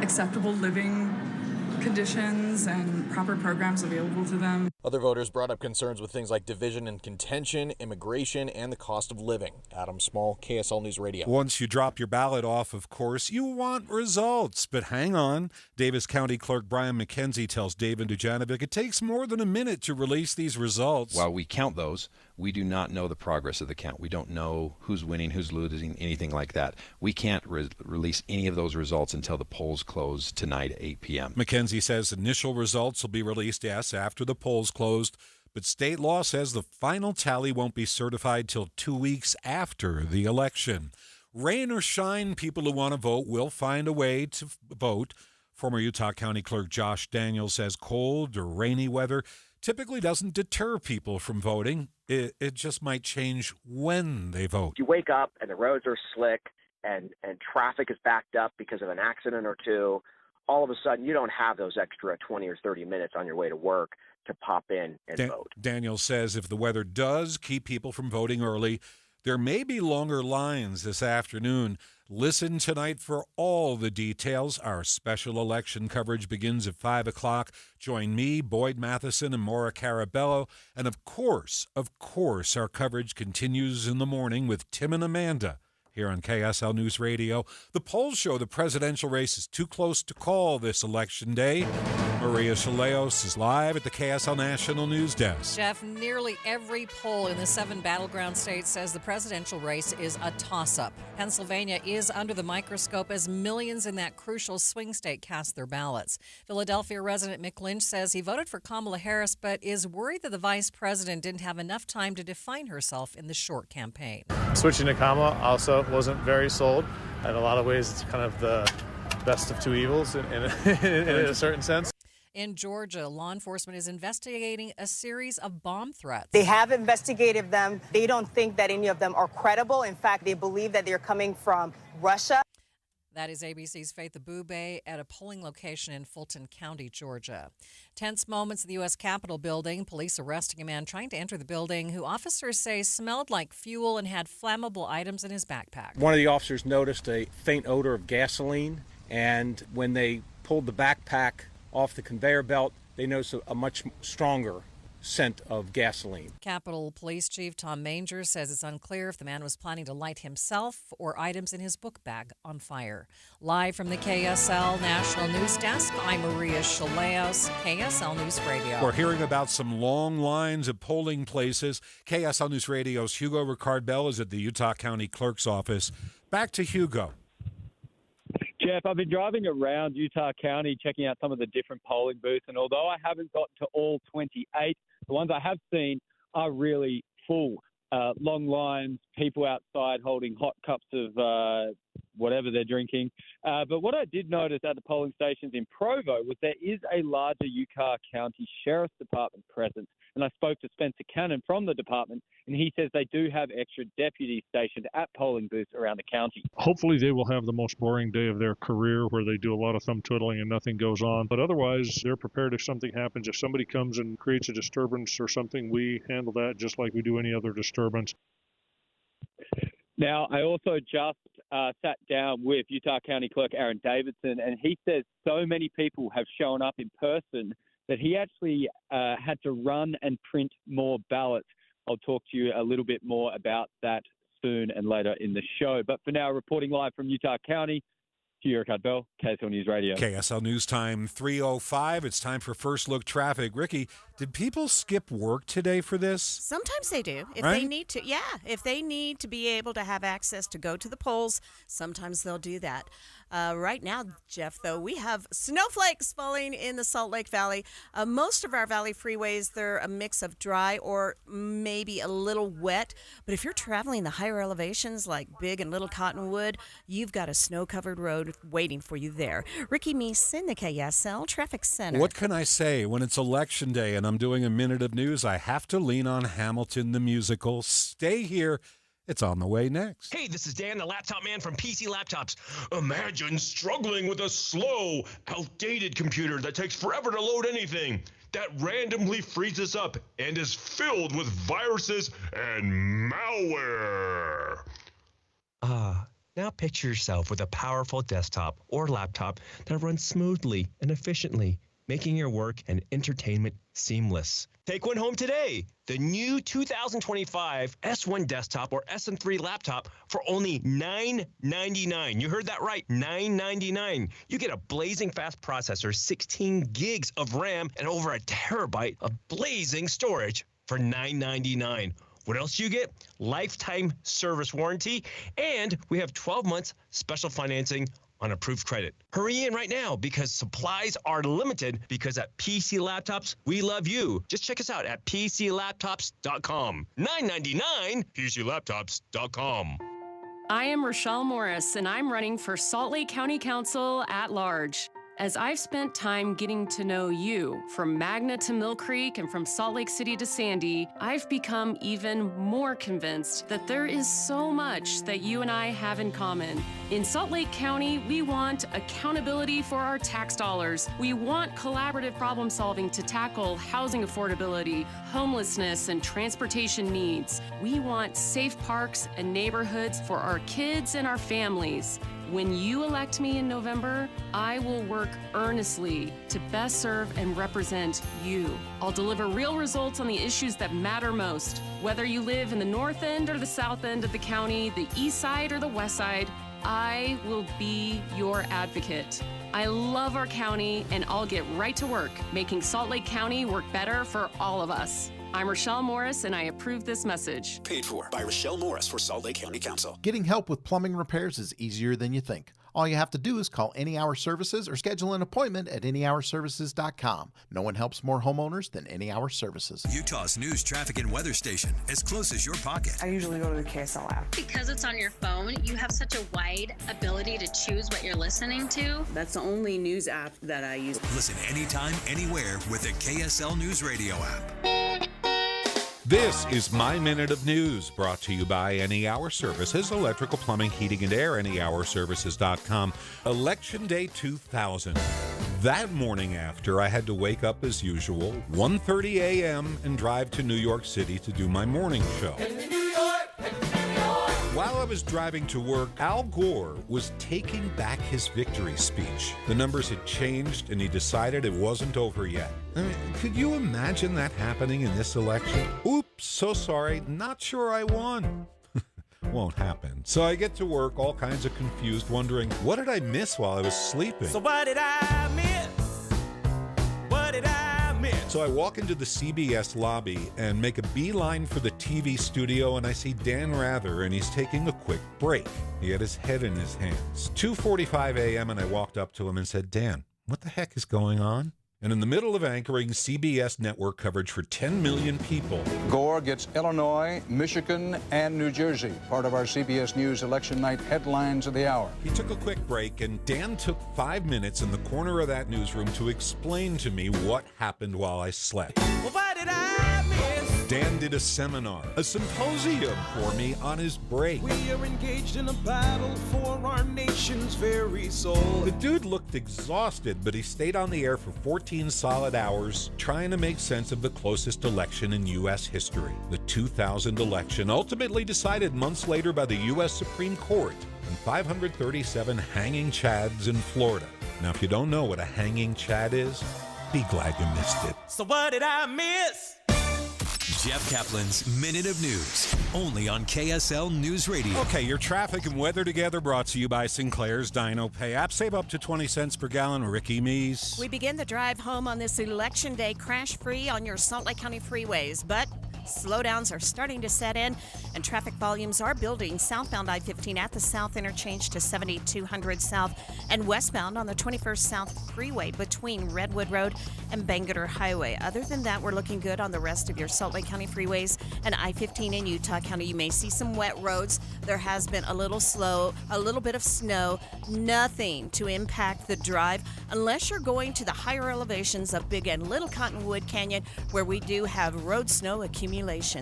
acceptable living conditions and proper programs available to them. Other voters brought up concerns with things like division and contention, immigration, and the cost of living. Adam Small, KSL News Radio. Once you drop your ballot off, of course, you want results. But hang on. Davis County Clerk Brian McKenzie tells David Dujanovic it takes more than a minute to release these results. While we count those, we do not know the progress of the count. We don't know who's winning, who's losing, anything like that. We can't release any of those results until the polls close tonight at 8 p.m. McKenzie says initial results will be released, yes, after the polls closed, but state law says the final tally won't be certified till 2 weeks after the election. Rain or shine, people who want to vote will find a way to vote. Former Utah County Clerk Josh Daniels says cold or rainy weather typically doesn't deter people from voting. It just might change when they vote. You wake up and the roads are slick and traffic is backed up because of an accident or two. All of a sudden, you don't have those extra 20 or 30 minutes on your way to work to pop in and vote. Daniel says if the weather does keep people from voting early, there may be longer lines this afternoon. Listen tonight for all the details. Our special election coverage begins at 5 o'clock. Join me, Boyd Matheson, and Maura Carabello. And of course, our coverage continues in the morning with Tim and Amanda here on KSL News Radio. The polls show the presidential race is too close to call this election day. Maria Chaleos is live at the KSL National News Desk. Jeff, nearly every poll in the 7 battleground states says the presidential race is a toss-up. Pennsylvania is under the microscope as millions in that crucial swing state cast their ballots. Philadelphia resident Mick Lynch says he voted for Kamala Harris, but is worried that the vice president didn't have enough time to define herself in the short campaign. Switching to Kamala also wasn't very sold. In a lot of ways, it's kind of the best of two evils in a certain sense. In Georgia, law enforcement is investigating a series of bomb threats. They have investigated them. They don't think that any of them are credible. In fact, they believe that they're coming from Russia. That is ABC's Faith Abube at a polling location in Fulton County, Georgia. Tense moments at the U.S. Capitol building. Police arresting a man trying to enter the building who officers say smelled like fuel and had flammable items in his backpack. One of the officers noticed a faint odor of gasoline, and when they pulled the backpack off the conveyor belt, they noticed a much stronger scent of gasoline. Capitol Police Chief Tom Manger says it's unclear if the man was planning to light himself or items in his book bag on fire. Live from the KSL National News Desk, I'm Maria Chaleos, KSL News Radio. We're hearing about some long lines at polling places. KSL News Radio's Hugo Ricard-Bell is at the Utah County Clerk's office. Back to Hugo. Jeff, I've been driving around Utah County checking out some of the different polling booths, and although I haven't got to all 28, the ones I have seen are really full. Long lines, people outside holding hot cups of whatever they're drinking. But what I did notice at the polling stations in Provo was there is a larger Utah County Sheriff's Department presence. And I spoke to Spencer Cannon from the department, and he says they do have extra deputies stationed at polling booths around the county. Hopefully they will have the most boring day of their career where they do a lot of thumb twiddling and nothing goes on. But otherwise, they're prepared if something happens. If somebody comes and creates a disturbance or something, we handle that just like we do any other disturbance. Now, I also just sat down with Utah County Clerk Aaron Davidson, and he says so many people have shown up in person that he actually had to run and print more ballots. I'll talk to you a little bit more about that soon and later in the show. But for now, reporting live from Utah County, Hugo Ricard-Bell, KSL News Radio. KSL News Time 3:05. It's time for First Look Traffic. Ricky, did people skip work today for this? Sometimes they do. If Right? they need to, yeah. If they need to be able to have access to go to the polls, sometimes they'll do that. Right now, Jeff, though, we have snowflakes falling in the Salt Lake Valley. Most of our valley freeways, they're a mix of dry or maybe a little wet. But if you're traveling the higher elevations like Big and Little Cottonwood, you've got a snow-covered road waiting for you there. Ricky Meese in the KSL Traffic Center. What can I say? When it's election day and I'm doing a minute of news, I have to lean on Hamilton the musical. Stay here. It's on the way next. Hey, this is Dan, the laptop man from PC Laptops. Imagine struggling with a slow, outdated computer that takes forever to load anything, that randomly freezes up and is filled with viruses and malware. Now picture yourself with a powerful desktop or laptop that runs smoothly and efficiently, making your work and entertainment seamless. Take one home today. The new 2025 S1 desktop or SM3 laptop for only $999. You heard that right, $999. You get a blazing fast processor, 16 gigs of RAM, and over a terabyte of blazing storage for $999. What else do you get? Lifetime service warranty, and we have 12 months special financing on approved credit. Hurry in right now because supplies are limited, because at PC Laptops, we love you. Just check us out at PCLaptops.com. $999, PCLaptops.com. I am Rochelle Morris, and I'm running for Salt Lake County Council at large. As I've spent time getting to know you, from Magna to Mill Creek and from Salt Lake City to Sandy, I've become even more convinced that there is so much that you and I have in common. In Salt Lake County, we want accountability for our tax dollars. We want collaborative problem solving to tackle housing affordability, homelessness, and transportation needs. We want safe parks and neighborhoods for our kids and our families. When you elect me in November, I will work earnestly to best serve and represent you. I'll deliver real results on the issues that matter most. Whether you live in the north end or the south end of the county, the east side or the west side, I will be your advocate. I love our county, and I'll get right to work making Salt Lake County work better for all of us. I'm Rochelle Morris, and I approve this message. Paid for by Rochelle Morris for Salt Lake County Council. Getting help with plumbing repairs is easier than you think. All you have to do is call Any Hour Services or schedule an appointment at anyhourservices.com. No one helps more homeowners than Any Hour Services. Utah's news, traffic, and weather station, as close as your pocket. I usually go to the KSL app. Because it's on your phone, you have such a wide ability to choose what you're listening to. That's the only news app that I use. Listen anytime, anywhere with the KSL News Radio app. This is My Minute of News, brought to you by Any Hour Services, electrical, plumbing, heating, and air, anyhourservices.com. Election Day 2000. That morning after, I had to wake up as usual, 1:30 a.m., and drive to New York City to do my morning show. While I was driving to work, Al Gore was taking back his victory speech. The numbers had changed, and he decided it wasn't over yet. I mean, could you imagine that happening in this election? Oops, so sorry, not sure I won. Won't happen. So I get to work all kinds of confused, wondering, what did I miss while I was sleeping? So what did I miss? What did I miss? So I walk into the CBS lobby and make a beeline for the TV studio, and I see Dan Rather, and he's taking a quick break. He had his head in his hands. 2:45 a.m., and I walked up to him and said, Dan, what the heck is going on? And in the middle of anchoring CBS network coverage for 10 million people, Gore gets Illinois, Michigan, and New Jersey, part of our CBS News election night headlines of the hour. He took a quick break, and Dan took 5 minutes in the corner of that newsroom to explain to me what happened while I slept. Well, what did I miss? Dan did a seminar, a symposium for me on his break. We are engaged in a battle for our nation's very soul. The dude looked exhausted, but he stayed on the air for 14 solid hours trying to make sense of the closest election in U.S. history. The 2000 election, ultimately decided months later by the U.S. Supreme Court on 537 hanging chads in Florida. Now, if you don't know what a hanging chad is, be glad you missed it. So what did I miss? Jeff Kaplan's Minute of News, only on KSL News Radio. Okay, your traffic and weather together, brought to you by Sinclair's Dino Pay app. Save up to 20 cents per gallon. Ricky Meese. We begin the drive home on this election day crash-free on your Salt Lake County freeways, but slowdowns are starting to set in, and traffic volumes are building southbound I-15 at the South Interchange to 7200 South, and westbound on the 21st South Freeway between Redwood Road and Bangerter Highway. Other than that, we're looking good on the rest of your Salt Lake County freeways and I-15 in Utah County. You may see some wet roads. There has been a little bit of snow, nothing to impact the drive unless you're going to the higher elevations of Big and Little Cottonwood Canyon, where we do have road snow accumulation.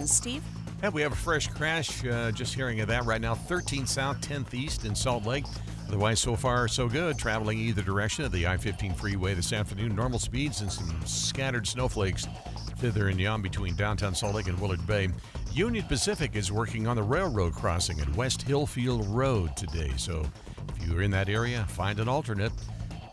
Steve? And we have a fresh crash, just hearing of that right now, 13 South, 10th East in Salt Lake. Otherwise, so far, so good. Traveling either direction of the I-15 freeway this afternoon. Normal speeds and some scattered snowflakes thither and yon between downtown Salt Lake and Willard Bay. Union Pacific is working on the railroad crossing at West Hillfield Road today. So if you're in that area, find an alternate.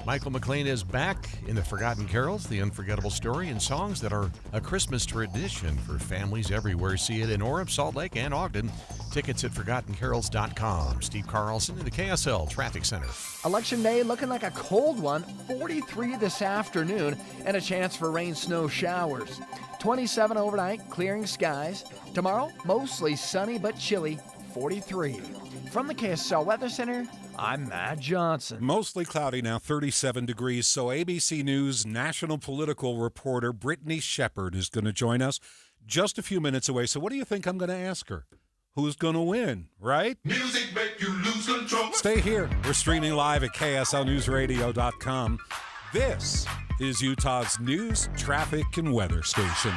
Michael McLean is back in the Forgotten Carols, the unforgettable story and songs that are a Christmas tradition for families everywhere. See it in Orem, Salt Lake, and Ogden. Tickets at ForgottenCarols.com. Steve Carlson in the KSL Traffic Center. Election day looking like a cold one. 43 this afternoon and a chance for rain, snow showers. 27 overnight, clearing skies. Tomorrow, mostly sunny but chilly. 43. From the KSL Weather Center, I'm Matt Johnson. Mostly cloudy now, 37 degrees. So ABC News national political reporter Brittany Shepard is going to join us just a few minutes away. So what do you think I'm going to ask her? Who's going to win, right? Music make you lose control. Stay here. We're streaming live at KSLNewsRadio.com. This is Utah's news, traffic, and weather station.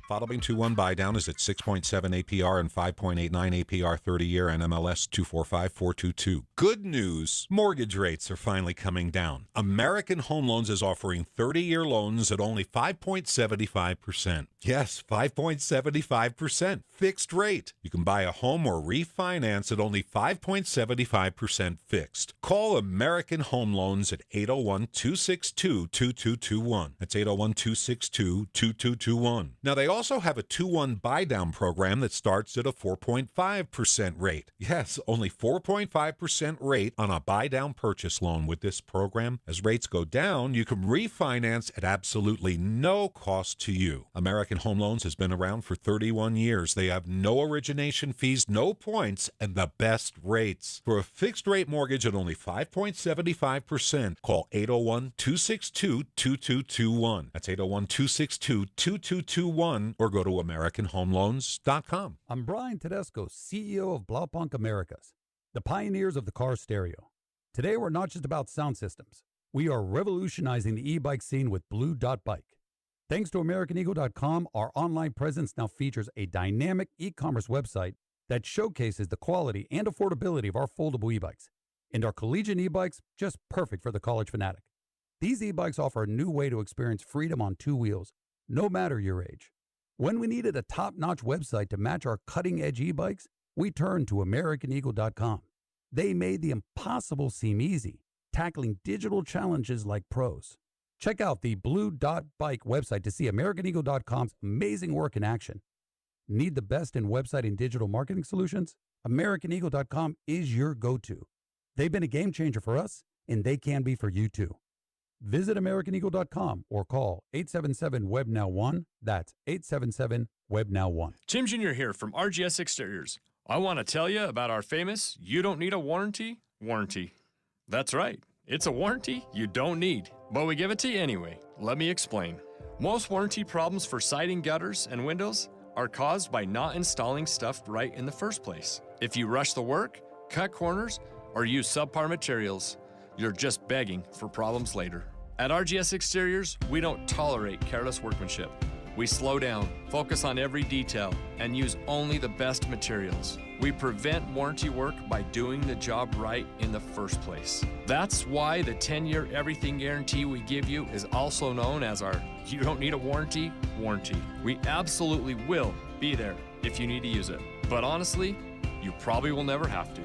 Following 2-1 buy down is at 6.7 APR and 5.89 APR 30-year NMLS 245422. Good news, mortgage rates are finally coming down. American Home Loans is offering 30-year loans at only 5.75%. Yes, 5.75%. Fixed rate. You can buy a home or refinance at only 5.75% fixed. Call American Home Loans at 801-262-2221. That's 801-262-2221. Now, they also have a 2-1 buy-down program that starts at a 4.5% rate. Yes, only 4.5% rate on a buy-down purchase loan with this program. As rates go down, you can refinance at absolutely no cost to you. American Home Loans has been around for 31 years. They have no origination fees, no points, and the best rates. For a fixed-rate mortgage at only 5.75%, call 801-262-2221. That's 801-262-2221, or go to AmericanHomeLoans.com. I'm Brian Tedesco, CEO of Blaupunk Americas, the pioneers of the car stereo. Today, we're not just about sound systems. We are revolutionizing the e-bike scene with Blue Dot Bike. Thanks to AmericanEagle.com, our online presence now features a dynamic e-commerce website that showcases the quality and affordability of our foldable e-bikes. And our collegiate e-bikes, just perfect for the college fanatic. These e-bikes offer a new way to experience freedom on two wheels, no matter your age. When we needed a top-notch website to match our cutting-edge e-bikes, we turned to AmericanEagle.com. They made the impossible seem easy, tackling digital challenges like pros. Check out the Blue Dot Bike website to see AmericanEagle.com's amazing work in action. Need the best in website and digital marketing solutions? AmericanEagle.com is your go-to. They've been a game changer for us, and they can be for you too. Visit AmericanEagle.com or call 877-WEB-NOW-1. That's 877-WEB-NOW-1. Tim Jr. here from RGS Exteriors. I want to tell you about our famous You Don't Need a Warranty warranty. That's right. It's a warranty you don't need, but we give it to you anyway. Let me explain. Most warranty problems for siding, gutters, and windows are caused by not installing stuff right in the first place. If you rush the work, cut corners, or use subpar materials, you're just begging for problems later. At RGS Exteriors, we don't tolerate careless workmanship. We slow down, focus on every detail, and use only the best materials. We prevent warranty work by doing the job right in the first place. That's why the 10-year everything guarantee we give you is also known as our You Don't Need a Warranty warranty. We absolutely will be there if you need to use it. But honestly, you probably will never have to.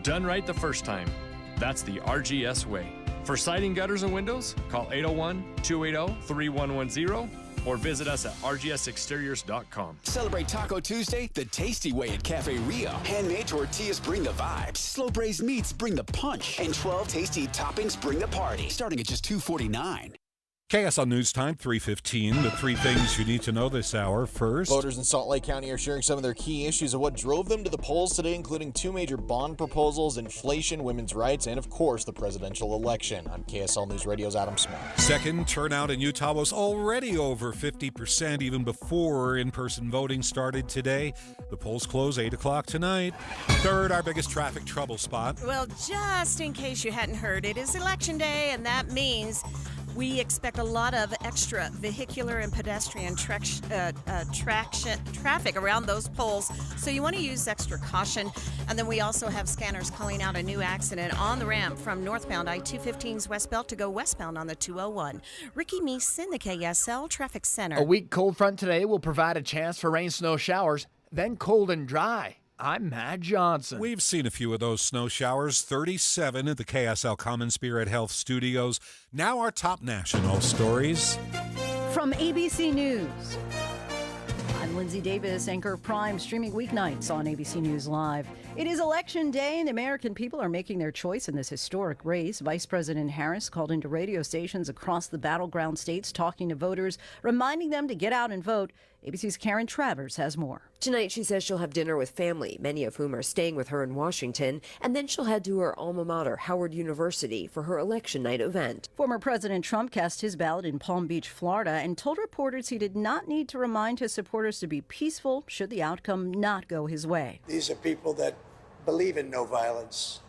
Done right the first time. That's the RGS way. For siding, gutters, and windows, call 801-280-3110 or visit us at rgsexteriors.com. Celebrate Taco Tuesday the tasty way at Cafe Rio. Handmade tortillas bring the vibes. Slow braised meats bring the punch. And 12 tasty toppings bring the party. Starting at just $2.49. KSL News Time, 3:15. The three things you need to know this hour. First, voters in Salt Lake County are sharing some of their key issues of what drove them to the polls today, including two major bond proposals, inflation, women's rights, and of course, the presidential election. I'm KSL News Radio's Adam Small. Second, turnout in Utah was already over 50% even before in-person voting started today. The polls close 8 o'clock tonight. Third, our biggest traffic trouble spot. Well, just in case you hadn't heard, it is Election Day, and that means We expect a lot of extra vehicular and pedestrian traffic around those polls, so you want to use extra caution. And then we also have scanners calling out a new accident on the ramp from northbound I-215's West Belt to go westbound on the 201. Ricky Meese in the KSL Traffic Center. A weak cold front today will provide a chance for rain, snow showers, then cold and dry. I'm Matt Johnson. We've seen a few of those snow showers, 37 at the KSL Common Spirit Health Studios. Now our top national stories. From ABC News, I'm Lindsay Davis, anchor of Prime, streaming weeknights on ABC News Live. It is Election Day, and the American people are making their choice in this historic race. Vice President Harris called into radio stations across the battleground states, talking to voters, reminding them to get out and vote. ABC's Karen Travers has more. Tonight, she says she'll have dinner with family, many of whom are staying with her in Washington, and then she'll head to her alma mater, Howard University, for her election night event. Former President Trump cast his ballot in Palm Beach, Florida, and told reporters he did not need to remind his supporters to be peaceful should the outcome not go his way. These are people that believe in no violence.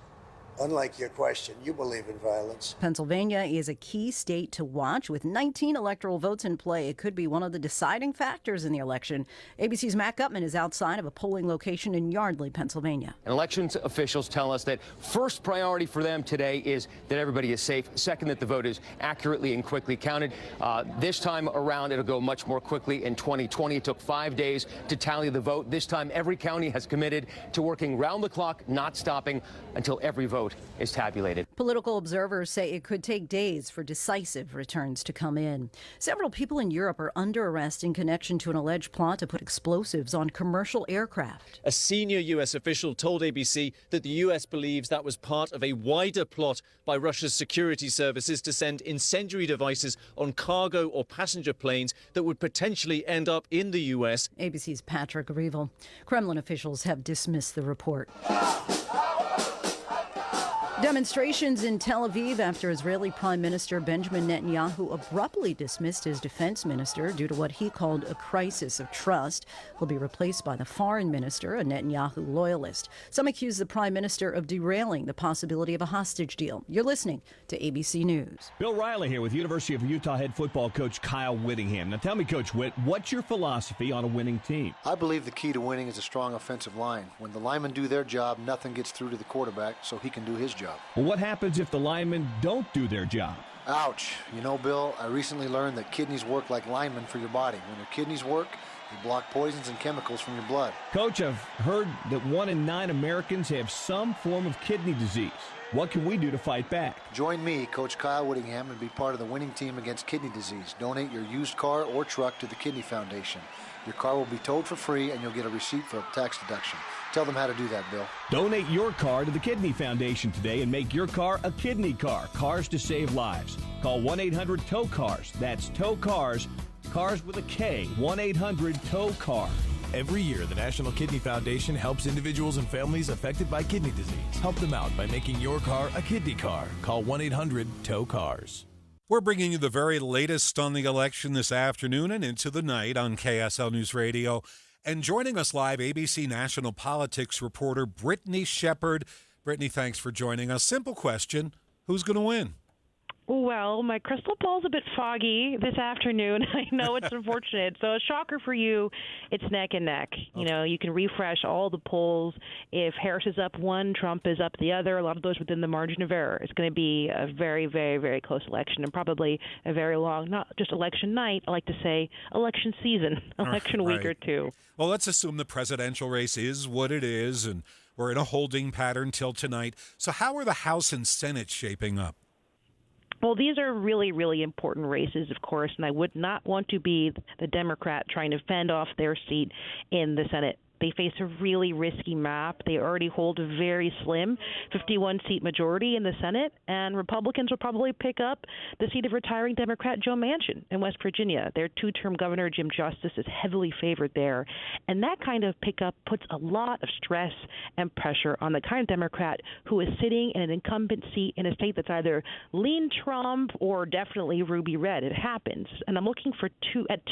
Unlike your question, you believe in violence. Pennsylvania is a key state to watch. With 19 electoral votes in play, it could be one of the deciding factors in the election. ABC's Matt Gutman is outside of a polling location in Yardley, Pennsylvania. And elections officials tell us that first priority for them today is that everybody is safe. Second, that the vote is accurately and quickly counted. This time around, it'll go much more quickly. In 2020, it took 5 days to tally the vote. This time, every county has committed to working round the clock, not stopping until every vote is tabulated. Political observers say it could take days for decisive returns to come in. Several people in Europe are under arrest in connection to an alleged plot to put explosives on commercial aircraft. A senior U.S. official told ABC that the U.S. believes that was part of a wider plot by Russia's security services to send incendiary devices on cargo or passenger planes that would potentially end up in the U.S. ABC's Patrick Revel. Kremlin officials have dismissed the report. Demonstrations in Tel Aviv after Israeli Prime Minister Benjamin Netanyahu abruptly dismissed his defense minister due to what he called a crisis of trust. He'll be replaced by the foreign minister, a Netanyahu loyalist. Some accuse the prime minister of derailing the possibility of a hostage deal. You're listening to ABC News. Bill Riley here with University of Utah head football coach Kyle Whittingham. Now tell me, Coach Whitt, what's your philosophy on a winning team? I believe the key to winning is a strong offensive line. When the linemen do their job, nothing gets through to the quarterback, so he can do his job. Well, what happens if the linemen don't do their job? Ouch. You know, Bill, I recently learned that kidneys work like linemen for your body. When your kidneys work, they block poisons and chemicals from your blood. Coach, I've heard that 1 in 9 Americans have some form of kidney disease. What can we do to fight back? Join me, Coach Kyle Whittingham, and be part of the winning team against kidney disease. Donate your used car or truck to the Kidney Foundation. Your car will be towed for free, and you'll get a receipt for a tax deduction. Tell them how to do that, Bill. Donate your car to the Kidney Foundation today and make your car a kidney car. Cars to save lives. Call 1-800-TOW-CARS. That's tow cars. Cars with a K. 1-800-TOW-CAR. Every year, the National Kidney Foundation helps individuals and families affected by kidney disease. Help them out by making your car a kidney car. Call 1-800-TOW-CARS. We're bringing you the very latest on the election this afternoon and into the night on KSL News Radio. And joining us live, ABC national politics reporter Brittany Shepard. Brittany, thanks for joining us. Simple question, who's going to win? Well, my crystal ball's a bit foggy this afternoon. I know it's unfortunate. So a shocker for you, it's neck and neck. You know, you can refresh all the polls. If Harris is up one, Trump is up the other, a lot of those within the margin of error. It's going to be a very, very, very close election and probably a very long, not just election night, I like to say election season, election week or two. Well, let's assume the presidential race is what it is, and we're in a holding pattern till tonight. So how are the House and Senate shaping up? Well, these are really, really important races, of course, and I would not want to be the Democrat trying to fend off their seat in the Senate. They face a really risky map. They already hold a very slim 51-seat majority in the Senate, and Republicans will probably pick up the seat of retiring Democrat Joe Manchin in West Virginia. Their two-term governor, Jim Justice, is heavily favored there, and that kind of pickup puts a lot of stress and pressure on the kind of Democrat who is sitting in an incumbent seat in a state that's either lean Trump or definitely ruby red. It happens, and I'm looking for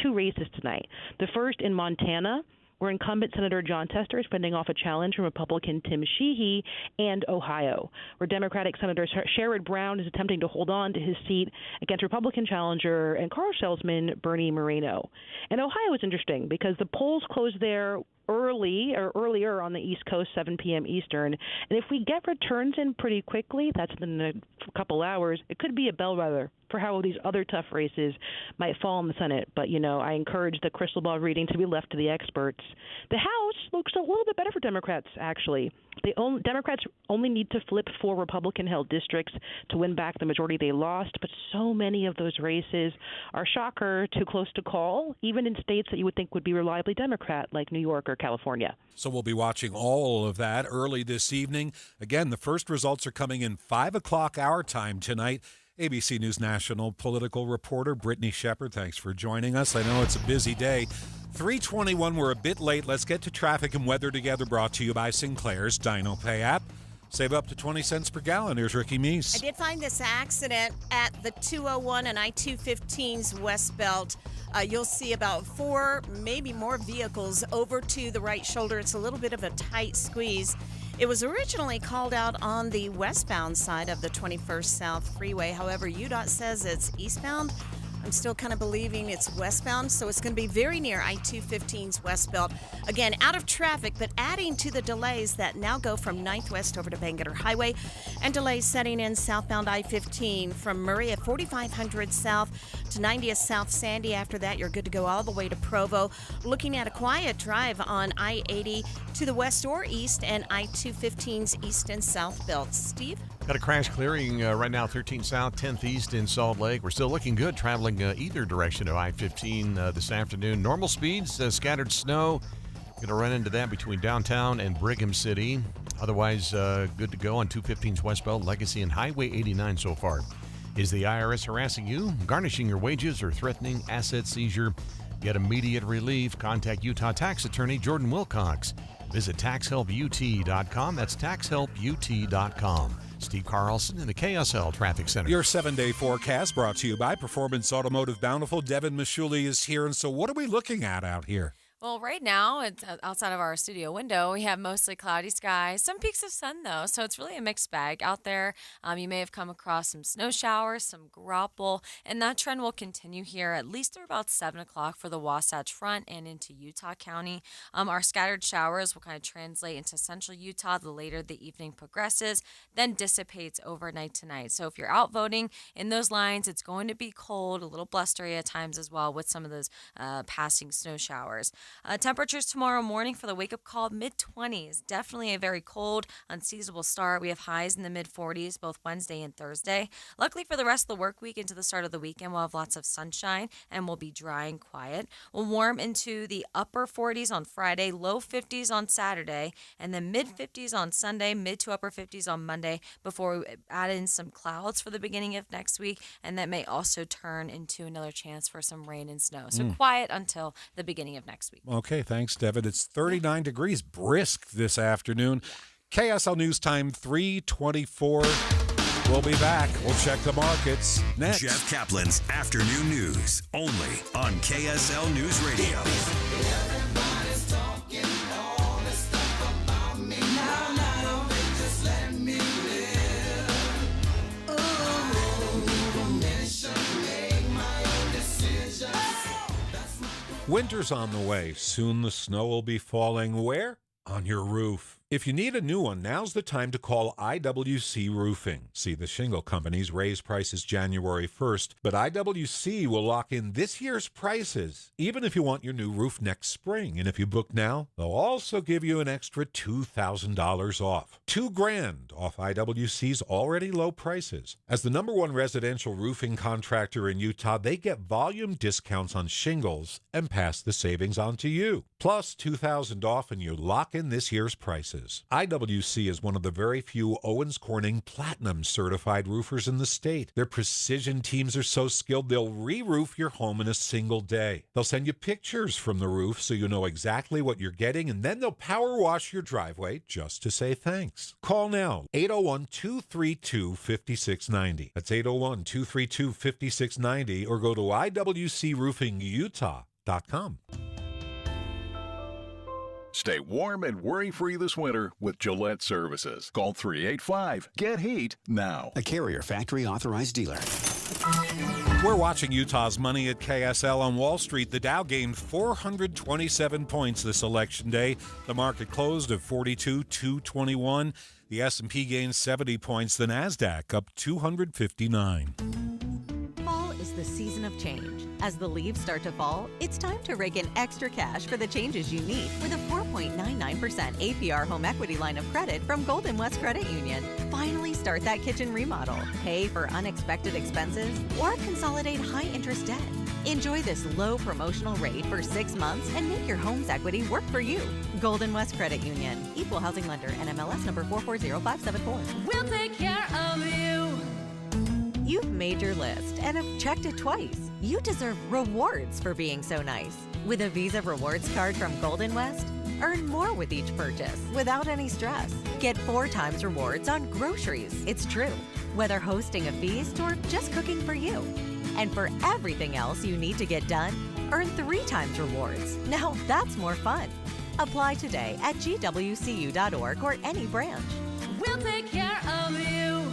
two races tonight. The first in Montana, where incumbent Senator John Tester is fending off a challenge from Republican Tim Sheehy, and Ohio, where Democratic Senator Sherrod Brown is attempting to hold on to his seat against Republican challenger and car salesman Bernie Moreno. And Ohio is interesting because the polls closed there earlier on the East Coast, 7 p.m. Eastern. And if we get returns in pretty quickly, that's in a couple hours, it could be a bellwether for how these other tough races might fall in the Senate. But, I encourage the crystal ball reading to be left to the experts. The House looks a little bit better for Democrats, actually. Democrats only need to flip 4 Republican-held districts to win back the majority they lost, but so many of those races are, shocker, too close to call, even in states that you would think would be reliably Democrat, like New York or California. So we'll be watching all of that early this evening. Again, the first results are coming in 5 o'clock our time tonight. ABC News national political reporter Brittany Shepard, thanks for joining us. I know it's a busy day. 3:21, we're a bit late. Let's get to traffic and weather together, brought to you by Sinclair's Dino Pay app. Save up to 20 cents per gallon. Here's Ricky Meese. I did find this accident at the 201 and I-215's West Belt. You'll see about 4, maybe more vehicles over to the right shoulder. It's a little bit of a tight squeeze. It was originally called out on the westbound side of the 21st South Freeway. However, UDOT says it's eastbound. I'm still kind of believing it's westbound, so it's going to be very near I-215's West Belt. Again, out of traffic, but adding to the delays that now go from 9th West over to Bangerter Highway, and delays setting in southbound I-15 from Murray at 4500 South to 90th South Sandy. After that, you're good to go all the way to Provo. Looking at a quiet drive on I-80 to the west or east and I-215's east and south belts. Steve? Got a crash clearing right now, 13 South, 10th East in Salt Lake. We're still looking good traveling either direction of I-15 this afternoon. Normal speeds, scattered snow. Going to run into that between downtown and Brigham City. Otherwise, good to go on 215's Westbelt, Legacy, and Highway 89 so far. Is the IRS harassing you, garnishing your wages, or threatening asset seizure? Get immediate relief. Contact Utah tax attorney Jordan Wilcox. Visit taxhelput.com. That's taxhelput.com. Steve Carlson in the KSL Traffic Center. Your 7-day forecast brought to you by Performance Automotive Bountiful. Devin Mashuli is here. And so what are we looking at out here? Well, right now, it's outside of our studio window, we have mostly cloudy skies, some peaks of sun, though, so it's really a mixed bag out there. You may have come across some snow showers, some grapple, and that trend will continue here at least through about 7 o'clock for the Wasatch Front and into Utah County. Our scattered showers will kind of translate into central Utah the later the evening progresses, then dissipates overnight tonight. So if you're out voting in those lines, it's going to be cold, a little blustery at times as well with some of those passing snow showers. Temperatures tomorrow morning for the wake-up call, mid-20s. Definitely a very cold, unseasonable start. We have highs in the mid-40s both Wednesday and Thursday. Luckily for the rest of the work week into the start of the weekend, we'll have lots of sunshine and we'll be dry and quiet. We'll warm into the upper 40s on Friday, low 50s on Saturday, and then mid-50s on Sunday, mid to upper 50s on Monday before we add in some clouds for the beginning of next week, and that may also turn into another chance for some rain and snow. So quiet until the beginning of next week. Okay, thanks, Devin. It's 39 degrees, brisk this afternoon. KSL News Time, 3:24. We'll be back. We'll check the markets next. Jeff Kaplan's Afternoon News, only on KSL News Radio. Winter's on the way. Soon the snow will be falling. Where? On your roof. If you need a new one, now's the time to call IWC Roofing. See, the shingle companies raise prices January 1st, but IWC will lock in this year's prices, even if you want your new roof next spring. And if you book now, they'll also give you an extra $2,000 off. $2,000 off IWC's already low prices. As the #1 residential roofing contractor in Utah, they get volume discounts on shingles and pass the savings on to you. Plus $2,000 off, and you lock in this year's prices. IWC is one of the very few Owens Corning Platinum certified roofers in the state. Their precision teams are so skilled they'll re-roof your home in a single day. They'll send you pictures from the roof so you know exactly what you're getting, and then they'll power wash your driveway just to say thanks. Call now, 801-232-5690. That's 801-232-5690, or go to IWCRoofingUtah.com. Stay warm and worry-free this winter with Gillette Services. Call 385-GET-HEAT now. A Carrier factory authorized dealer. We're watching Utah's money at KSL on Wall Street. The Dow gained 427 points this election day. The market closed at 42,221. The S&P gained 70 points. The Nasdaq up 259. Fall is the season of change. As the leaves start to fall, it's time to rake in extra cash for the changes you need with a 4.99% APR home equity line of credit from Golden West Credit Union. Finally start that kitchen remodel, pay for unexpected expenses, or consolidate high-interest debt. Enjoy this low promotional rate for 6 months and make your home's equity work for you. Golden West Credit Union. Equal housing lender. NMLS number 440574. We'll take care of you. You've made your list and have checked it twice. You deserve rewards for being so nice. With a Visa Rewards card from Golden West, earn more with each purchase without any stress. Get 4 times rewards on groceries. It's true. Whether hosting a feast or just cooking for you. And for everything else you need to get done, earn 3 times rewards. Now that's more fun. Apply today at gwcu.org or any branch. We'll take care of you.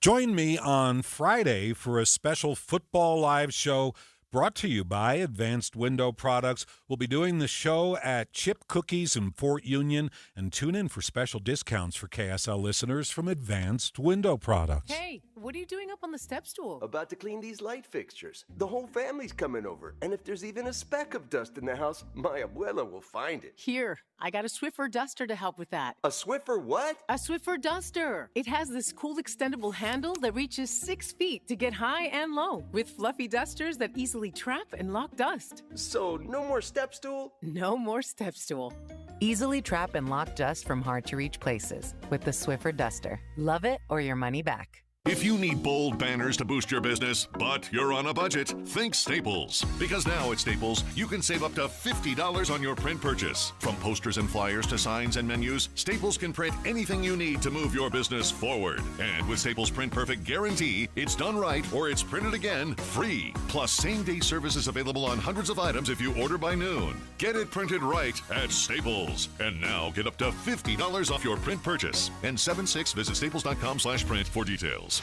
Join me on Friday for a special football live show brought to you by Advanced Window Products. We'll be doing the show at Chip Cookies in Fort Union, and tune in for special discounts for KSL listeners from Advanced Window Products. Hey, what are you doing up on the step stool? About to clean these light fixtures. The whole family's coming over, and if there's even a speck of dust in the house, my abuela will find it. Here, I got a Swiffer duster to help with that. A Swiffer what? A Swiffer duster. It has this cool extendable handle that reaches 6 feet to get high and low, with fluffy dusters that easily trap and lock dust. So no more step stool? No more step stool. Easily trap and lock dust from hard-to-reach places with the Swiffer duster. Love it or your money back. If you need bold banners to boost your business, but you're on a budget, think Staples. Because now at Staples, you can save up to $50 on your print purchase. From posters and flyers to signs and menus, Staples can print anything you need to move your business forward. And with Staples Print Perfect Guarantee, it's done right or it's printed again free. Plus, same-day service is available on hundreds of items if you order by noon. Get it printed right at Staples. And now get up to $50 off your print purchase. N76, visit staples.com/print for details.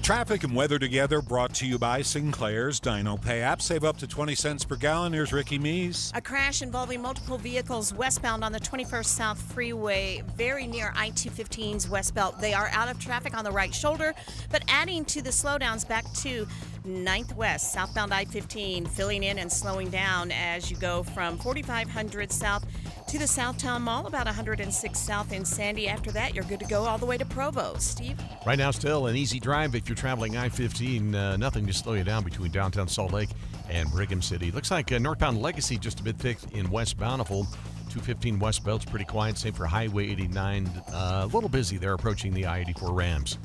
Traffic and weather together brought to you by Sinclair's Dino Pay app. Save up to 20 cents per gallon. Here's Ricky Mees. A crash involving multiple vehicles westbound on the 21st South Freeway, very near I-215's West Belt. They are out of traffic on the right shoulder, but adding to the slowdowns back to 9th West, southbound I-15, filling in and slowing down as you go from 4500 South to the Southtown Mall, about 106 South in Sandy. After that, you're good to go all the way to Provo. Steve? Right now, still an easy drive if you're traveling I-15. Nothing to slow you down between downtown Salt Lake and Brigham City. Looks like northbound Legacy just a bit thick in West Bountiful. 215 West Belt's pretty quiet. Same for Highway 89. A little busy there approaching the I-84 Rams.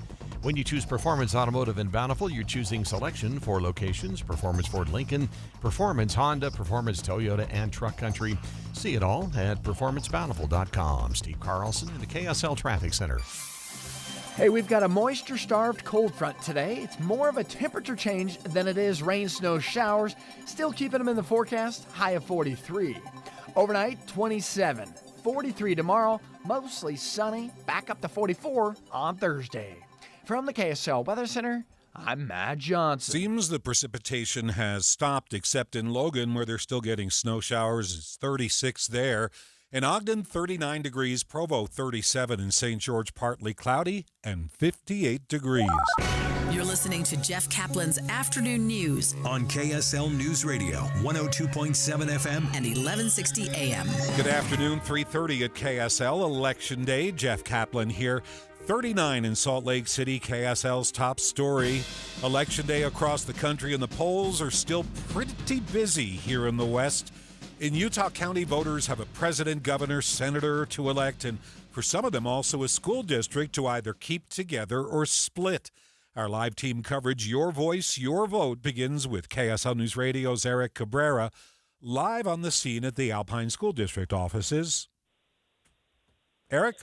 When you choose Performance Automotive in Bountiful, you're choosing selection for locations: Performance Ford Lincoln, Performance Honda, Performance Toyota, and Truck Country. See it all at performancebountiful.com. Steve Carlson in the KSL Traffic Center. Hey, we've got a moisture-starved cold front today. It's more of a temperature change than it is rain, snow, showers. Still keeping them in the forecast, high of 43. Overnight, 27. 43 tomorrow, mostly sunny, back up to 44 on Thursday. From the KSL Weather Center, I'm Matt Johnson. Seems the precipitation has stopped, except in Logan, where they're still getting snow showers. It's 36 there. In Ogden, 39 degrees. Provo, 37. In St. George, partly cloudy and 58 degrees. You're listening to Jeff Kaplan's Afternoon News on KSL News Radio, 102.7 FM and 1160 AM. Good afternoon, 3:30 at KSL. Election Day. Jeff Kaplan here. 39 in Salt Lake City, KSL's top story. Election Day across the country, and the polls are still pretty busy here in the West. In Utah County, voters have a president, governor, senator to elect, and for some of them also a school district to either keep together or split. Our live team coverage, Your Voice, Your Vote, begins with KSL News Radio's Eric Cabrera, live on the scene at the Alpine School District offices. Eric?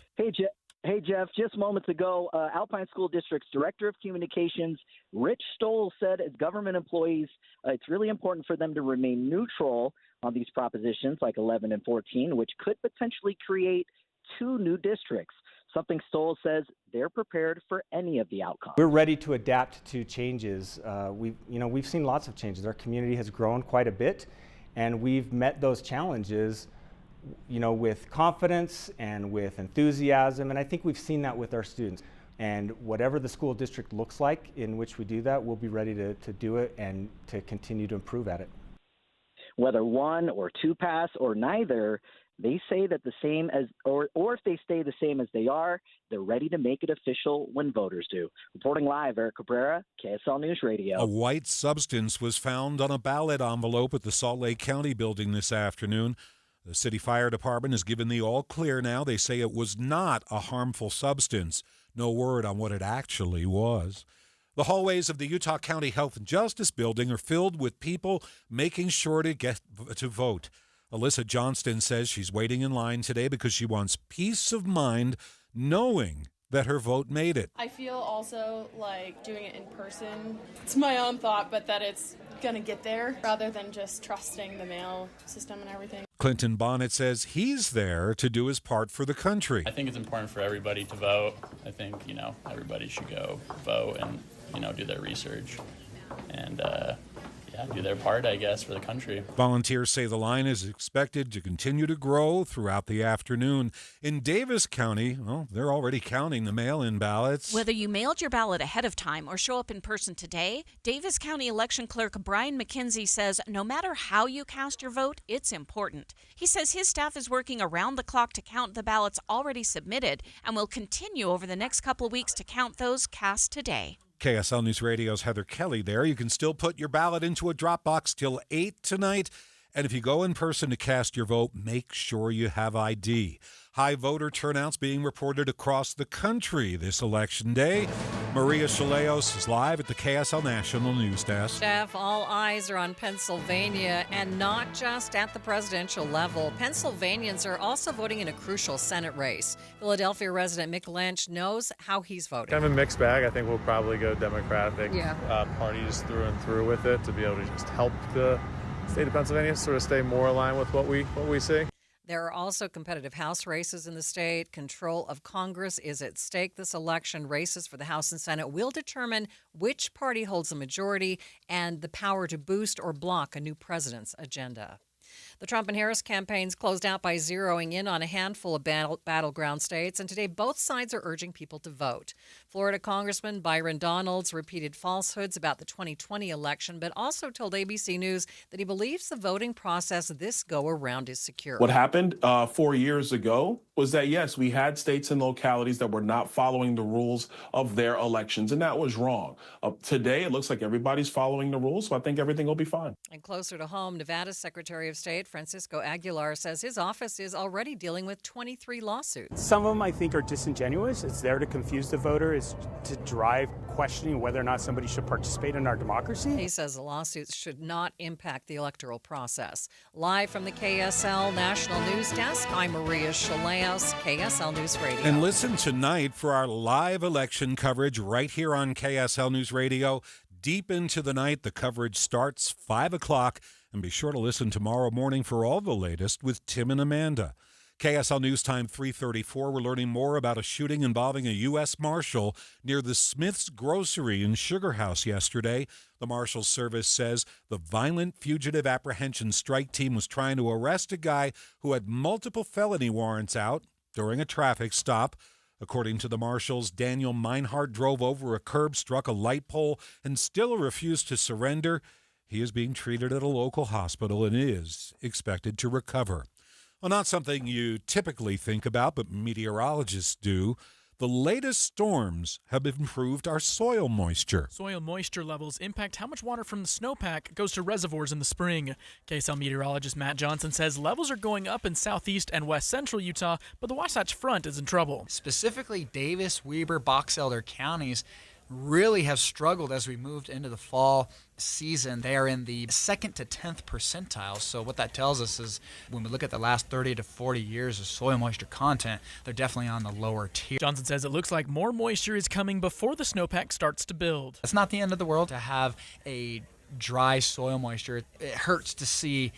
Hey, Jeff, just moments ago, Alpine School District's Director of Communications, Rich Stoll, said as government employees, it's really important for them to remain neutral on these propositions like 11 and 14, which could potentially create 2 new districts. Something Stoll says they're prepared for any of the outcomes. We're ready to adapt to changes. We've seen lots of changes. Our community has grown quite a bit, and we've met those challenges, with confidence and with enthusiasm. And I think we've seen that with our students. And whatever the school district looks like in which we do that, we'll be ready to do it and to continue to improve at it. Whether 1 or 2 pass or neither, they say that the same as, or if they stay the same as they are, they're ready to make it official when voters do. Reporting live, Eric Cabrera, KSL News Radio. A white substance was found on a ballot envelope at the Salt Lake County building this afternoon. The city fire department has given the all clear now. They say it was not a harmful substance. No word on what it actually was. The hallways of the Utah County Health and Justice Building are filled with people making sure to get to vote. Alyssa Johnston says she's waiting in line today because she wants peace of mind knowing that her vote made it. I feel also like doing it in person. It's my own thought, but that it's going to get there rather than just trusting the mail system and everything. Clinton Bonnet says he's there to do his part for the country. I think it's important for everybody to vote. I think, everybody should go vote and, do their research and, do their part, I guess, for the country. Volunteers say the line is expected to continue to grow throughout the afternoon. In Davis County, they're already counting the mail-in ballots. Whether you mailed your ballot ahead of time or show up in person today, Davis County Election Clerk Brian McKenzie says no matter how you cast your vote, it's important. He says his staff is working around the clock to count the ballots already submitted and will continue over the next couple of weeks to count those cast today. KSL News Radio's Heather Kelly there. You can still put your ballot into a drop box till 8 tonight. And if you go in person to cast your vote, make sure you have ID. High voter turnouts being reported across the country this election day. Maria Chaleos is live at the KSL National News Desk. Jeff, all eyes are on Pennsylvania, and not just at the presidential level. Pennsylvanians are also voting in a crucial Senate race. Philadelphia resident Mick Lynch knows how he's voting. Kind of a mixed bag. I think we'll probably go Democratic parties through and through with it to be able to just help the state of Pennsylvania sort of stay more aligned with what we see. There are also competitive House races in the state. Control of Congress is at stake this election. Races for the House and Senate will determine which party holds the majority and the power to boost or block a new president's agenda. The Trump and Harris campaigns closed out by zeroing in on a handful of battleground states, and today both sides are urging people to vote. Florida Congressman Byron Donalds repeated falsehoods about the 2020 election, but also told ABC News that he believes the voting process this go-around is secure. What happened 4 years ago was that, yes, we had states and localities that were not following the rules of their elections, and that was wrong. Today, it looks like everybody's following the rules, so I think everything will be fine. And closer to home, Nevada's Secretary of State Francisco Aguilar says his office is already dealing with 23 lawsuits. Some of them I think are disingenuous. It's there to confuse the voter. It's to drive questioning whether or not somebody should participate in our democracy. He says the lawsuits should not impact the electoral process. Live from the KSL National News Desk, I'm Maria Chaleos, KSL News Radio. And listen tonight for our live election coverage right here on KSL News Radio. Deep into the night, the coverage starts 5 o'clock. And be sure to listen tomorrow morning for all the latest with Tim and Amanda. KSL News Time 3:34. We're learning more about a shooting involving a U.S. Marshal near the Smith's Grocery in Sugar House yesterday. The Marshal's Service says the violent fugitive apprehension strike team was trying to arrest a guy who had multiple felony warrants out during a traffic stop. According to the Marshals, Daniel Meinhardt drove over a curb, struck a light pole, and still refused to surrender. He is being treated at a local hospital and is expected to recover. Well, not something you typically think about, but meteorologists do. The latest storms have improved our soil moisture. Soil moisture levels impact how much water from the snowpack goes to reservoirs in the spring. KSL meteorologist Matt Johnson says levels are going up in southeast and west central Utah, but the Wasatch Front is in trouble. Specifically, Davis, Weber, Box Elder counties really have struggled as we moved into the fall season. They are in the 2nd to 10th percentile. So what that tells us is when we look at the last 30 to 40 years of soil moisture content, they're definitely on the lower tier. Johnson says it looks like more moisture is coming before the snowpack starts to build. It's not the end of the world to have a dry soil moisture. It hurts to see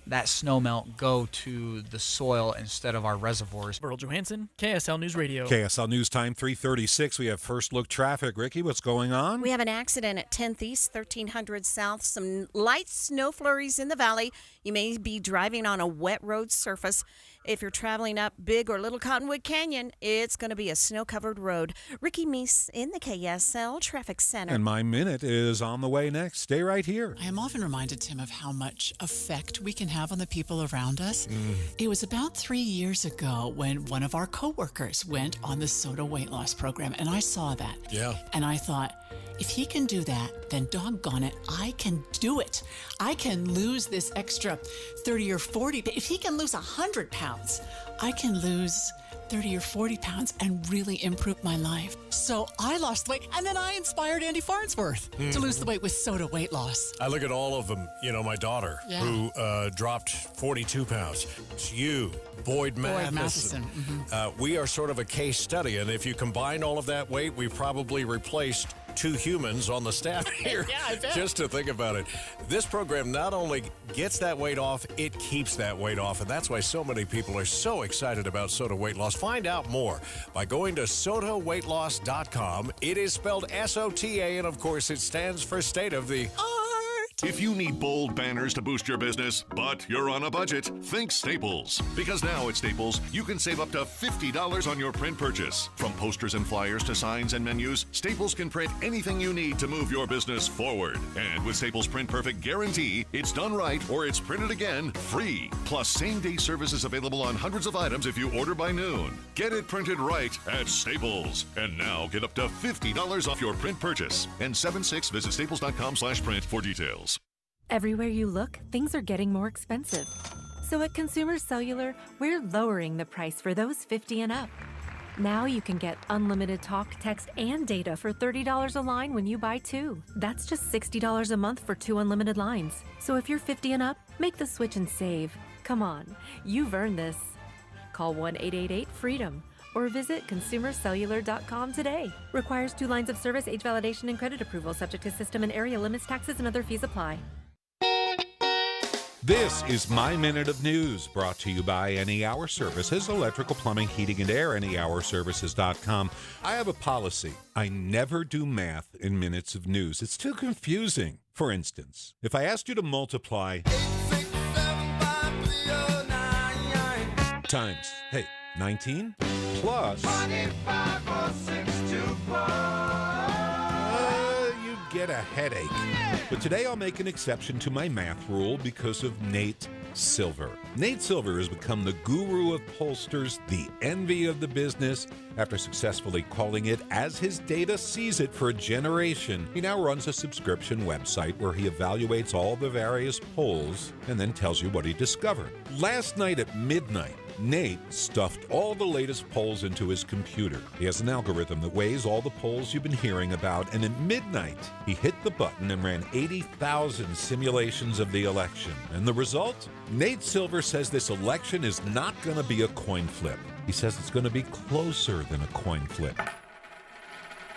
that snow melt go to the soil instead of our reservoirs. Burl Johansson, KSL News Radio. KSL News Time 3:36. We have first look traffic. Ricky, what's going on? We have an accident at 10th East, 1300 South. Some light snow flurries in the valley. You may be driving on a wet road surface. If you're traveling up Big or Little Cottonwood Canyon, it's going to be a snow-covered road. Ricky Meese in the KSL Traffic Center. And my minute is on the way next. Stay right here. I am often reminded, Tim, of how much effect we can have on the people around us. It was about 3 years ago when one of our coworkers went on the SOTA weight loss program, and I saw that. Yeah. And I thought, if he can do that, then doggone it, I can do it. I can lose this extra 30 or 40. If he can lose 100 pounds, I can lose 30 or 40 pounds and really improve my life. So I lost weight, and then I inspired Andy Farnsworth to lose the weight with SOTA weight loss. I look at all of them. You know, my daughter, who dropped 42 pounds. It's you, Boyd Matheson. We are sort of a case study, and if you combine all of that weight, we probably replaced 2 humans on the staff here. Yeah, I bet. Just to think about it. This program not only gets that weight off, it keeps that weight off, and that's why so many people are so excited about SOTA weight loss. Find out more by going to sotaweightloss.com. It is spelled SOTA, and of course it stands for State of the If you need bold banners to boost your business, but you're on a budget, think Staples. Because now at Staples, you can save up to $50 on your print purchase. From posters and flyers to signs and menus, Staples can print anything you need to move your business forward. And with Staples Print Perfect Guarantee, it's done right or it's printed again free. Plus, same-day service is available on hundreds of items if you order by noon. Get it printed right at Staples. And now get up to $50 off your print purchase. And 7/6, visit staples.com/print for details. Everywhere you look, things are getting more expensive. So at Consumer Cellular, we're lowering the price for those 50 and up. Now you can get unlimited talk, text, and data for $30 a line when you buy 2. That's just $60 a month for 2 unlimited lines. So if you're 50 and up, make the switch and save. Come on, you've earned this. Call 1-888-FREEDOM or visit consumercellular.com today. Requires 2 lines of service, age validation, and credit approval, subject to system and area limits, taxes, and other fees apply. This is My Minute of News, brought to you by Any Hour Services, electrical, plumbing, heating, and air, anyhourservices.com. I have a policy. I never do math in minutes of news. It's too confusing. For instance, if I asked you to multiply times, 19 plus 25 you'd get a headache. But today I'll make an exception to my math rule because of Nate Silver. Nate Silver has become the guru of pollsters, the envy of the business. After successfully calling it as his data sees it for a generation, he now runs a subscription website where he evaluates all the various polls and then tells you what he discovered. Last night at midnight, Nate stuffed all the latest polls into his computer. He has an algorithm that weighs all the polls you've been hearing about, and at midnight, he hit the button and ran 80,000 simulations of the election. And the result? Nate Silver says this election is not going to be a coin flip. He says it's going to be closer than a coin flip.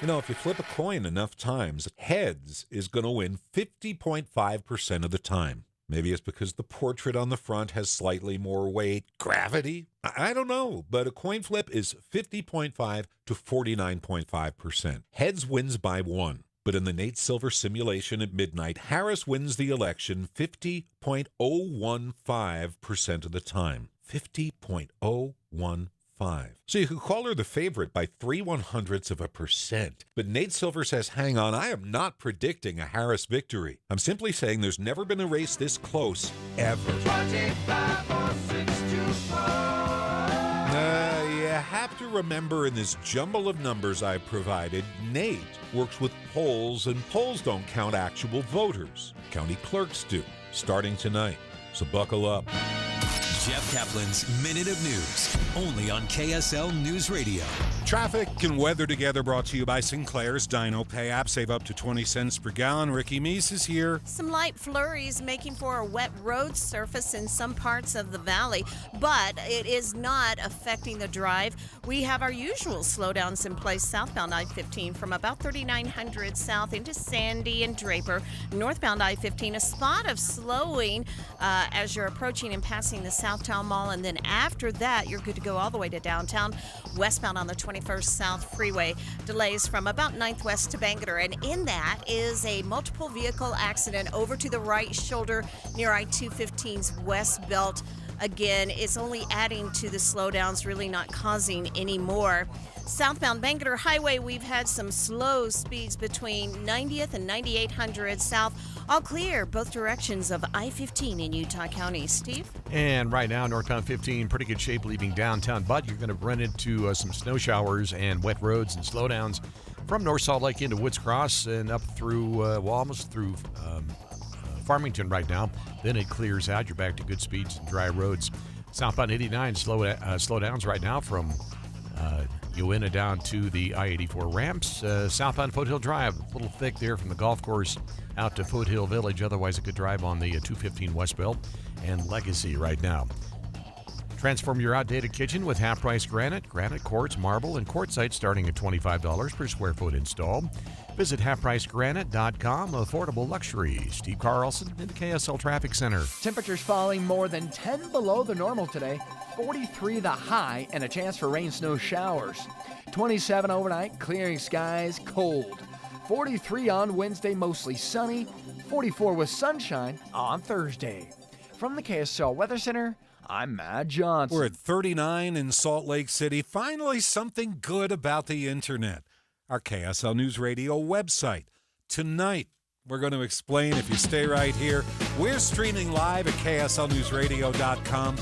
You know, if you flip a coin enough times, heads is going to win 50.5% of the time. Maybe it's because the portrait on the front has slightly more weight. Gravity? I don't know, but a coin flip is 50.5 to 49.5%. Heads wins by 1. But in the Nate Silver simulation at midnight, Harris wins the election 50.015% of the time. 50.015. So you could call her the favorite by 0.03%. But Nate Silver says, hang on, I am not predicting a Harris victory. I'm simply saying there's never been a race this close, ever. 25 or 624. You have to remember in this jumble of numbers I provided, Nate works with polls, and polls don't count actual voters. County clerks do, starting tonight. So buckle up. Jeff Kaplan's Minute of News, only on KSL News Radio. Traffic and weather together brought to you by Sinclair's Dino Pay app. Save up to 20 cents per gallon. Ricky Meese is here. Some light flurries making for a wet road surface in some parts of the valley, but it is not affecting the drive. We have our usual slowdowns in place southbound I-15 from about 3900 south into Sandy and Draper. Northbound I-15, a spot of slowing as you're approaching and passing the Southtown Mall, and then after that, you're good to go all the way to downtown. Westbound on the 21st South Freeway, delays from about 9th West to Bangerter, and in that is a multiple vehicle accident over to the right shoulder near I-215's West Belt. Again, it's only adding to the slowdowns, really not causing any more. Southbound Bangerter Highway, we've had some slow speeds between 90th and 9800 south. All clear both directions of I-15 in Utah County. Steve? And right now, northbound 15, pretty good shape leaving downtown, but you're going to run into some snow showers and wet roads and slowdowns from North Salt Lake into Woods Cross and up through, almost through Farmington right now. Then it clears out. You're back to good speeds and dry roads. Southbound 89, slowdowns right now from Uena down to the I-84 ramps. Southbound Foothill Drive, a little thick there from the golf course out to Foothill Village. Otherwise, a good drive on the 215 West Belt and Legacy right now. Transform your outdated kitchen with half-price granite, quartz, marble, and quartzite starting at $25 per square foot installed. Visit halfpricegranite.com. Affordable luxury. Steve Carlson in the KSL Traffic Center. Temperatures falling more than 10 below the normal today. 43 the high and a chance for rain snow showers. 27 overnight, clearing skies, cold. 43 on Wednesday, mostly sunny. 44 with sunshine on Thursday. From the KSL Weather Center, I'm Matt Johnson. We're at 39 in Salt Lake City. Finally, something good about the internet. Our KSL News Radio website. Tonight, we're going to explain, if you stay right here, we're streaming live at KSLNewsRadio.com.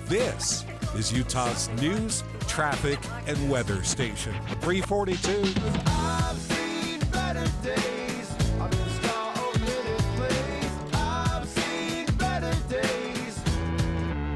This is Utah's news, traffic, and weather station. 342. I've seen better days. I've been a star of minute plays. I've seen better days.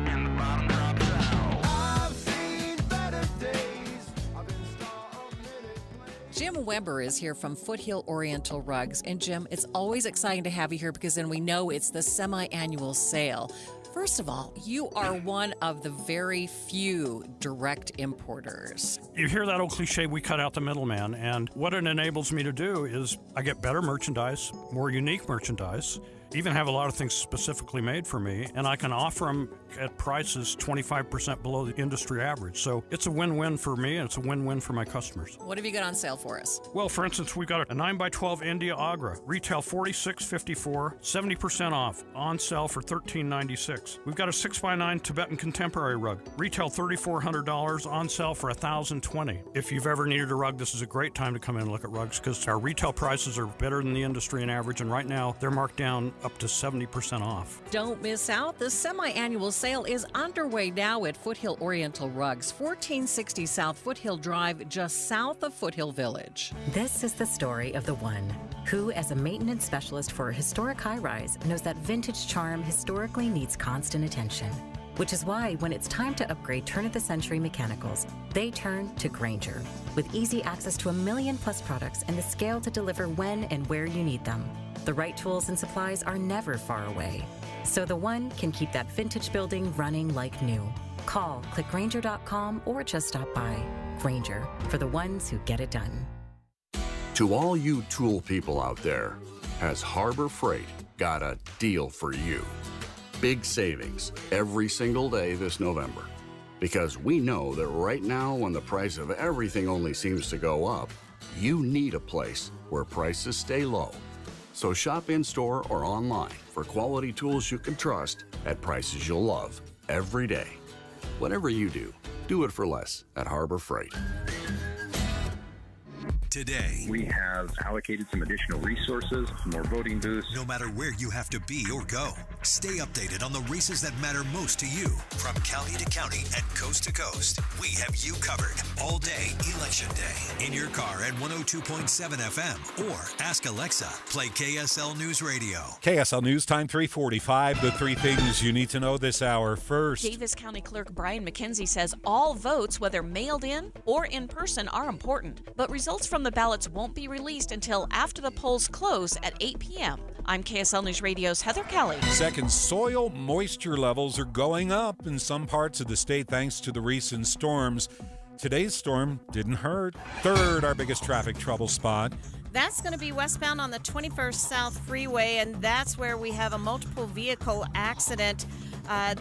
And the bottom drops out. I've seen better days. I've been a star of minute plays. Jim Weber is here from Foothill Oriental Rugs. And Jim, it's always exciting to have you here because then we know it's the semi-annual sale. First of all, you are one of the very few direct importers. You hear that old cliche, we cut out the middleman, and what it enables me to do is I get better merchandise, more unique merchandise, even have a lot of things specifically made for me, and I can offer them at prices 25% below the industry average. So it's a win-win for me, and it's a win-win for my customers. What have you got on sale for us? Well, for instance, we've got a 9x12 India Agra, retail $46.54, 70% off, on sale for $13.96. We've got a 6x9 Tibetan Contemporary rug, retail $3,400, on sale for $1,020. If you've ever needed a rug, this is a great time to come in and look at rugs because our retail prices are better than the industry and average, and right now they're marked down up to 70% off. Don't miss out. The semi-annual sale is underway now at Foothill Oriental Rugs, 1460 South Foothill Drive, just south of Foothill Village. This is the story of the one who, as a maintenance specialist for a historic high-rise, knows that vintage charm historically needs constant attention. Which is why when it's time to upgrade turn-of-the-century mechanicals, they turn to Grainger. With easy access to 1 million+ products and the scale to deliver when and where you need them. The right tools and supplies are never far away. So the one can keep that vintage building running like new. Call, click Grainger.com, or just stop by. Grainger, for the ones who get it done. To all you tool people out there, has Harbor Freight got a deal for you? Big savings every single day this November. Because we know that right now, when the price of everything only seems to go up, you need a place where prices stay low. So shop in-store or online for quality tools you can trust at prices you'll love every day. Whatever you do, do it for less at Harbor Freight. today. We have allocated some additional resources, some more voting booths. No matter where you have to be or go, stay updated on the races that matter most to you. From county to county and coast to coast, we have you covered all day Election Day. In your car at 102.7 FM or ask Alexa, play KSL News Radio. KSL News Time 3:45. The three things you need to know this hour. First, Davis County Clerk Brian McKenzie says all votes, whether mailed in or in person, are important, but results from the ballots won't be released until after the polls close at 8 p.m. I'm KSL News Radio's Heather Kelly. Second, soil moisture levels are going up in some parts of the state thanks to the recent storms. Today's storm didn't hurt. Third, our biggest traffic trouble spot. That's going to be westbound on the 21st South Freeway, and that's where we have a multiple vehicle accident.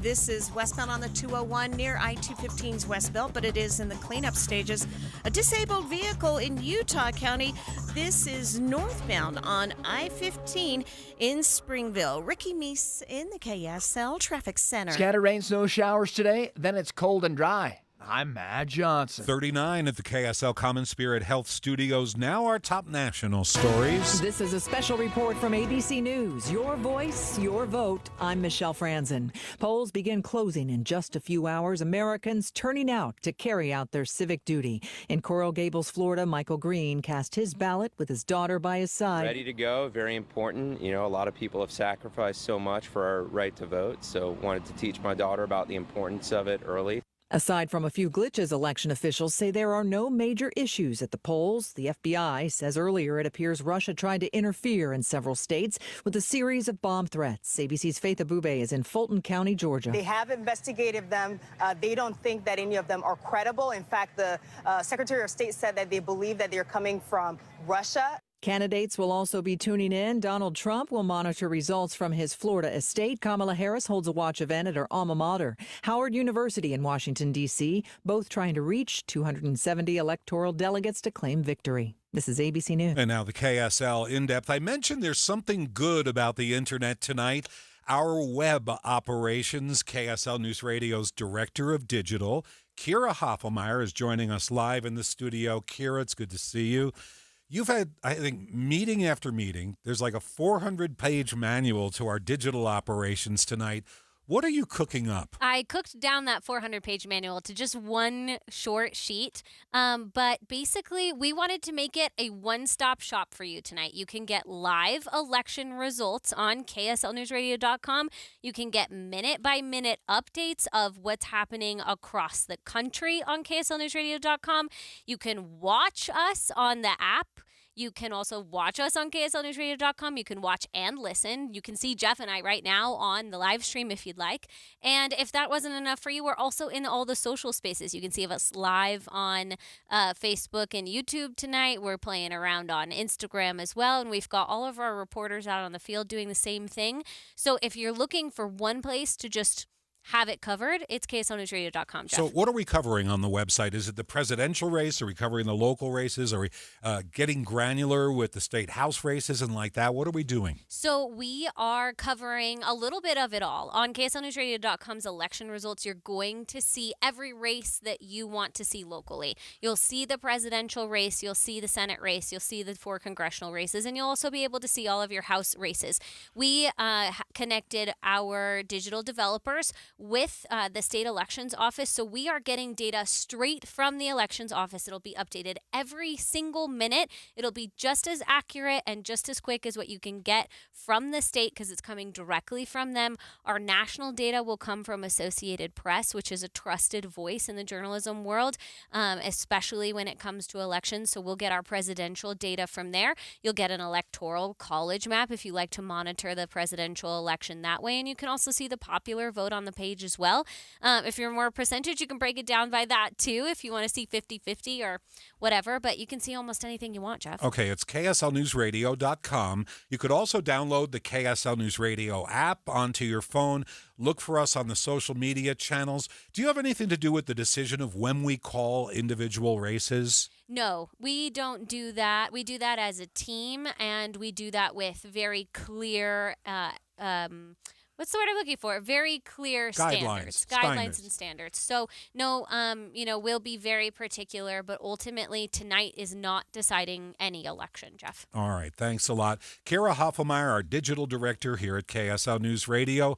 This is westbound on the 201 near I-215's West Belt, but it is in the cleanup stages. A disabled vehicle in Utah County. This is northbound on I-15 in Springville. Ricky Meese in the KSL Traffic Center. Scattered rain, snow showers today, then it's cold and dry. I'm Matt Johnson. 39 at the KSL Common Spirit Health Studios. Now our top national stories. This is a special report from ABC News. Your voice, your vote. I'm Michelle Franzen. Polls begin closing in just a few hours. Americans turning out to carry out their civic duty. In Coral Gables, Florida, Michael Green cast his ballot with his daughter by his side. Ready to go, very important. You know, a lot of people have sacrificed so much for our right to vote, so wanted to teach my daughter about the importance of it early. Aside from a few glitches, election officials say there are no major issues at the polls. The FBI says earlier it appears Russia tried to interfere in several states with a series of bomb threats. ABC's Faith Abube is in Fulton County, Georgia. They have investigated them. They don't think that any of them are credible. In fact, the Secretary of State said that they believe that they're coming from Russia. Candidates will also be tuning in. Donald Trump will monitor results from his Florida estate. Kamala Harris holds a watch event at her alma mater, Howard University in Washington, D.C., both trying to reach 270 electoral delegates to claim victory. This is ABC News. And now the KSL In-Depth. I mentioned there's something good about the internet tonight. Our web operations, KSL News Radio's Director of Digital, Kira Hoffelmeyer, is joining us live in the studio. Kira, it's good to see you. You've had, I think, meeting after meeting. There's like a 400-page manual to our digital operations tonight. What are you cooking up? I cooked down that 400-page manual to just one short sheet. But basically, we wanted to make it a one-stop shop for you tonight. You can get live election results on KSLNewsRadio.com. You can get minute-by-minute updates of what's happening across the country on KSLNewsRadio.com. You can watch us on the app. You can also watch us on KSLNewsRadio.com. You can watch and listen. You can see Jeff and I right now on the live stream if you'd like. And if that wasn't enough for you, we're also in all the social spaces. You can see us live on Facebook and YouTube tonight. We're playing around on Instagram as well. And we've got all of our reporters out on the field doing the same thing. So if you're looking for one place to just have it covered, it's KSLNewsRadio.com, Jeff. So what are we covering on the website? Is it the presidential race? Are we covering the local races? Are we getting granular with the state house races and like that? What are we doing? So we are covering a little bit of it all. On KSLNewsRadio.com's election results, you're going to see every race that you want to see locally. You'll see the presidential race, you'll see the Senate race, you'll see the 4 congressional races, and you'll also be able to see all of your House races. We connected our digital developers with the state elections office. So we are getting data straight from the elections office. It'll be updated every single minute. It'll be just as accurate and just as quick as what you can get from the state because it's coming directly from them. Our national data will come from Associated Press, which is a trusted voice in the journalism world, especially when it comes to elections. So we'll get our presidential data from there. You'll get an electoral college map if you like to monitor the presidential election that way. And you can also see the popular vote on the page as well. If you're more percentage, you can break it down by that too if you want to see 50-50 or whatever, but you can see almost anything you want, Jeff. Okay, it's KSLNewsRadio.com. You could also download the KSL News Radio app onto your phone. Look for us on the social media channels. Do you have anything to do with the decision of when we call individual races? No, we don't do that. We do that as a team, and we do that with very clear what's the word I'm looking for? Very clear standards, guidelines and standards. So no, we'll be very particular, but ultimately tonight is not deciding any election, Jeff. All right, thanks a lot. Kara Hoffelmeyer, our digital director here at KSL News Radio.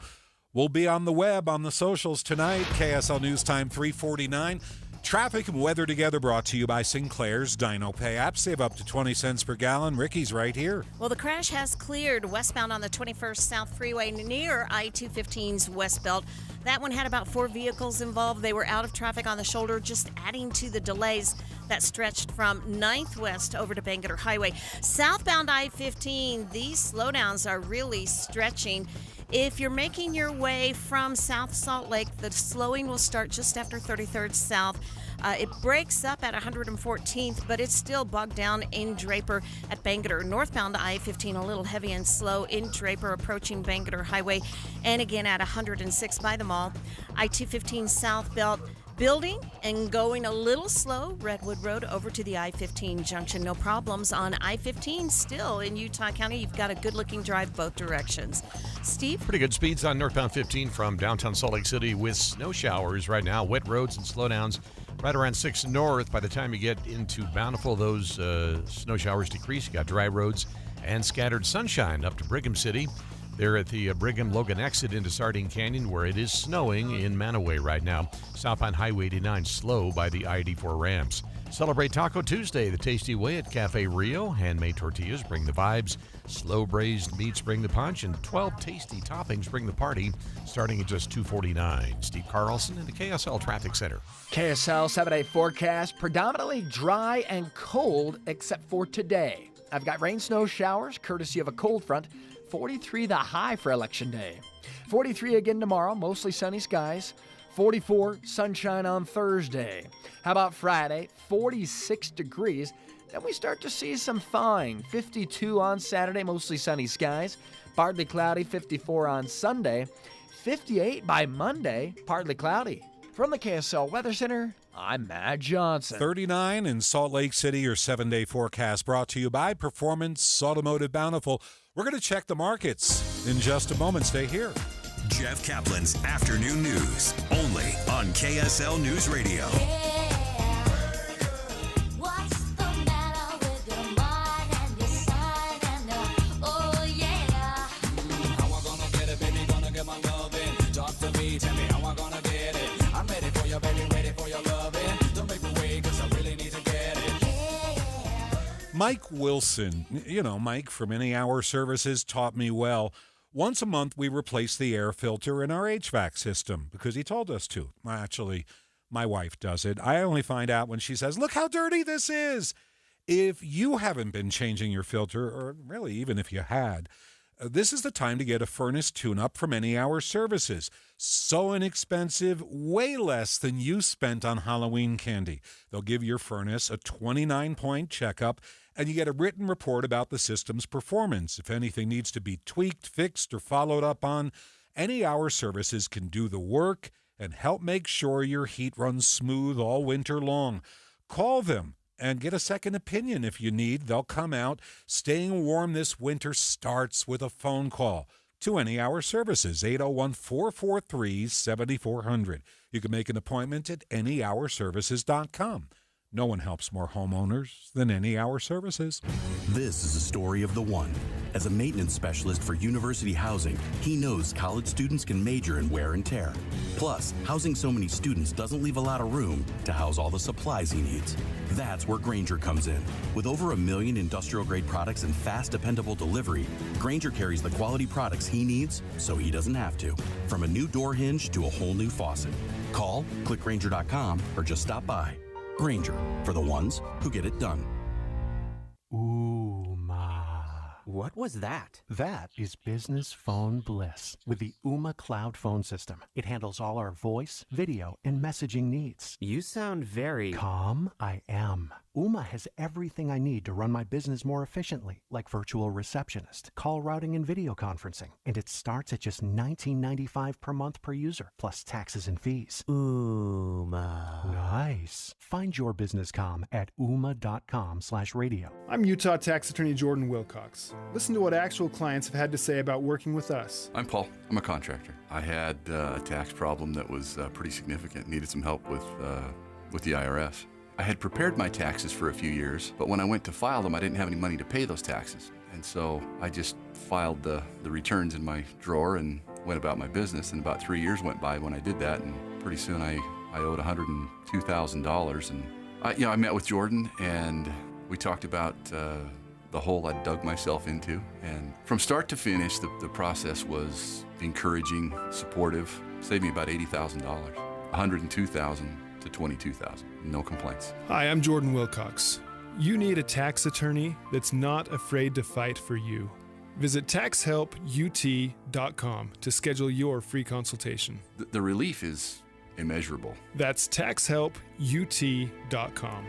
We'll be on the web, on the socials tonight. KSL News Time 3:49. Traffic and weather together brought to you by Sinclair's Dino Pay app. Save up to 20 cents per gallon. Ricky's right here. Well, the crash has cleared westbound on the 21st South Freeway near I-215's West Belt. That one had about 4 vehicles involved. They were out of traffic on the shoulder, just adding to the delays that stretched from 9th West over to Bangerter Highway. Southbound I-15, these slowdowns are really stretching. If you're making your way from South Salt Lake, the slowing will start just after 33rd South. It breaks up at 114th, but it's still bogged down in Draper at Bangerter. Northbound I-15 a little heavy and slow in Draper approaching Bangerter Highway, and again at 106 by the mall. I-215 South Belt building and going a little slow. Redwood Road over to the I-15 junction. No problems on I-15 still in Utah County. You've got a good-looking drive both directions. Steve? Pretty good speeds on northbound 15 from downtown Salt Lake City with snow showers right now. Wet roads and slowdowns right around 6 north. By the time you get into Bountiful, those snow showers decrease. You got dry roads and scattered sunshine up to Brigham City. They're at the Brigham-Logan exit into Sardine Canyon, where it is snowing in Manaway right now. Southbound Highway 89 slow by the I-84 ramps. Celebrate Taco Tuesday the tasty way at Cafe Rio. Handmade tortillas bring the vibes. Slow braised meats bring the punch. And 12 tasty toppings bring the party, starting at just $2.49. Steve Carlson in the KSL Traffic Center. KSL 7-day forecast, predominantly dry and cold except for today. I've got rain, snow showers, courtesy of a cold front. 43 the high for Election Day. 43 again tomorrow, mostly sunny skies. 44 sunshine on Thursday. How about Friday? 46 degrees. Then we start to see some thawing. 52 on Saturday, mostly sunny skies. Partly cloudy, 54 on Sunday. 58 by Monday, partly cloudy. From the KSL Weather Center, I'm Matt Johnson. 39 in Salt Lake City, your 7-day forecast brought to you by Performance Automotive Bountiful. We're going to check the markets in just a moment. Stay here. Jeff Kaplan's Afternoon News, only on KSL News Radio. Mike Wilson, Mike from Any Hour Services taught me well. Once a month, we replace the air filter in our HVAC system because he told us to. Well, actually, my wife does it. I only find out when she says, "Look how dirty this is." If you haven't been changing your filter, or really even if you had, this is the time to get a furnace tune-up from Any Hour Services. So inexpensive, way less than you spent on Halloween candy. They'll give your furnace a 29-point checkup, and you get a written report about the system's performance. If anything needs to be tweaked, fixed, or followed up on, Any Hour Services can do the work and help make sure your heat runs smooth all winter long. Call them and get a second opinion if you need. They'll come out. Staying warm this winter starts with a phone call to Any Hour Services, 801-443-7400. You can make an appointment at anyhourservices.com. No one helps more homeowners than Any Hour Services. This is a story of the one. As a maintenance specialist for university housing, he knows college students can major in wear and tear. Plus, housing so many students doesn't leave a lot of room to house all the supplies he needs. That's where Grainger comes in. With over 1 million industrial-grade products and fast, dependable delivery, Grainger carries the quality products he needs so he doesn't have to. From a new door hinge to a whole new faucet. Call, click Grainger.com, or just stop by. Grainger, for the ones who get it done. Ooh, ma. What was that? That is business phone bliss with the Ooma Cloud Phone System. It handles all our voice, video, and messaging needs. You sound very... Calm? I am. Ooma has everything I need to run my business more efficiently, like virtual receptionist, call routing, and video conferencing. And it starts at just $19.95 per month per user, plus taxes and fees. Ooma. Nice. Find your business comm at ooma.com/radio. I'm Utah Tax Attorney Jordan Wilcox. Listen to what actual clients have had to say about working with us. I'm Paul. I'm a contractor. I had a tax problem that was pretty significant. Needed some help with the IRS. I had prepared my taxes for a few years, but when I went to file them, I didn't have any money to pay those taxes. And so I just filed the returns in my drawer and went about my business. And about 3 years went by when I did that, and pretty soon I owed $102,000. And I met with Jordan, and we talked about the hole I dug myself into. And from start to finish, the process was encouraging, supportive, saved me about $80,000, $102,000 to $22,000. No complaints. Hi, I'm Jordan Wilcox. You need a tax attorney that's not afraid to fight for you. Visit taxhelput.com to schedule your free consultation. The relief is immeasurable. That's taxhelput.com.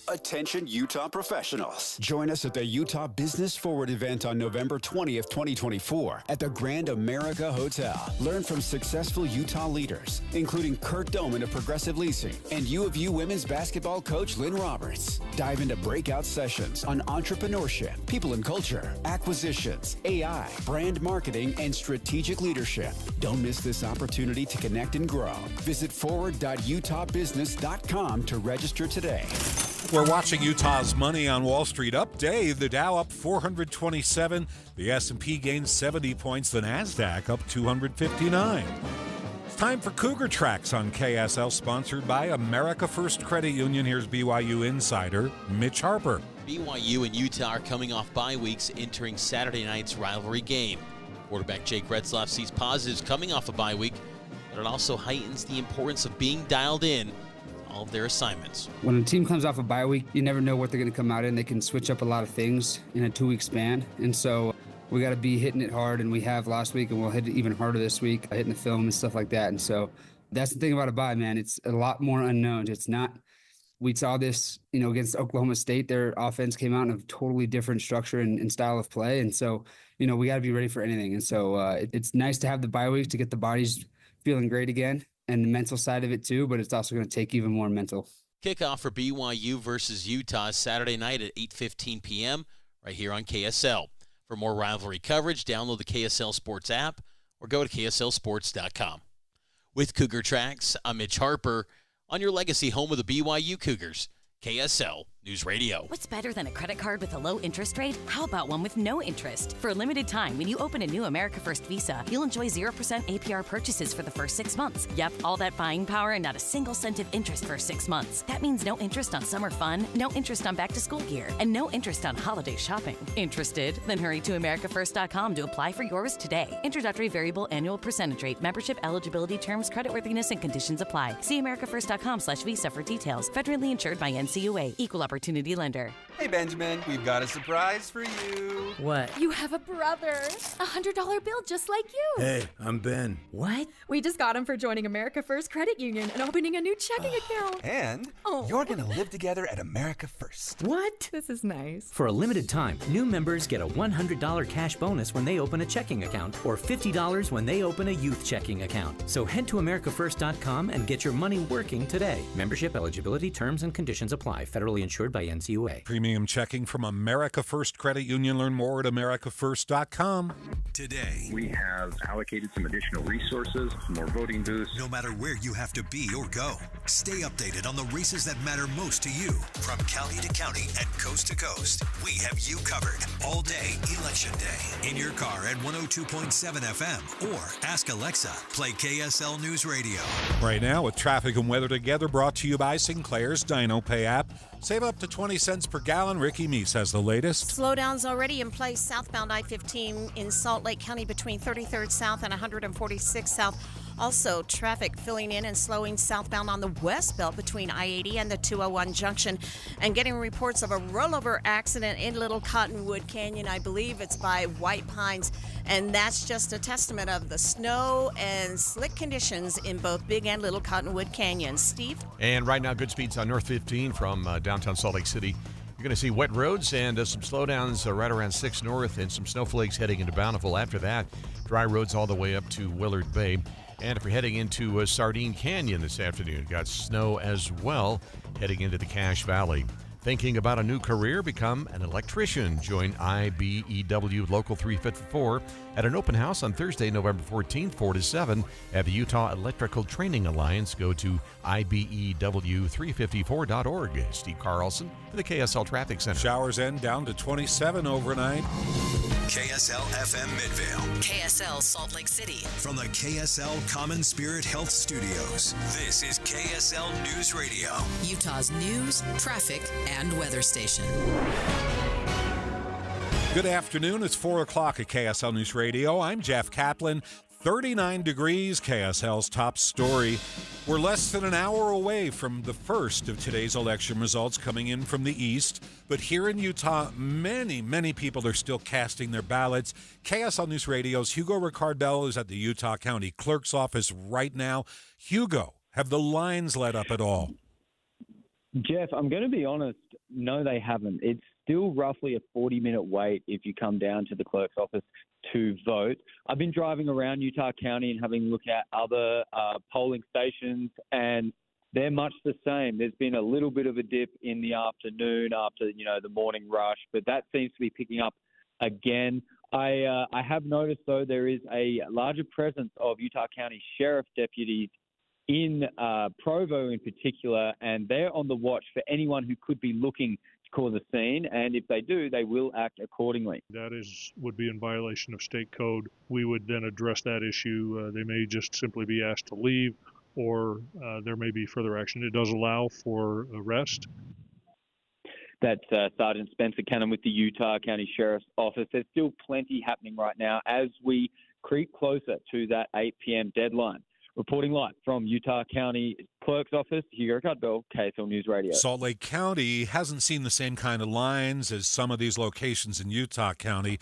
Attention Utah professionals. Join us at the Utah Business Forward event on November 20th, 2024 at the Grand America Hotel. Learn from successful Utah leaders, including Kurt Doman of Progressive Leasing and U of U women's basketball coach Lynn Roberts. Dive into breakout sessions on entrepreneurship, people and culture, acquisitions, AI, brand marketing, and strategic leadership. Don't miss this opportunity to connect and grow. Visit forward.utahbusiness.com to register today. We're watching Utah's money on Wall Street up day. The Dow up 427. The S&P gained 70 points. The NASDAQ up 259. It's time for Cougar Tracks on KSL, sponsored by America First Credit Union. Here's BYU insider Mitch Harper. BYU and Utah are coming off bye weeks, entering Saturday night's rivalry game. Quarterback Jake Retzlaff sees positives coming off a bye week, but it also heightens the importance of being dialed in all of their assignments. When a team comes off a bye week, you never know what they're going to come out in. They can switch up a lot of things in a 2-week span. And so we got to be hitting it hard, and we have last week, and we'll hit it even harder this week, hitting the film and stuff like that. And so that's the thing about a bye, man. It's a lot more unknowns. It's not, we saw this, against Oklahoma State. Their offense came out in a totally different structure and style of play. And so, we got to be ready for anything. And so it's nice to have the bye week to get the bodies feeling great again, and the mental side of it too, but it's also going to take even more mental. Kickoff for BYU versus Utah Saturday night at 8:15 p.m. right here on KSL. For more rivalry coverage, download the KSL Sports app or go to KSLSports.com. With Cougar Tracks, I'm Mitch Harper on your legacy home of the BYU Cougars, KSL News Radio. What's better than a credit card with a low interest rate? How about one with no interest? For a limited time, when you open a new America First Visa, you'll enjoy 0% APR purchases for the first 6 months. Yep, all that buying power and not a single cent of interest for 6 months. That means no interest on summer fun, no interest on back-to-school gear, and no interest on holiday shopping. Interested? Then hurry to AmericaFirst.com to apply for yours today. Introductory variable annual percentage rate. Membership eligibility terms, creditworthiness, and conditions apply. See AmericaFirst.com/Visa for details. Federally insured by NCUA. Equal opportunity lender. Hey, Benjamin, we've got a surprise for you. What? You have a brother. $100 bill just like you. Hey, I'm Ben. What? We just got him for joining America First Credit Union and opening a new checking account. And you're going to live together at America First. What? This is nice. For a limited time, new members get a $100 cash bonus when they open a checking account or $50 when they open a youth checking account. So head to AmericaFirst.com and get your money working today. Membership eligibility, terms, and conditions apply. Federally insured by NCUA. Premium checking from America First Credit Union. Learn more at AmericaFirst.com. Today, we have allocated some additional resources, some more voting booths. No matter where you have to be or go, stay updated on the races that matter most to you. From county to county and coast to coast, we have you covered all day Election Day. In your car at 102.7 FM or ask Alexa, play KSL News Radio. Right now, with traffic and weather together, brought to you by Sinclair's Dino Pay app. Save up to 20 cents per gallon. Ricky Meese has the latest. Slowdowns already in place southbound I-15 in Salt Lake County between 33rd South and 146 South. Also, traffic filling in and slowing southbound on the west belt between I-80 and the 201 junction. And getting reports of a rollover accident in Little Cottonwood Canyon. I believe it's by White Pines. And that's just a testament of the snow and slick conditions in both Big and Little Cottonwood Canyons. Steve? And right now, good speeds on North 15 from downtown Salt Lake City. You're going to see wet roads and some slowdowns right around 6 North and some snowflakes heading into Bountiful. After that, dry roads all the way up to Willard Bay. And if you're heading into Sardine Canyon this afternoon, got snow as well heading into the Cache Valley. Thinking about a new career? Become an electrician. Join IBEW Local 354 at an open house on Thursday, November 14th, 4 to 7 at the Utah Electrical Training Alliance. Go to IBEW354.org. Steve Carlson for the KSL Traffic Center. Showers end down to 27 overnight. KSL FM Midvale. KSL Salt Lake City. From the KSL Common Spirit Health Studios, this is KSL News Radio. Utah's news, traffic, and weather station. Good afternoon. It's 4 o'clock at KSL News Radio. I'm Jeff Caplan. 39 degrees, KSL's top story. We're less than an hour away from the first of today's election results coming in from the east. But here in Utah, many people are still casting their ballots. KSL News Radio's Hugo Ricardell is at the Utah County Clerk's office right now. Hugo, have the lines let up at all? Jeff, I'm going to be honest, no, they haven't. It's still roughly a 40-minute wait if you come down to the clerk's office to vote. I've been driving around Utah County and having a look at other polling stations, and they're much the same. There's been a little bit of a dip in the afternoon after, the morning rush, but that seems to be picking up again. I have noticed, though, there is a larger presence of Utah County Sheriff deputies in Provo in particular, and they're on the watch for anyone who could be looking to cause a scene, and if they do, they will act accordingly. That would be in violation of state code. We would then address that issue. They may just simply be asked to leave, or there may be further action. It does allow for arrest. That's Sergeant Spencer Cannon with the Utah County Sheriff's Office. There's still plenty happening right now as we creep closer to that 8 p.m. deadline. Reporting live from Utah County Clerk's Office, Hugo Ricardell, KSL News Radio. Salt Lake County hasn't seen the same kind of lines as some of these locations in Utah County.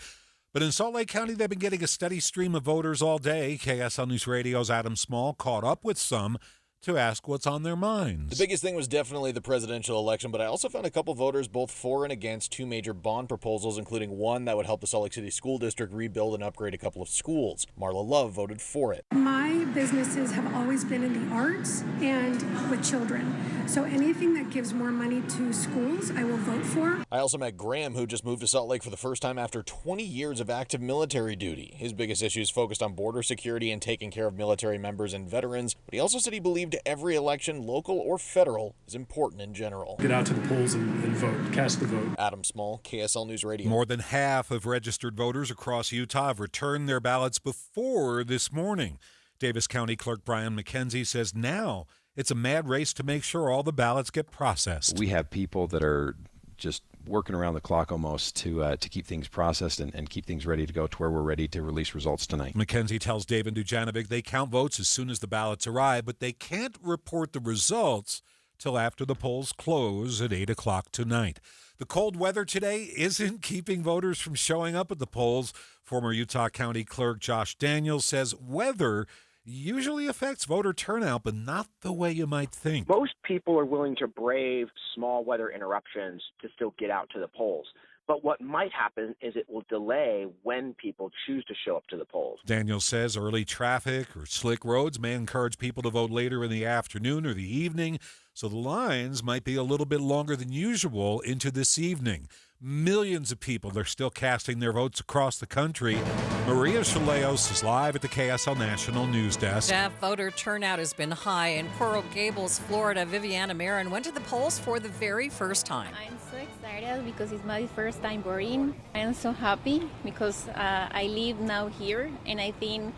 But in Salt Lake County, they've been getting a steady stream of voters all day. KSL News Radio's Adam Small caught up with some to ask what's on their minds. The biggest thing was definitely the presidential election, but I also found a couple voters both for and against two major bond proposals, including one that would help the Salt Lake City School District rebuild and upgrade a couple of schools. Marla Love voted for it. My businesses have always been in the arts and with children. So anything that gives more money to schools, I will vote for. I also met Graham, who just moved to Salt Lake for the first time after 20 years of active military duty. His biggest issues focused on border security and taking care of military members and veterans, but he also said he believed every election, local or federal, is important in general. Get out to the polls and vote, cast the vote. Adam Small, KSL News Radio. More than half of registered voters across Utah have returned their ballots before this morning. Davis County Clerk Brian McKenzie says now it's a mad race to make sure all the ballots get processed. We have people that are just working around the clock almost to keep things processed and keep things ready to go to where we're ready to release results tonight. McKenzie tells David Dujanovic they count votes as soon as the ballots arrive, but they can't report the results till after the polls close at 8 o'clock tonight. The cold weather today isn't keeping voters from showing up at the polls. Former Utah County Clerk Josh Daniels says weather usually affects voter turnout, but not the way you might think. Most people are willing to brave small weather interruptions to still get out to the polls. But what might happen is it will delay when people choose to show up to the polls. Daniels says early traffic or slick roads may encourage people to vote later in the afternoon or the evening, so the lines might be a little bit longer than usual into this evening. Millions of people are still casting their votes across the country. Maria Chaleos is live at the KSL National News Desk. Jeff, voter turnout has been high. In Coral Gables, Florida, Viviana Marin went to the polls for the very first time. I'm so excited because it's my first time voting. I'm so happy because I live now here, and I think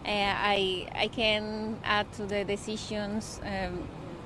I can add to the decisions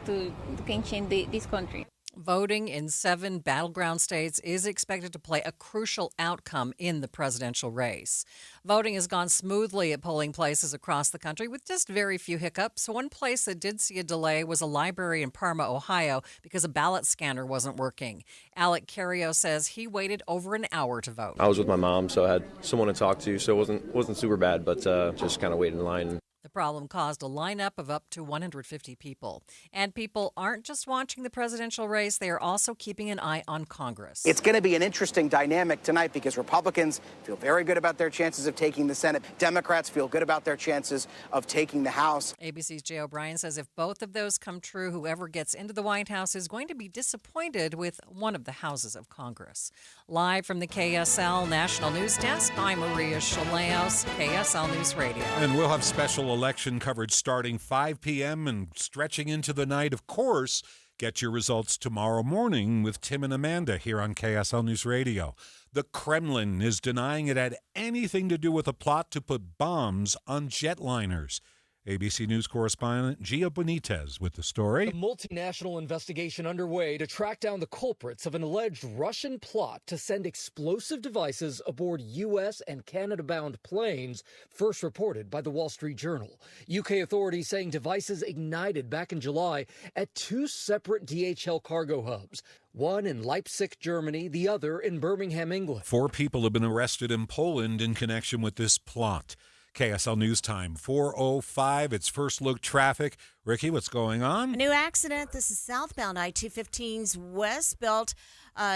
to can change this country. Voting in 7 battleground states is expected to play a crucial outcome in the presidential race. Voting has gone smoothly at polling places across the country with just very few hiccups. One place that did see a delay was a library in Parma, Ohio, because a ballot scanner wasn't working. Alec Cario says he waited over an hour to vote. I was with my mom, so I had someone to talk to, so it wasn't super bad, but just kind of waiting in line. The problem caused a lineup of up to 150 people. And people aren't just watching the presidential race, they are also keeping an eye on Congress. It's going to be an interesting dynamic tonight because Republicans feel very good about their chances of taking the Senate. Democrats feel good about their chances of taking the House. ABC's Jay O'Brien says if both of those come true, whoever gets into the White House is going to be disappointed with one of the houses of Congress. Live from the KSL National News Desk, I'm Maria Chaleos, KSL News Radio. And we'll have special election coverage starting 5 p.m. and stretching into the night. Of course, get your results tomorrow morning with Tim and Amanda here on KSL News Radio. The Kremlin is denying it had anything to do with a plot to put bombs on jetliners. ABC News correspondent Gia Benitez with the story. A multinational investigation underway to track down the culprits of an alleged Russian plot to send explosive devices aboard U.S. and Canada-bound planes, first reported by the Wall Street Journal. UK authorities saying devices ignited back in July at 2 separate DHL cargo hubs. One in Leipzig, Germany, the other in Birmingham, England. 4 people have been arrested in Poland in connection with this plot. KSL News Time, 4:05. It's First Look Traffic. Ricky, what's going on? A new accident. This is southbound I-215's west belt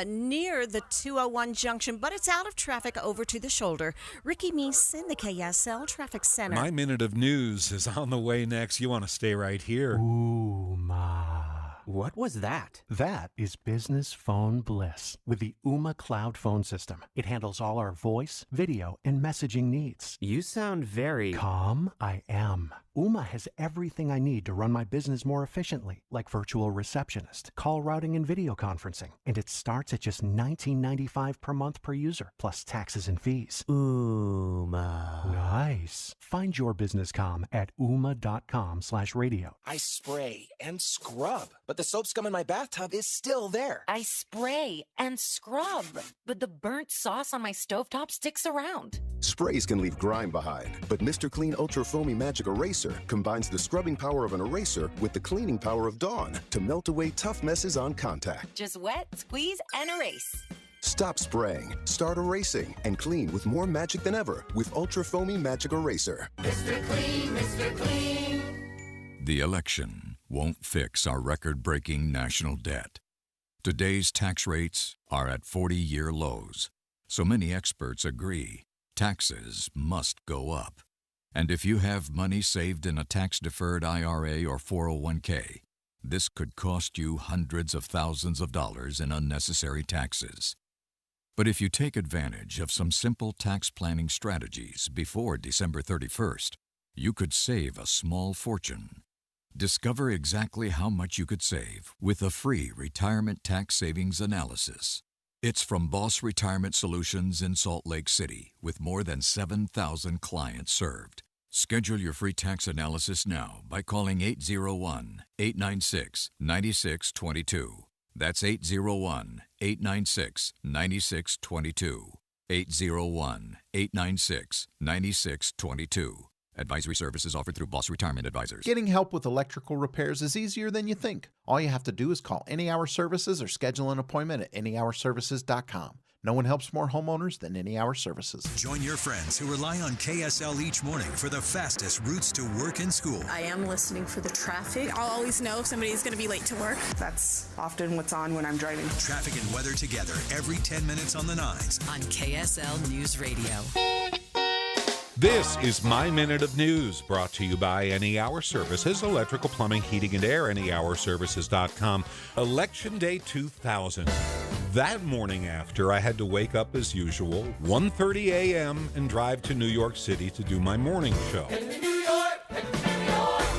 near the 201 junction, but it's out of traffic over to the shoulder. Ricky Meese in the KSL Traffic Center. My Minute of News is on the way next. You want to stay right here. Ooh, ma. What was that? That is business phone bliss with the Ooma Cloud phone system. It handles all our voice, video, and messaging needs. You sound very... Calm? I am. Ooma has everything I need to run my business more efficiently, like virtual receptionist, call routing, and video conferencing. And it starts at just $19.95 per month per user, plus taxes and fees. Ooma. Nice. Find your business comm at ooma.com/radio. I spray and scrub, but the soap scum in my bathtub is still there. I spray and scrub, but the burnt sauce on my stovetop sticks around. Sprays can leave grime behind, but Mr. Clean Ultra Foamy Magic Eraser combines the scrubbing power of an eraser with the cleaning power of Dawn to melt away tough messes on contact. Just wet, squeeze, and erase. Stop spraying, start erasing, and clean with more magic than ever with Ultra Foamy Magic Eraser. Mr. Clean, Mr. Clean. The election won't fix our record-breaking national debt. Today's tax rates are at 40-year lows, so many experts agree taxes must go up. And if you have money saved in a tax-deferred IRA or 401k, this could cost you hundreds of thousands of dollars in unnecessary taxes. But if you take advantage of some simple tax planning strategies before December 31st, you could save a small fortune. Discover exactly how much you could save with a free retirement tax savings analysis. It's from Boss Retirement Solutions in Salt Lake City, with more than 7,000 clients served. Schedule your free tax analysis now by calling 801-896-9622. That's 801-896-9622. 801-896-9622. Advisory services offered through Boss Retirement Advisors. Getting help with electrical repairs is easier than you think. All you have to do is call Any Hour Services or schedule an appointment at anyhourservices.com. No one helps more homeowners than Any Hour Services. Join your friends who rely on KSL each morning for the fastest routes to work and school. I am listening for the traffic. I'll always know if somebody's going to be late to work. That's often what's on when I'm driving. Traffic and weather together every 10 minutes on the 9s. On KSL News Radio. This is My Minute of News, brought to you by Any Hour Services, electrical, plumbing, heating, and air, anyhourservices.com. Election Day 2000. That morning after, I had to wake up as usual, 1:30 a.m., and drive to New York City to do my morning show.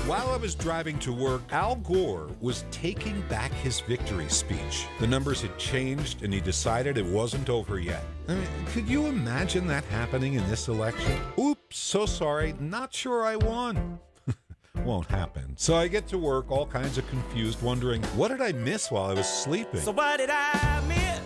While I was driving to work, Al Gore was taking back his victory speech. The numbers had changed, and he decided it wasn't over yet. I mean, could you imagine that happening in this election? Oops, so sorry, not sure I won. Won't happen. So I get to work all kinds of confused, wondering, what did I miss while I was sleeping? So what did I miss?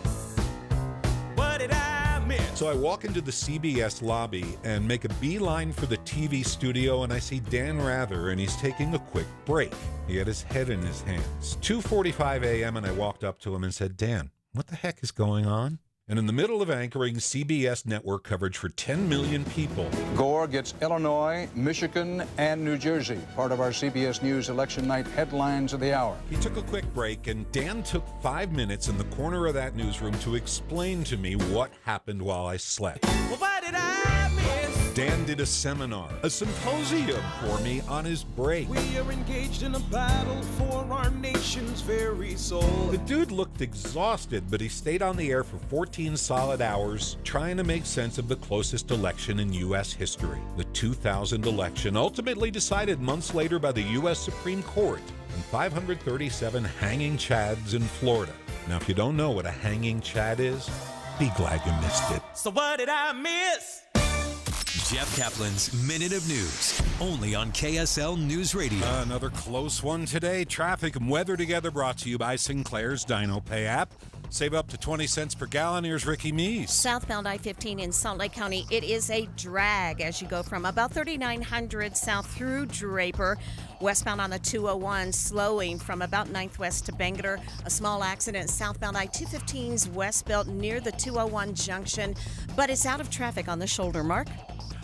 What did I miss? So I walk into the CBS lobby and make a beeline for the TV studio, and I see Dan Rather, and he's taking a quick break. He had his head in his hands. 2:45 a.m., and I walked up to him and said, Dan, what the heck is going on? And in the middle of anchoring CBS network coverage for 10 million people, Gore gets Illinois, Michigan, and New Jersey, part of our CBS News election night headlines of the hour. He took a quick break, and Dan took 5 minutes in the corner of that newsroom to explain to me what happened while I slept. Well, what did I miss? Dan did a seminar, a symposium for me on his break. We are engaged in a battle for our nation's very soul. The dude looked exhausted, but he stayed on the air for 14 solid hours trying to make sense of the closest election in U.S. history, the 2000 election, ultimately decided months later by the U.S. Supreme Court on 537 hanging chads in Florida. Now, if you don't know what a hanging chad is, be glad you missed it. So what did I miss? Jeff Kaplan's Minute of News, only on KSL News Radio. Another close one today. Traffic and weather together brought to you by Sinclair's Dino Pay app. Save up to 20 cents per gallon. Here's Ricky Meese. Southbound I-15 in Salt Lake County, it is a drag as you go from about 3900 south through Draper. Westbound on the 201, slowing from about 9th West to Bangerter. A small accident southbound I-215's westbound near the 201 junction, but it's out of traffic on the shoulder, Mark.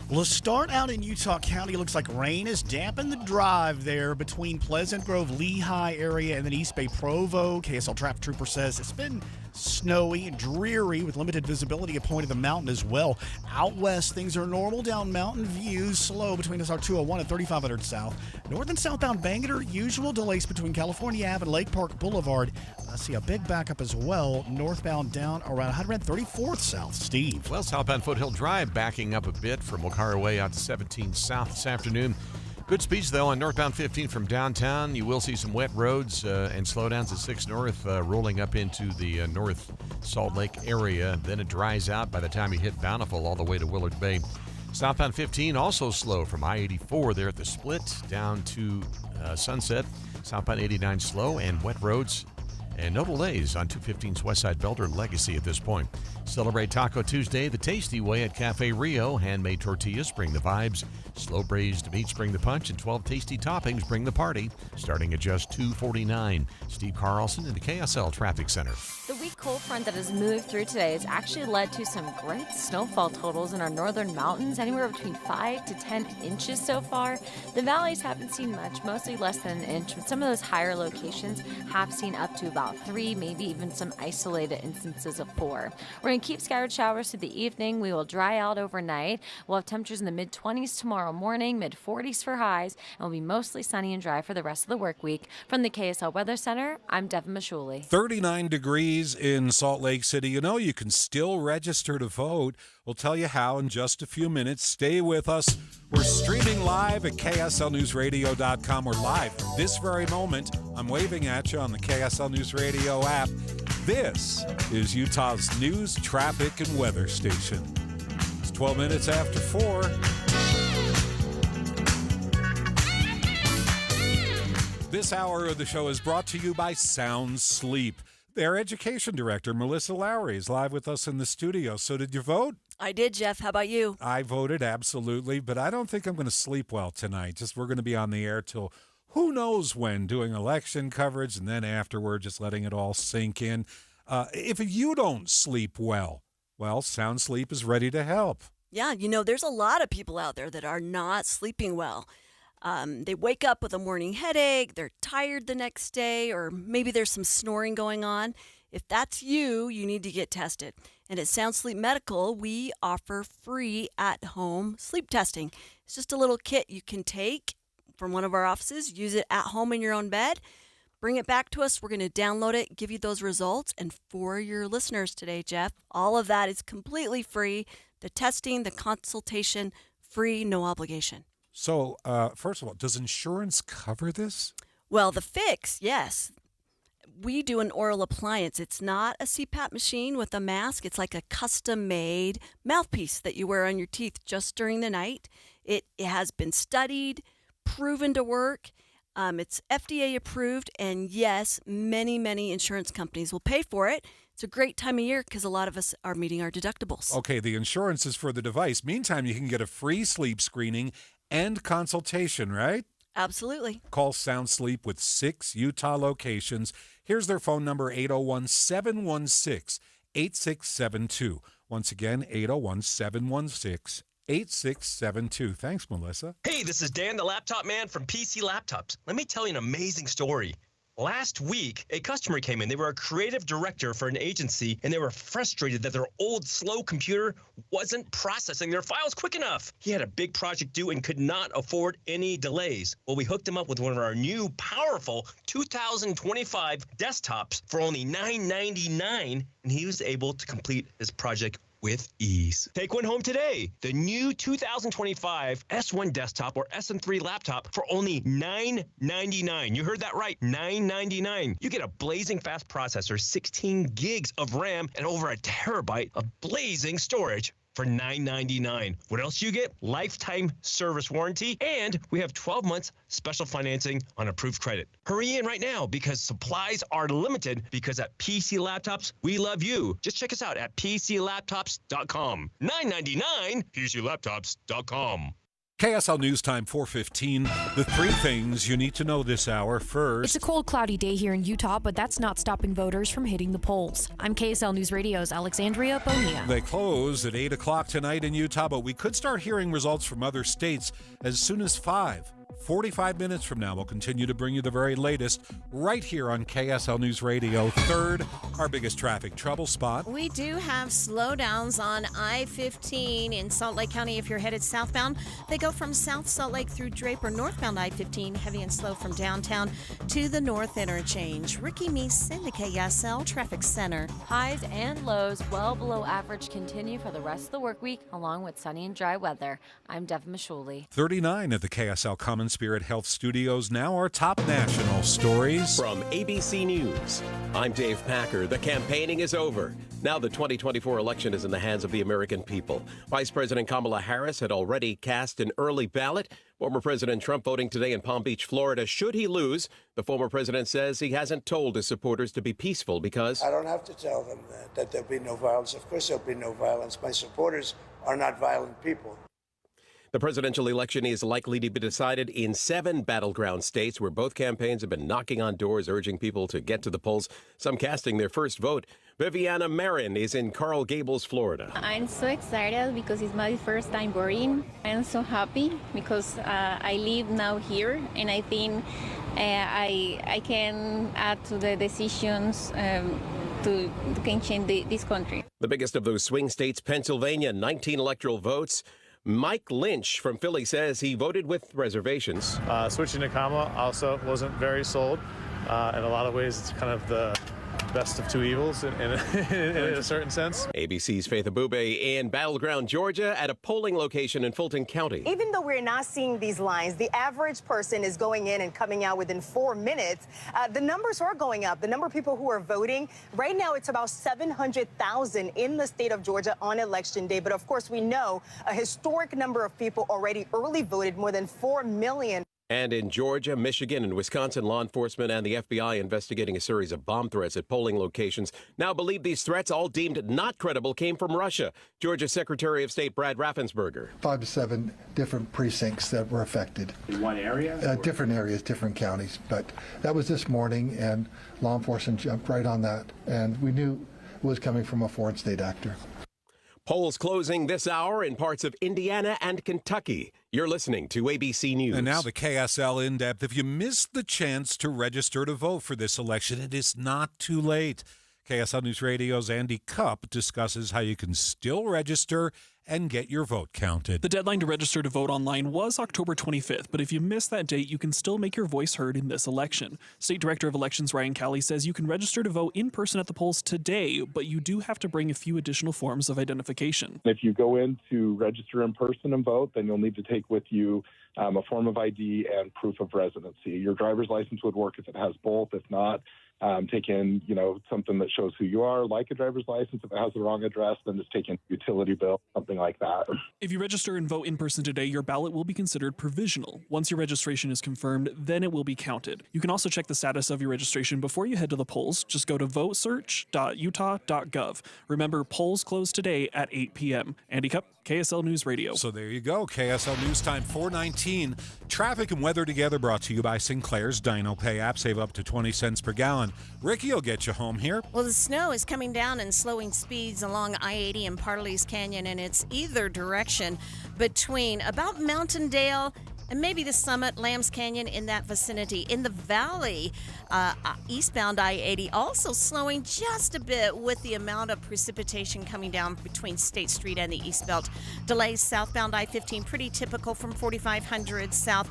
Well, a start out in Utah County. Looks like rain has dampened the drive there between Pleasant Grove, Lehigh area, and then East Bay Provo. KSL traffic trooper says it's been snowy and dreary with limited visibility at Point of the Mountain as well. Out west, things are normal down Mountain View, slow between SR 201 and 3500 south. North and southbound Bangerter, usual delays between California Ave and Lake Park Boulevard. I see a big backup as well, northbound down around 134th south. Steve. Well, southbound Foothill Drive backing up a bit from Wakara Way out to 17 south this afternoon. Good speeds, though, on northbound 15 from downtown. You will see some wet roads and slowdowns at 6 North, rolling up into the North Salt Lake area. Then it dries out by the time you hit Bountiful all the way to Willard Bay. Southbound 15 also slow from I-84 there at the split down to Sunset. Southbound 89 slow and wet roads. And no delays on 215's Westside Belter Legacy at this point. Celebrate Taco Tuesday the tasty way at Cafe Rio. Handmade tortillas bring the vibes. Slow braised meats bring the punch. And 12 tasty toppings bring the party. Starting at just $2.49. Steve Carlson in the KSL Traffic Center. The weak cold front that has moved through today has actually led to some great snowfall totals in our northern mountains, anywhere between 5 to 10 inches so far. The valleys haven't seen much, mostly less than an inch, but some of those higher locations have seen up to about 3, maybe even some isolated instances of 4. We're going to keep scattered showers through the evening. We will dry out overnight. We'll have temperatures in the mid-20s tomorrow morning, mid-40s for highs, and will be mostly sunny and dry for the rest of the work week. From the KSL Weather Center, I'm Devin Mashuli. 39 degrees in Salt Lake City. You know, you can still register to vote. We'll tell you how in just a few minutes. Stay with us. We're streaming live at KSLNewsRadio.com. We're live this very moment. I'm waving at you on the KSL News Radio app. This is Utah's news, traffic, and weather station. It's 12 minutes after 4. This hour of the show is brought to you by Sound Sleep. Their education director, Melissa Lowry, is live with us in the studio. So did you vote? I did, Jeff. How about you? I voted, absolutely, but I don't think I'm going to sleep well tonight. We're going to be on the air till who knows when, doing election coverage, and then afterward, just letting it all sink in. If you don't sleep well, Sound Sleep is ready to help. Yeah, there's a lot of people out there that are not sleeping well. They wake up with a morning headache, they're tired the next day, or maybe there's some snoring going on. If that's you, you need to get tested. And at Sound Sleep Medical, we offer free at-home sleep testing. It's just a little kit you can take from one of our offices, use it at home in your own bed, bring it back to us. We're going to download it, give you those results. And for your listeners today, Jeff, all of that is completely free. The testing, the consultation, free, no obligation. So, first of all, does insurance cover this? Well, the fix, yes. We do an oral appliance. It's not a CPAP machine with a mask. It's like a custom-made mouthpiece that you wear on your teeth just during the night. It has been studied, proven to work. It's FDA approved, and yes, many, many insurance companies will pay for it. It's a great time of year because a lot of us are meeting our deductibles. Okay, the insurance is for the device. Meantime, you can get a free sleep screening and consultation, right? Absolutely. Call Sound Sleep with 6 Utah locations. Here's their phone number, 801-716-8672. Once again, 801-716-8672. Thanks, Melissa. Hey, this is Dan, the laptop man from PC Laptops. Let me tell you an amazing story. Last week, a customer came in. They were a creative director for an agency, and they were frustrated that their old, slow computer wasn't processing their files quick enough. He had a big project due and could not afford any delays. Well, we hooked him up with one of our new, powerful 2025 desktops for only $999, and he was able to complete his project with ease. Take one home today. The new 2025 S1 desktop or SM3 laptop for only $999. You heard that right, $999. You get a blazing fast processor, 16 gigs of RAM, and over a terabyte of blazing storage for $999. What else you get? Lifetime service warranty, and we have 12 months special financing on approved credit. Hurry in right now because supplies are limited, because at PC Laptops, we love you. Just check us out at PCLaptops.com. $999, PCLaptops.com. KSL News Time 4:15. The 3 things you need to know this hour. First, it's a cold, cloudy day here in Utah, but that's not stopping voters from hitting the polls. I'm KSL News Radio's Alexandria Bonilla. They close at 8 o'clock tonight in Utah, but we could start hearing results from other states as soon as 5. 45 minutes from now, we'll continue to bring you the very latest right here on KSL News Radio. Third, our biggest traffic trouble spot. We do have slowdowns on I-15 in Salt Lake County if you're headed southbound. They go from South Salt Lake through Draper, northbound I-15, heavy and slow from downtown to the north interchange. Ricky Meese in the KSL Traffic Center. Highs and lows well below average continue for the rest of the work week, along with sunny and dry weather. I'm Devin Mashuli. 39 at the KSL Common Spirit Health Studios. Now our top national stories. From ABC News, I'm Dave Packer. The campaigning is over. Now the 2024 election is in the hands of the American people. Vice President Kamala Harris had already cast an early ballot. Former President Trump voting today in Palm Beach, Florida. Should he lose, the former president says he hasn't told his supporters to be peaceful because... I don't have to tell them that there'll be no violence. Of course there'll be no violence. My supporters are not violent people. The presidential election is likely to be decided in 7 battleground states where both campaigns have been knocking on doors, urging people to get to the polls, some casting their first vote. Viviana Marin is in Coral Gables, Florida. I'm so excited because it's my first time voting. I'm so happy because I live now here, and I think I can add to the decisions to can change this country. The biggest of those swing states, Pennsylvania, 19 electoral votes. Mike Lynch from Philly says he voted with reservations. Switching to Kamala also wasn't very sold. In a lot of ways, it's kind of the best of two evils in a certain sense. ABC's Faith Abube in Battleground, Georgia, at a polling location in Fulton County. Even though we're not seeing these lines, the average person is going in and coming out within 4 minutes. The numbers are going up. The number of people who are voting, right now it's about 700,000 in the state of Georgia on Election Day. But of course, we know a historic number of people already early voted, more than 4 million. And in Georgia, Michigan, and Wisconsin, law enforcement and the FBI investigating a series of bomb threats at polling locations now believe these threats, all deemed not credible, came from Russia. Georgia Secretary of State Brad Raffensperger. 5 to 7 different precincts that were affected. In one area? Different areas, different counties. But that was this morning, and law enforcement jumped right on that. And we knew it was coming from a foreign state actor. Polls closing this hour in parts of Indiana and Kentucky. You're listening to ABC News. And now the KSL In-Depth. If you missed the chance to register to vote for this election, it is not too late. KSL News Radio's Andy Cupp discusses how you can still register and get your vote counted. The deadline to register to vote online was October 25th, but if you missed that date, you can still make your voice heard in this election. State Director of Elections Ryan Calley says you can register to vote in person at the polls today, but you do have to bring a few additional forms of identification. If you go in to register in person and vote, then you'll need to take with you a form of ID and proof of residency. Your driver's license would work if it has both. If not, take in, something that shows who you are, like a driver's license. If it has the wrong address, then just take in utility bill, something like that. If you register and vote in person today, your ballot will be considered provisional. Once your registration is confirmed, then it will be counted. You can also check the status of your registration before you head to the polls. Just go to votesearch.utah.gov. Remember, polls close today at 8 p.m. Andy Cup, KSL News Radio. So there you go. KSL News Time 4:19. Traffic and weather together brought to you by Sinclair's Dino Pay app. Save up to 20 cents per gallon. Ricky will get you home here. Well, the snow is coming down and slowing speeds along I-80 and Parley's Canyon, and it's either direction between about Mountaindale and maybe the Summit, Lambs Canyon, in that vicinity. In the valley, eastbound I-80 also slowing just a bit with the amount of precipitation coming down between State Street and the East Belt. Delays southbound I-15, pretty typical from 4500 south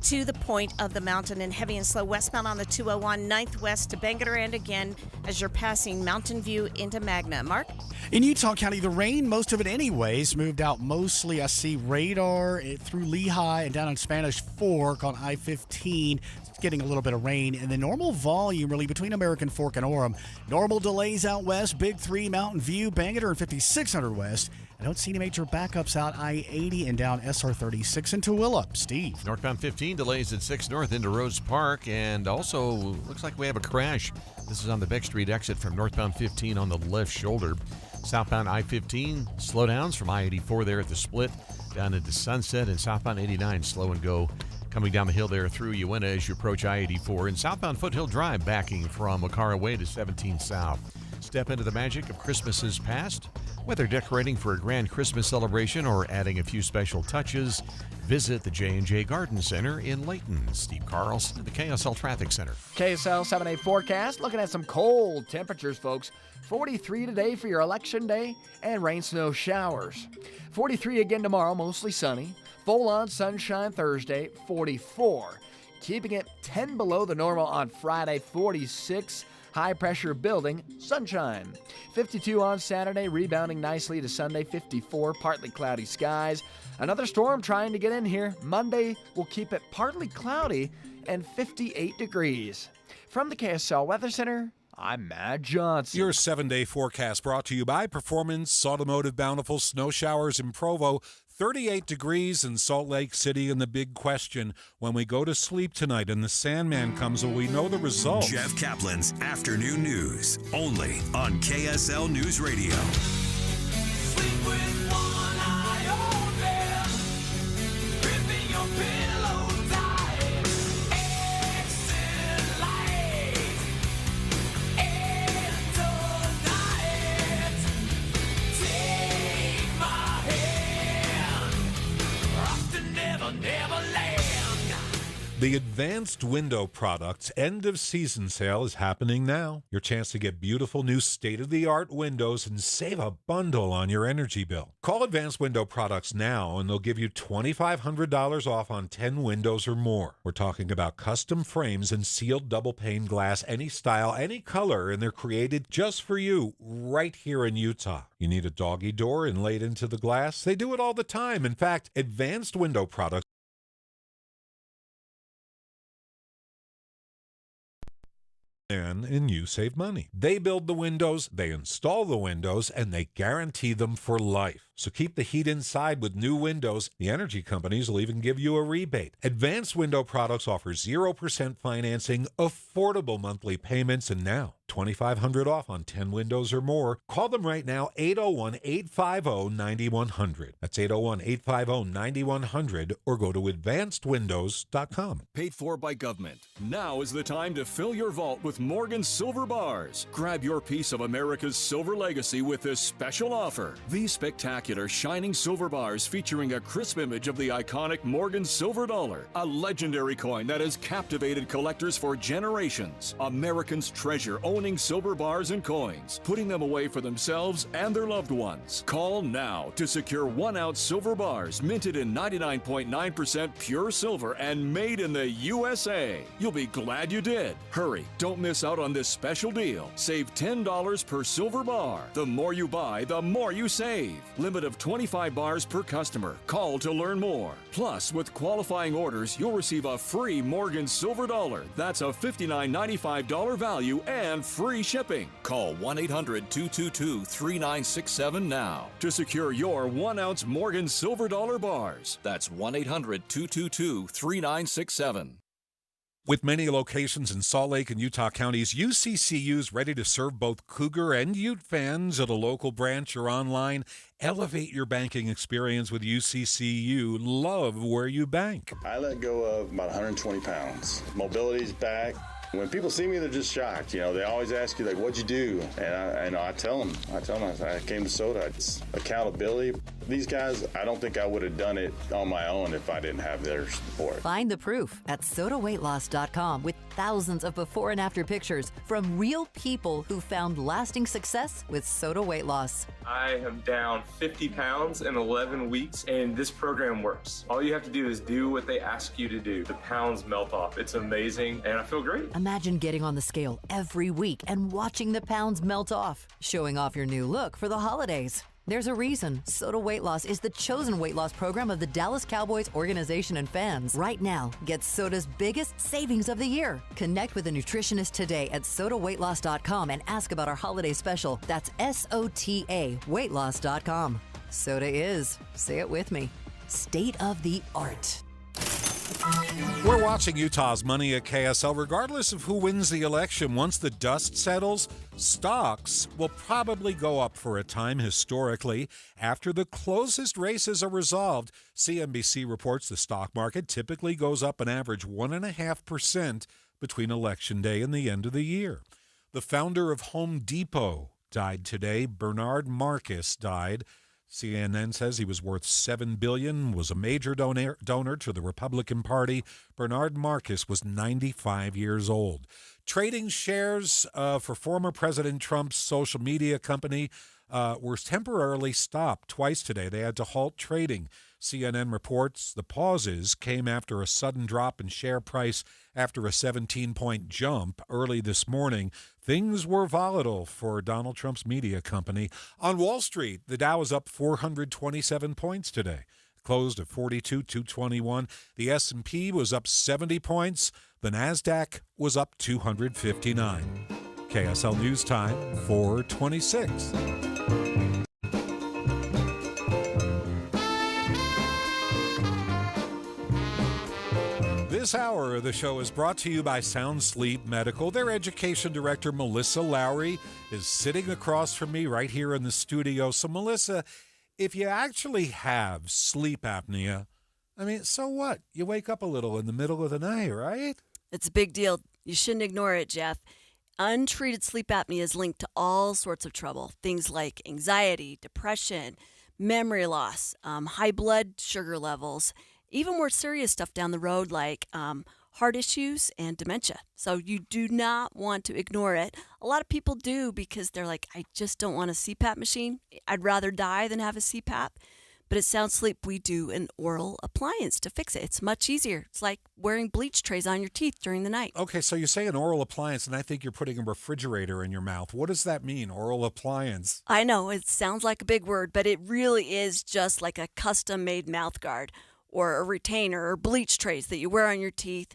to the point of the mountain, and heavy and slow westbound on the 201, 9th west to Bangor, and again as you're passing Mountain View into Magna. Mark? In Utah County, the rain, most of it anyways, moved out mostly. I see radar through Lehigh and down on Spanish Fork on I-15. It's getting a little bit of rain, and the normal volume really between American Fork and Orem. Normal delays out west, Big 3, Mountain View, Bangor, and 5600 west. I don't see any major backups out I-80 and down SR-36 into Tooele. Steve. Northbound 15 delays at 6 North into Rose Park, and also looks like we have a crash. This is on the Beck Street exit from northbound 15 on the left shoulder. Southbound I-15 slowdowns from I-84 there at the split down into Sunset, and southbound 89 slow and go coming down the hill there through Uinta as you approach I-84, and southbound Foothill Drive backing from Makara Way to 17 South. Step into the magic of Christmases past. Whether decorating for a grand Christmas celebration or adding a few special touches, visit the J&J Garden Center in Layton. Steve Carlson at the KSL Traffic Center. KSL 7-day forecast, looking at some cold temperatures, folks. 43 today for your election day, and rain, snow, showers. 43 again tomorrow, mostly sunny. Full-on sunshine Thursday, 44. Keeping it 10 below the normal on Friday, 46. High pressure building, sunshine. 52 on Saturday, rebounding nicely to Sunday, 54, partly cloudy skies. Another storm trying to get in here. Monday will keep it partly cloudy and 58 degrees. From the KSL Weather Center, I'm Matt Johnson. Your 7-day forecast brought to you by Performance Automotive. Bountiful snow showers in Provo. 38 degrees in Salt Lake City, and the big question, when we go to sleep tonight and the Sandman comes, will we know the result? Jeff Kaplan's Afternoon News, only on KSL News Radio. Sleep with one eye open, gripping your pillow tight. Exit light into night. Take my hand, off to never, never land. The Advanced Window Products end of season sale is happening now. Your chance to get beautiful new state-of-the-art windows and save a bundle on your energy bill. Call Advanced Window Products now and they'll give you $2,500 off on 10 windows or more. We're talking about custom frames and sealed double pane glass, any style, any color, and they're created just for you right here in Utah. You need a doggy door inlaid into the glass? They do it all the time. In fact, Advanced Window Products and you save money. They build the windows, they install the windows, and they guarantee them for life. So keep the heat inside with new windows. The energy companies will even give you a rebate. Advanced Window Products offers 0% financing, affordable monthly payments, and now $2,500 off on 10 windows or more. Call them right now, 801-850-9100. That's 801-850-9100, or go to advancedwindows.com. Paid for by government. Now is the time to fill your vault with Morgan Silver Bars. Grab your piece of America's silver legacy with this special offer. These spectacular shining silver bars featuring a crisp image of the iconic Morgan silver dollar, a legendary coin that has captivated collectors for generations. Americans treasure owning silver bars and coins, putting them away for themselves and their loved ones. Call now to secure 1-ounce silver bars minted in 99.9% pure silver and made in the USA. You'll be glad you did. Hurry, don't miss out out on this special deal. Save $10 per silver bar. The more you buy, the more you save. Limit of 25 bars per customer. Call to learn more. Plus, with qualifying orders, you'll receive a free Morgan Silver Dollar. That's a $59.95 value and free shipping. Call 1-800-222-3967 now to secure your 1-ounce Morgan Silver Dollar bars. That's 1-800-222-3967. With many locations in Salt Lake and Utah counties, UCCU's ready to serve both Cougar and Ute fans at a local branch or online. Elevate your banking experience with UCCU. Love where you bank. I let go of about 120 pounds. Mobility's back. When people see me, they're just shocked. You know, they always ask you, like, what'd you do? And I tell them, I came to Soda. It's accountability. These guys, I don't think I would have done it on my own if I didn't have their support. Find the proof at sodaweightloss.com with thousands of before and after pictures from real people who found lasting success with Soda Weight Loss. I am down 50 pounds in 11 weeks, and this program works. All you have to do is do what they ask you to do. The pounds melt off. It's amazing, and I feel great. Imagine getting on the scale every week and watching the pounds melt off, showing off your new look for the holidays. There's a reason Soda Weight Loss is the chosen weight loss program of the Dallas Cowboys organization and fans. Right now, get Soda's biggest savings of the year. Connect with a nutritionist today at sodaweightloss.com and ask about our holiday special. That's SOTA weightloss.com. Soda is, say it with me, state of the art. We're watching Utah's money at KSL. Regardless of who wins the election, once the dust settles, stocks will probably go up for a time historically after the closest races are resolved. CNBC reports the stock market typically goes up an average 1.5% between Election Day and the end of the year. The founder of Home Depot died today. Bernard Marcus died. CNN says he was worth $7 billion, was a major donor to the Republican Party. Bernard Marcus was 95 years old. Trading shares for former President Trump's social media company were temporarily stopped twice today. They had to halt trading. CNN reports the pauses came after a sudden drop in share price after a 17-point jump early this morning. Things were volatile for Donald Trump's media company. On Wall Street, the Dow was up 427 points today, closed at 42,221. The S&P was up 70 points. The NASDAQ was up 259. KSL News Time, 426. This hour of the show is brought to you by Sound Sleep Medical. Their education director, Melissa Lowry, is sitting across from me right here in the studio. So, Melissa, if you actually have sleep apnea, I mean, so what? You wake up a little in the middle of the night, right? It's a big deal. You shouldn't ignore it, Jeff. Untreated sleep apnea is linked to all sorts of trouble. Things like anxiety, depression, memory loss, high blood sugar levels, even more serious stuff down the road like heart issues and dementia. So you do not want to ignore it. A lot of people do because they're like, I just don't want a CPAP machine. I'd rather die than have a CPAP. But at Sound Sleep, we do an oral appliance to fix it. It's much easier. It's like wearing bleach trays on your teeth during the night. Okay, so you say an oral appliance, and I think you're putting a refrigerator in your mouth. What does that mean, oral appliance? I know, it sounds like a big word, but it really is just like a custom-made mouth guard or a retainer or bleach trays that you wear on your teeth.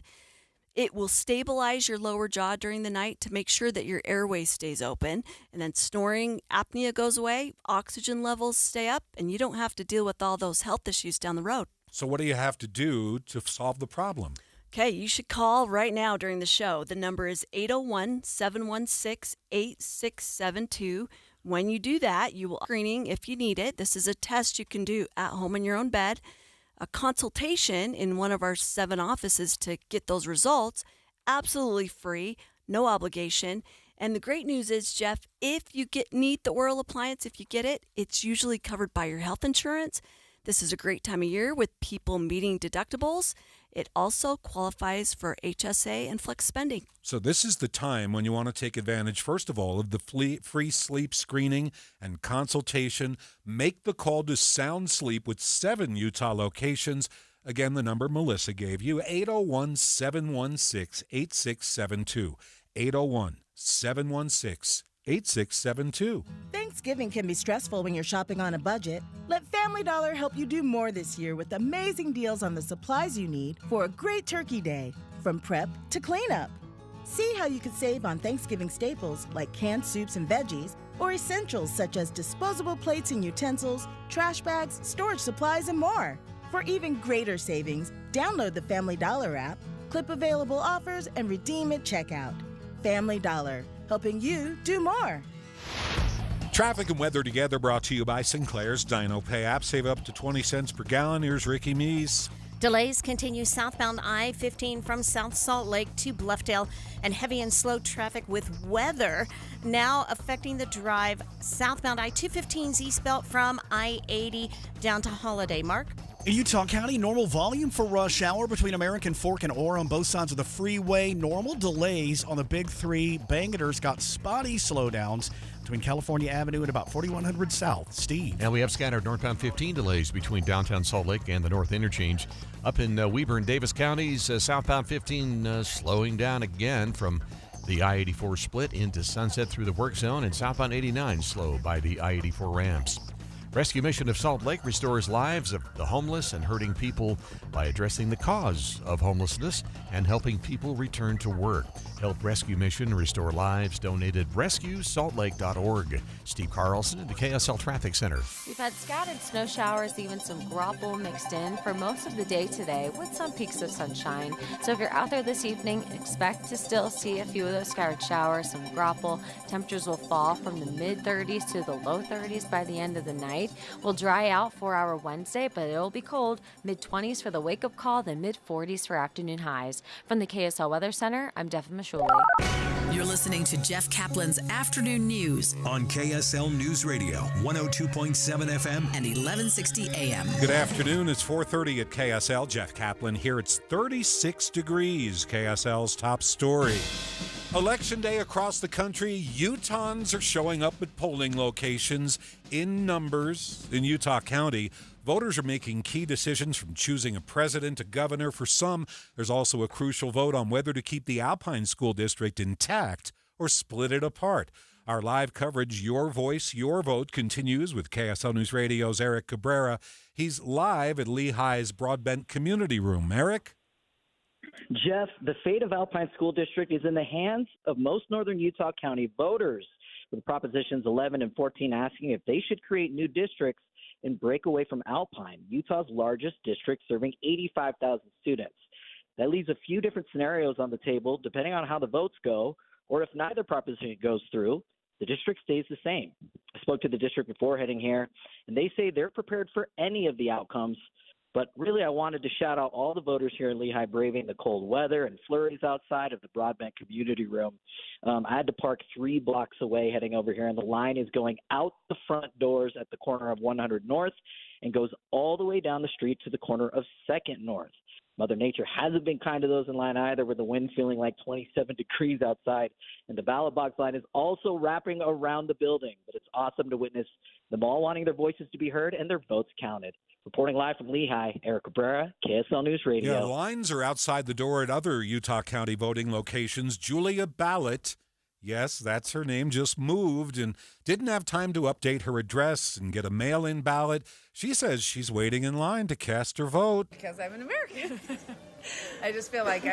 It will stabilize your lower jaw during the night to make sure that your airway stays open, and then snoring, apnea goes away, oxygen levels stay up, and you don't have to deal with all those health issues down the road. So what do you have to do to solve the problem? Okay, you should call right now during the show. The number is 801-716-8672. When you do that, you will screening if you need it. This is a test you can do at home in your own bed. A consultation in one of our 7 offices to get those results, absolutely free, no obligation. And the great news is, Jeff, if you need the oral appliance, if you get it, it's usually covered by your health insurance. This is a great time of year with people meeting deductibles. It also qualifies for HSA and flex spending. So this is the time when you want to take advantage, first of all, of the free sleep screening and consultation. Make the call to Sound Sleep with 7 Utah locations. Again, the number Melissa gave you, 801-716-8672. 716-8672. Thanksgiving can be stressful when you're shopping on a budget. Let Family Dollar help you do more this year with amazing deals on the supplies you need for a great turkey day, from prep to cleanup. See how you could save on Thanksgiving staples like canned soups and veggies, or essentials such as disposable plates and utensils, trash bags, storage supplies, and more. For even greater savings, download the Family Dollar app, clip available offers, and redeem at checkout. Family Dollar, helping you do more. Traffic and weather together brought to you by Sinclair's Dino Pay app. Save up to 20 cents per gallon. Here's Ricky Meese. Delays continue southbound I-15 from South Salt Lake to Bluffdale, and heavy and slow traffic with weather now affecting the drive southbound I-215's eastbound from I-80 down to Holiday. Mark? In Utah County, normal volume for rush hour between American Fork and Ora on both sides of the freeway. Normal delays on the Big Three. Bangerter's got spotty slowdowns between California Avenue and about 4100 South. Steve. And we have scattered northbound 15 delays between downtown Salt Lake and the North Interchange. Up in Weber and Davis counties, southbound 15 slowing down again from the I-84 split into Sunset through the work zone, and southbound 89 slow by the I-84 ramps. Rescue Mission of Salt Lake restores lives of the homeless and hurting people by addressing the cause of homelessness and helping people return to work. Help Rescue Mission restore lives. Donated rescuesaltlake.org. Steve Carlson at the KSL Traffic Center. We've had scattered snow showers, even some grapple mixed in for most of the day today with some peaks of sunshine. So if you're out there this evening, expect to still see a few of those scattered showers, some grapple. Temperatures will fall from the mid-30s to the low 30s by the end of the night. We'll dry out for our Wednesday, but it'll be cold. Mid-20s for the wake-up call, then mid-40s for afternoon highs. From the KSL Weather Center, I'm Devin Mashuli. You're listening to Jeff Kaplan's Afternoon News on KSL News Radio, 102.7 FM and 1160 AM. Good afternoon. It's 4:30 at KSL. Jeff Kaplan here. It's 36 degrees. KSL's top story. Election day across the country. Utahns are showing up at polling locations in numbers in Utah County. Voters are making key decisions from choosing a president, a governor. For some, there's also a crucial vote on whether to keep the Alpine School District intact or split it apart. Our live coverage, Your Voice, Your Vote, continues with KSL News Radio's Eric Cabrera. He's live at Lehigh's Broadbent Community Room. Eric? Jeff, the fate of Alpine School District is in the hands of most northern Utah County voters, with Propositions 11 and 14 asking if they should create new districts and break away from Alpine, Utah's largest district serving 85,000 students. That leaves a few different scenarios on the table depending on how the votes go, or if neither proposition goes through, the district stays the same. I spoke to the district before heading here, and they say they're prepared for any of the outcomes. But really, I wanted to shout out all the voters here in Lehigh braving the cold weather and flurries outside of the Broadbent Community Room. I had to park 3 blocks away heading over here, and the line is going out the front doors at the corner of 100 North and goes all the way down the street to the corner of 2nd North. Mother Nature hasn't been kind to those in line either, with the wind feeling like 27 degrees outside. And the ballot box line is also wrapping around the building. But it's awesome to witness them all wanting their voices to be heard and their votes counted. Reporting live from Lehigh, Eric Cabrera, KSL News Radio. Yeah, lines are outside the door at other Utah County voting locations. Julia Ballot, yes, that's her name, just moved and didn't have time to update her address and get a mail-in ballot. She says she's waiting in line to cast her vote. Because I'm an American. I just feel like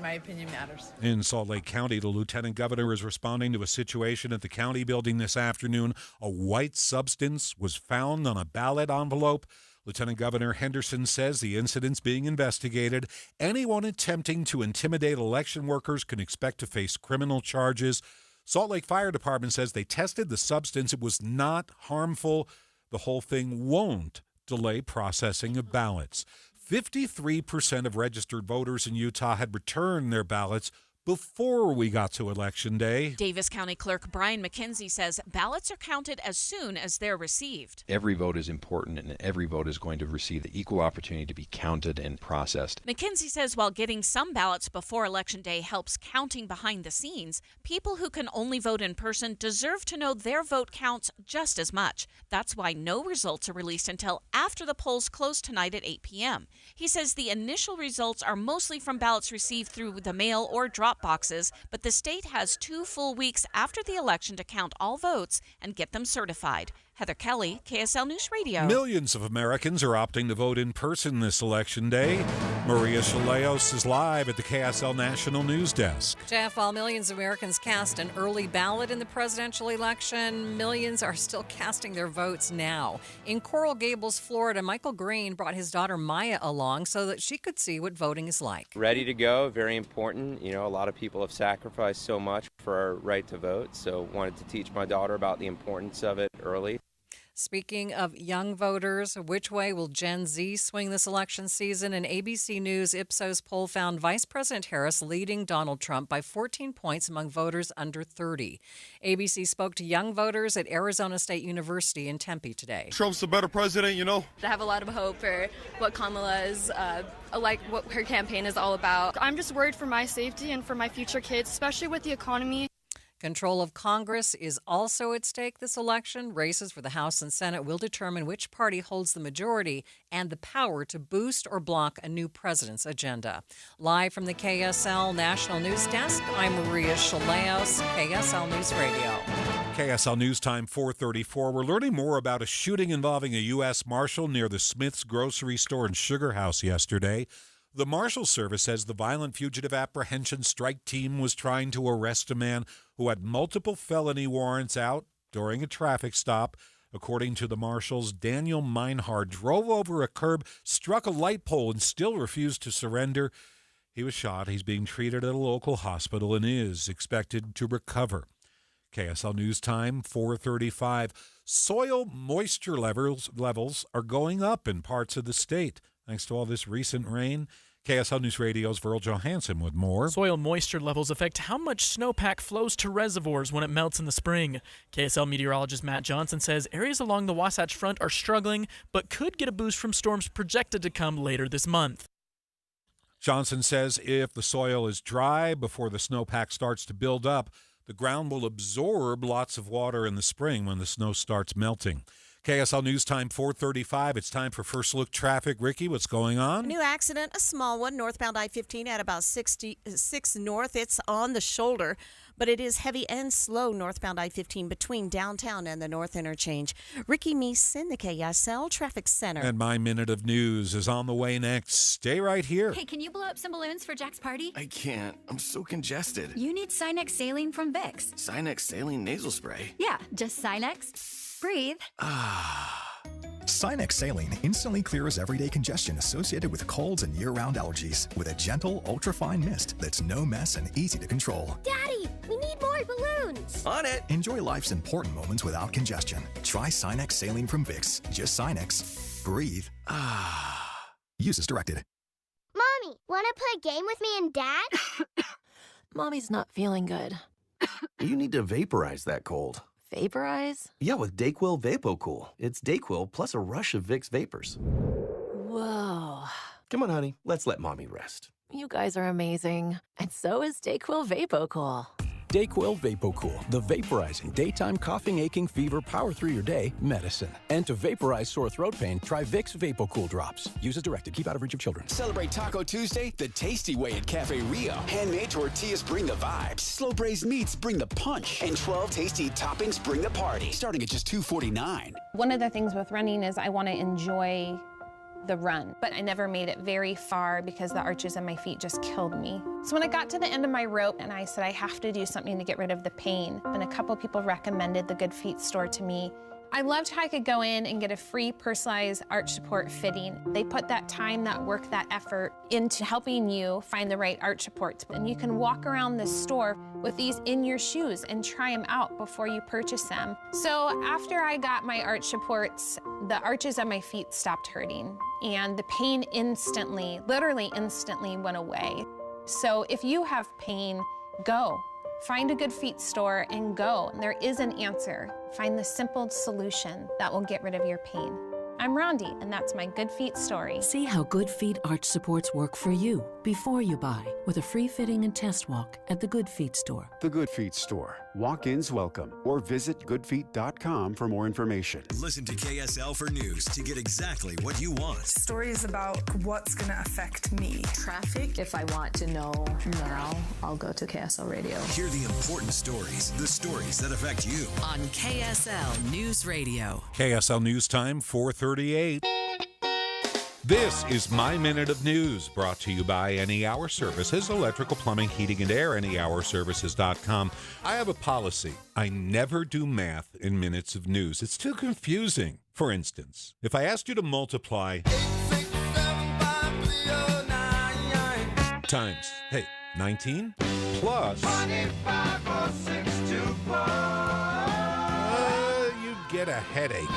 my opinion matters. In Salt Lake County, the lieutenant governor is responding to a situation at the county building this afternoon. A white substance was found on a ballot envelope. Lieutenant Governor Henderson says the incident's being investigated. Anyone attempting to intimidate election workers can expect to face criminal charges. Salt Lake Fire Department says they tested the substance. It was not harmful. The whole thing won't delay processing of ballots. 53% of registered voters in Utah had returned their ballots before we got to Election Day. Davis County Clerk Brian McKenzie says ballots are counted as soon as they're received. Every vote is important, and every vote is going to receive the equal opportunity to be counted and processed. McKenzie says while getting some ballots before Election Day helps counting behind the scenes, people who can only vote in person deserve to know their vote counts just as much. That's why no results are released until after the polls close tonight at 8 p.m. He says the initial results are mostly from ballots received through the mail or drop drop boxes, but the state has 2 full weeks after the election to count all votes and get them certified. Heather Kelly, KSL News Radio. Millions of Americans are opting to vote in person this election day. Maria Chaleos is live at the KSL National News Desk. Jeff, while millions of Americans cast an early ballot in the presidential election, millions are still casting their votes now. In Coral Gables, Florida, Michael Green brought his daughter Maya along so that she could see what voting is like. Ready to go, very important. You know, a lot of people have sacrificed so much for our right to vote, so wanted to teach my daughter about the importance of it early. Speaking of young voters, which way will Gen Z swing this election season? An ABC News Ipsos poll found Vice President Harris leading Donald Trump by 14 points among voters under 30. ABC spoke to young voters at Arizona State University in Tempe today. Trump's a better president, you know. I have a lot of hope for what Kamala's, like what her campaign is all about. I'm just worried for my safety and for my future kids, especially with the economy. Control of Congress is also at stake this election. Races for the House and Senate will determine which party holds the majority and the power to boost or block a new president's agenda. Live from the KSL National News Desk, I'm Maria Chaleos, KSL News Radio. KSL News Time 4:34. We're learning more about a shooting involving a U.S. Marshal near the Smith's grocery store and sugar house yesterday. The Marshal Service says the violent fugitive apprehension strike team was trying to arrest a man who had multiple felony warrants out during a traffic stop. According to the marshals, Daniel Meinhard drove over a curb, struck a light pole, and still refused to surrender. He was shot. He's being treated at a local hospital and is expected to recover. KSL News Time 4:35. Soil moisture levels are going up in parts of the state thanks to all this recent rain. KSL News Radio's Virl Johansson with more. Soil moisture levels affect how much snowpack flows to reservoirs when it melts in the spring. KSL meteorologist Matt Johnson says areas along the Wasatch Front are struggling, but could get a boost from storms projected to come later this month. Johnson says if the soil is dry before the snowpack starts to build up, the ground will absorb lots of water in the spring when the snow starts melting. KSL News Time 4:35. It's time for First Look Traffic. Ricky, what's going on? New accident, a small one, northbound I-15 at about 66 north. It's on the shoulder, but it is heavy and slow northbound I-15 between downtown and the north interchange. Ricky Meese in the KSL Traffic Center. And my minute of news is on the way next. Stay right here. Hey, can you blow up some balloons for Jack's party? I can't. I'm so congested. You need Sinex Saline from Vicks. Sinex Saline Nasal Spray? Yeah, just Sinex. Breathe. Sinex Saline instantly clears everyday congestion associated with colds and year-round allergies with a gentle, ultra-fine mist that's no mess and easy to control. Daddy, we need more balloons. On it. Enjoy life's important moments without congestion. Try Sinex Saline from Vicks. Just Sinex. Breathe. Use as directed. Mommy, want to play a game with me and Dad? Mommy's not feeling good. You need to vaporize that cold. Vaporize? Yeah, with Dayquil VapoCool. It's Dayquil plus a rush of Vicks vapors. Whoa. Come on, honey. Let's let Mommy rest. You guys are amazing. And so is Dayquil VapoCool. Dayquil VapoCool, the vaporizing daytime coughing, aching, fever, power through your day medicine. And to vaporize sore throat pain, try Vicks VapoCool drops. Use as directed. Keep out of reach of children. Celebrate Taco Tuesday the tasty way at Cafe Rio. Handmade tortillas bring the vibes. Slow braised meats bring the punch. And 12 tasty toppings bring the party. Starting at just $2.49. One of the things with running is I want to enjoy the run, but I never made it very far because the arches in my feet just killed me. So when I got to the end of my rope and I said I have to do something to get rid of the pain, and a couple people recommended the Good Feet store to me. I loved how I could go in and get a free personalized arch support fitting. They put that time, that work, that effort into helping you find the right arch supports. And you can walk around the store with these in your shoes and try them out before you purchase them. So after I got my arch supports, the arches on my feet stopped hurting and the pain instantly, literally instantly went away. So if you have pain, go. Find a Good Feet store and go. There is an answer. Find the simple solution that will get rid of your pain. I'm Rondi, and that's my Good Feet story. See how Good Feet arch supports work for you. before you buy with a free fitting and test walk at the Good Feet store. The Good Feet store. Walk-ins welcome. Or visit goodfeet.com for more information. Listen to KSL for news to get exactly what you want. Stories about what's going to affect me. Traffic. If I want to know now, I'll go to KSL Radio. Hear the important stories, the stories that affect you. On KSL News Radio. KSL News Time, 4:38. This is My Minute of News, brought to you by Any Hour Services, electrical, plumbing, heating, and air, anyhourservices.com. I have a policy. I never do math in minutes of news. It's too confusing. For instance, if I asked you to multiply times, 19 plus 25, you get a headache.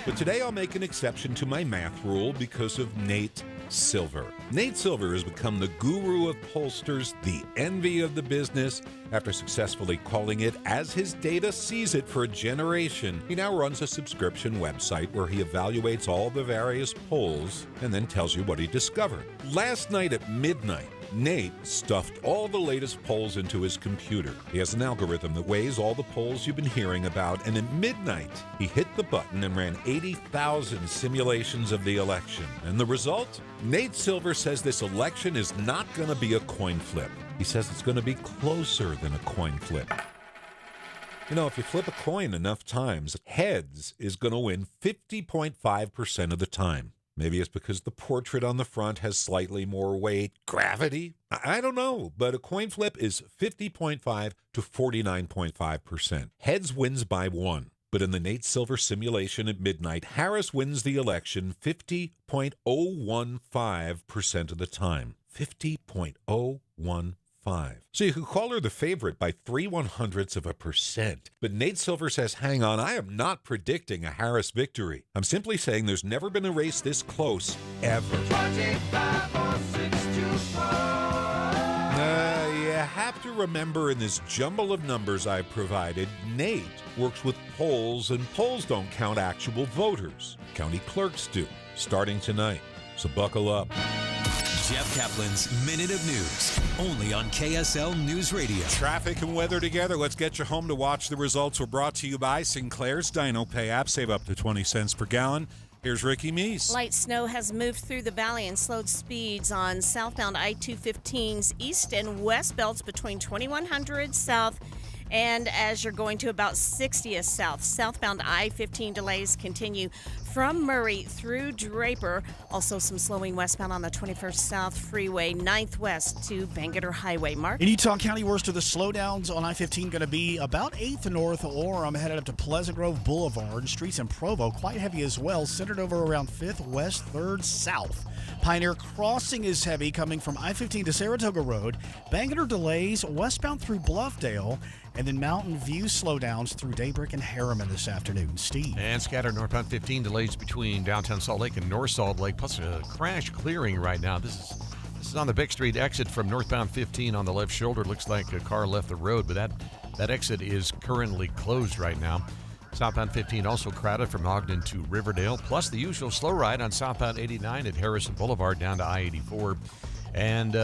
But today I'll make an exception to my math rule because of Nate Silver. Nate Silver has become the guru of pollsters, the envy of the business. After successfully calling it as his data sees it for a generation, he now runs a subscription website where he evaluates all the various polls and then tells you what he discovered. Last night at midnight, Nate stuffed all the latest polls into his computer. He has an algorithm that weighs all the polls you've been hearing about, and at midnight, he hit the button and ran 80,000 simulations of the election. And the result? Nate Silver says this election is not going to be a coin flip. He says it's going to be closer than a coin flip. You know, if you flip a coin enough times, heads is going to win 50.5% of the time. Maybe it's because the portrait on the front has slightly more weight. Gravity? I don't know, but a coin flip is 50.5 to 49.5%. Heads wins by 1. But in the Nate Silver simulation at midnight, Harris wins the election 50.015% of the time. 50.015. So you could call her the favorite by 0.03%. But Nate Silver says, hang on, I am not predicting a Harris victory. I'm simply saying there's never been a race this close, ever. 25 or 624. You have to remember in this jumble of numbers I've provided, Nate works with polls, and polls don't count actual voters. County clerks do, starting tonight. So buckle up. Jeff Kaplan's Minute of News, only on KSL News Radio. Traffic and weather together. Let's get you home to watch the results. We're brought to you by Sinclair's Dino Pay app. Save up to 20 cents per gallon. Here's Ricky Meese. Light snow has moved through the valley and slowed speeds on southbound I-215's east and west belts between 2100 south and as you're going to about 60th south. Southbound I-15 delays continue from Murray through Draper. Also some slowing westbound on the 21st South Freeway, 9th west to Bangerter Highway. Mark? In Utah County, worst of the slowdowns on I-15 going to be about 8th north, or I'm headed up to Pleasant Grove Boulevard. Streets in Provo quite heavy as well, centered over around 5th west, 3rd south. Pioneer Crossing is heavy coming from I-15 to Saratoga Road. Bangerter delays westbound through Bluffdale. And then Mountain View slowdowns through Daybreak and Harriman this afternoon. Steve. And scattered northbound 15 delays between downtown Salt Lake and North Salt Lake, plus a crash clearing right now. This is on the Beck Street exit from northbound 15 on the left shoulder. Looks like a car left the road, but that exit is currently closed right now. Southbound 15 also crowded from Ogden to Riverdale, plus the usual slow ride on southbound 89 at Harrison Boulevard down to I-84. And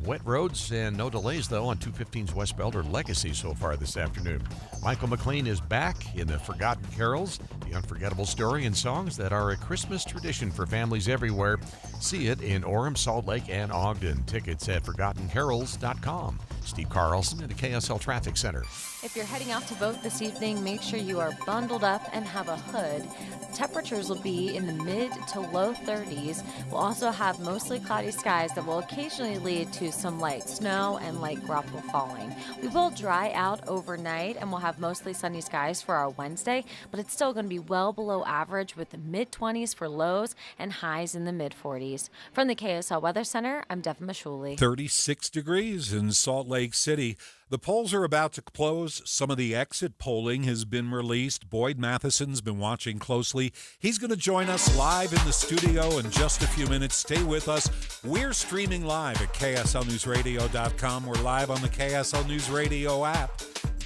wet roads and no delays, though, on 215's West Belt or Legacy so far this afternoon. Michael McLean is back in the Forgotten Carols, the unforgettable story and songs that are a Christmas tradition for families everywhere. See it in Orem, Salt Lake, and Ogden. Tickets at ForgottenCarols.com. Steve Carlson at the KSL Traffic Center. If you're heading out to vote this evening, make sure you are bundled up and have a hood. Temperatures will be in the mid to low 30s. We'll also have mostly cloudy skies that will occasionally lead to some light snow and light graupel falling. We will dry out overnight and we'll have mostly sunny skies for our Wednesday, but it's still going to be well below average with the mid-20s for lows and highs in the mid-40s. From the KSL Weather Center, I'm Devin Mashuli. 36 degrees in Salt Lake City. The polls are about to close. Some of the exit polling has been released. Boyd Matheson's been watching closely. He's going to join us live in the studio in just a few minutes. Stay with us. We're streaming live at KSLNewsRadio.com. We're live on the KSL News Radio app.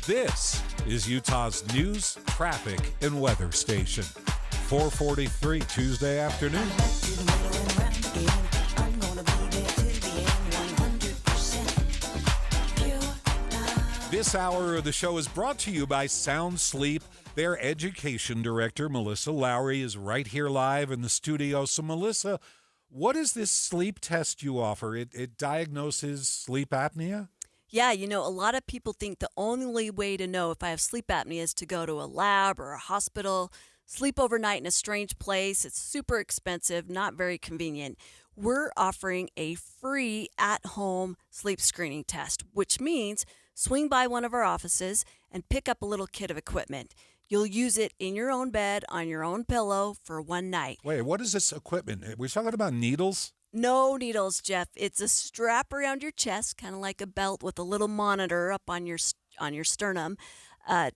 This is Utah's news, traffic, and weather station. 4:43 Tuesday afternoon. This hour of the show is brought to you by Sound Sleep. Their education director, Melissa Lowry, is right here live in the studio. So, Melissa, what is this sleep test you offer? It diagnoses sleep apnea? Yeah, a lot of people think the only way to know if I have sleep apnea is to go to a lab or a hospital, sleep overnight in a strange place. It's super expensive, not very convenient. We're offering a free at-home sleep screening test, which means swing by one of our offices and pick up a little kit of equipment. You'll use it in your own bed, on your own pillow for one night. Wait, what is this equipment? We're talking about needles? No needles, Jeff. It's a strap around your chest, kind of like a belt with a little monitor up on your sternum.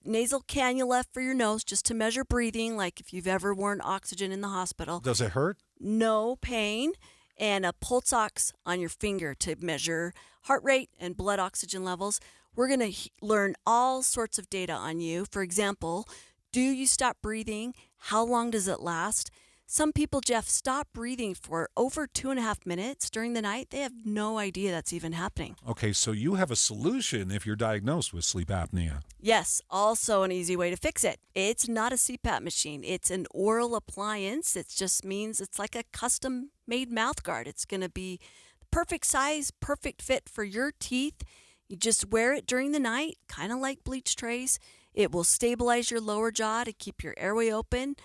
Nasal cannula for your nose just to measure breathing, like if you've ever worn oxygen in the hospital. Does it hurt? No pain. And a pulse ox on your finger to measure heart rate and blood oxygen levels. We're going to learn all sorts of data on you. For example, do you stop breathing? How long does it last? Some people, Jeff, stop breathing for over 2.5 minutes during the night. They have no idea that's even happening. Okay, so you have a solution if you're diagnosed with sleep apnea. Yes, also an easy way to fix it. It's not a CPAP machine. It's an oral appliance. It just means it's like a custom-made mouth guard. It's going to be the perfect size, perfect fit for your teeth. You just wear it during the night, kind of like bleach trays. It will stabilize your lower jaw to keep your airway open.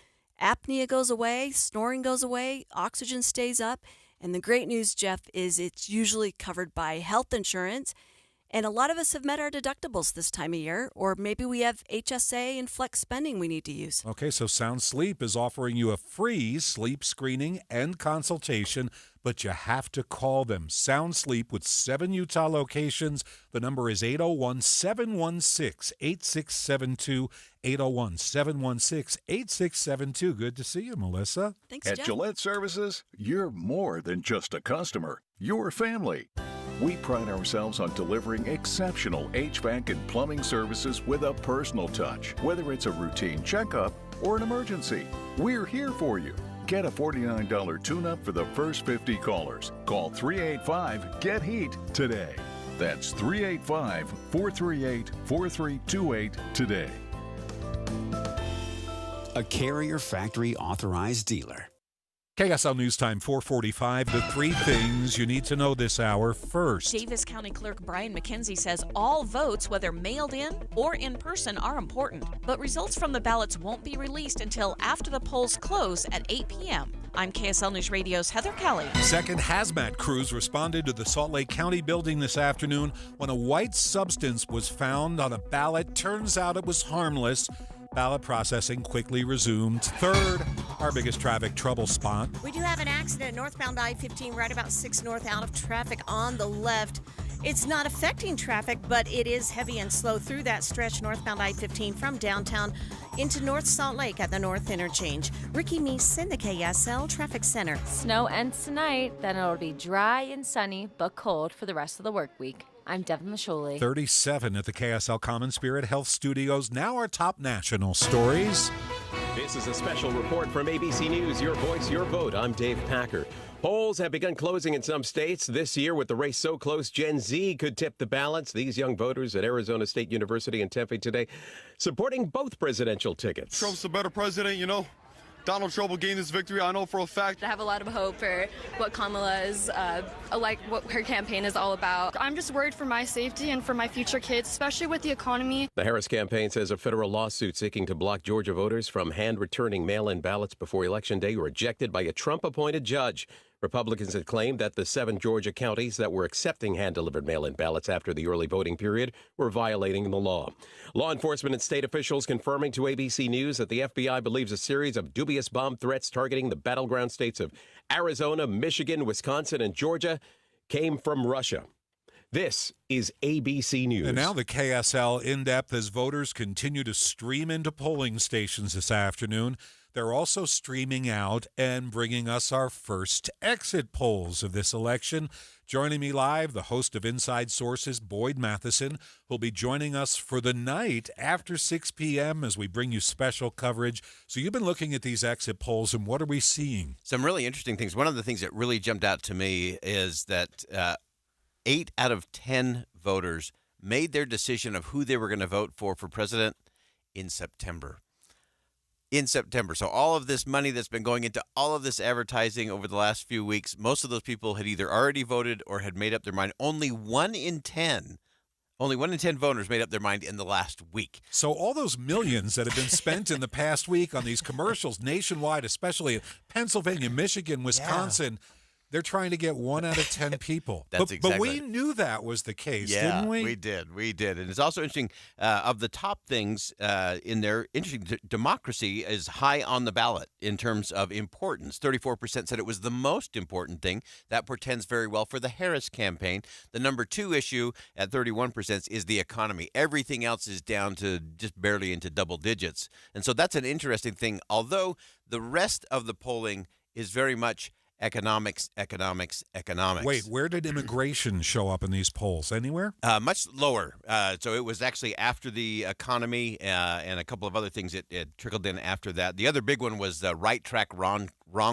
Apnea goes away, snoring goes away, oxygen stays up. And the great news, Jeff, is it's usually covered by health insurance. And a lot of us have met our deductibles this time of year, or maybe we have HSA and flex spending we need to use. Okay, so Sound Sleep is offering you a free sleep screening and consultation, but you have to call them. Sound Sleep with 7 Utah locations. The number is 801-716-8672, 801-716-8672. Good to see you, Melissa. Thanks, At Jeff. Gillette Services, you're more than just a customer. You're family. We pride ourselves on delivering exceptional HVAC and plumbing services with a personal touch. Whether it's a routine checkup or an emergency, we're here for you. Get a $49 tune-up for the first 50 callers. Call 385-GET-HEAT today. That's 385-438-4328 today. A Carrier Factory authorized dealer. KSL News Time 445. The 3 things you need to know this hour. First, Davis County Clerk Brian McKenzie says all votes, whether mailed in or in person, are important, but results from the ballots won't be released until after the polls close at 8 p.m. I'm KSL News Radio's Heather Kelly. second, hazmat crews responded to the Salt Lake County building this afternoon when a white substance was found on a ballot. Turns out it was harmless. Ballot processing quickly resumed. Third, our biggest traffic trouble spot. We do have an accident northbound I-15 right about 6 north, out of traffic on the left. It's not affecting traffic, but it is heavy and slow through that stretch northbound I-15 from downtown into North Salt Lake at the North Interchange. Ricky Meese in the KSL Traffic Center. Snow ends tonight, then it'll be dry and sunny, but cold for the rest of the work week. I'm Devin Masholi. 37 at the KSL Common Spirit Health Studios. Now our top national stories. This is a special report from ABC News, Your Voice, Your Vote. I'm Dave Packer. Polls have begun closing in some states this year. With the race so close, Gen Z could tip the balance. These young voters at Arizona State University in Tempe today supporting both presidential tickets. Trump's a better president, you know. Donald Trump will gain this victory, I know for a fact. I have a lot of hope for what Kamala is, like what her campaign is all about. I'm just worried for my safety and for my future kids, especially with the economy. The Harris campaign says a federal lawsuit seeking to block Georgia voters from hand-returning mail-in ballots before Election Day rejected by a Trump-appointed judge. Republicans had claimed that the 7 Georgia counties that were accepting hand-delivered mail-in ballots after the early voting period were violating the law. Law enforcement and state officials confirming to ABC News that the FBI believes a series of dubious bomb threats targeting the battleground states of Arizona, Michigan, Wisconsin, and Georgia came from Russia. This is ABC News. And now the KSL in-depth as voters continue to stream into polling stations this afternoon. They're also streaming out and bringing us our first exit polls of this election. Joining me live, the host of Inside Sources, Boyd Matheson, who'll be joining us for the night after 6 p.m. as we bring you special coverage. So you've been looking at these exit polls, and what are we seeing? Some really interesting things. One of the things that really jumped out to me is that 8 out of 10 voters made their decision of who they were going to vote for president in September. So all of this money that's been going into all of this advertising over the last few weeks, most of those people had either already voted or had made up their mind. Only 1 in 10 voters made up their mind in the last week. So all those millions that have been spent in the past week on these commercials nationwide, especially in Pennsylvania, Michigan, Wisconsin, they're trying to get 1 out of 10 people. But we knew that was the case, didn't we? We did. And it's also interesting, of the top things in there, democracy is high on the ballot in terms of importance. 34% said it was the most important thing. That portends very well for the Harris campaign. The number 2 issue at 31% is the economy. Everything else is down to just barely into double digits. And so that's an interesting thing, although the rest of the polling is very much economics. Wait, where did immigration show up in these polls? Anywhere? Much lower. So it was actually after the economy and a couple of other things. It trickled in after that. The other big one was the right track, wrong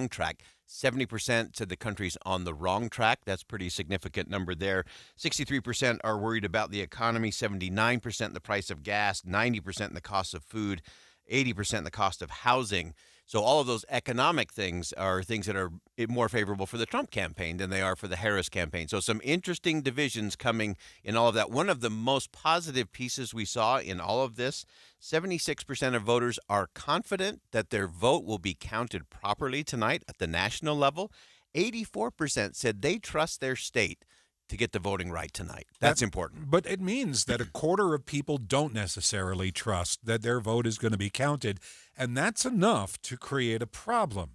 track. 70% said the country's on the wrong track. That's a pretty significant number there. 63% are worried about the economy, 79% the price of gas, 90% the cost of food, 80% the cost of housing. So all of those economic things are things that are more favorable for the Trump campaign than they are for the Harris campaign. So some interesting divisions coming in all of that. One of the most positive pieces we saw in all of this, 76% of voters are confident that their vote will be counted properly tonight at the national level. 84% said they trust their state to get the voting right tonight. That's important. But it means that a quarter of people don't necessarily trust that their vote is going to be counted, and that's enough to create a problem.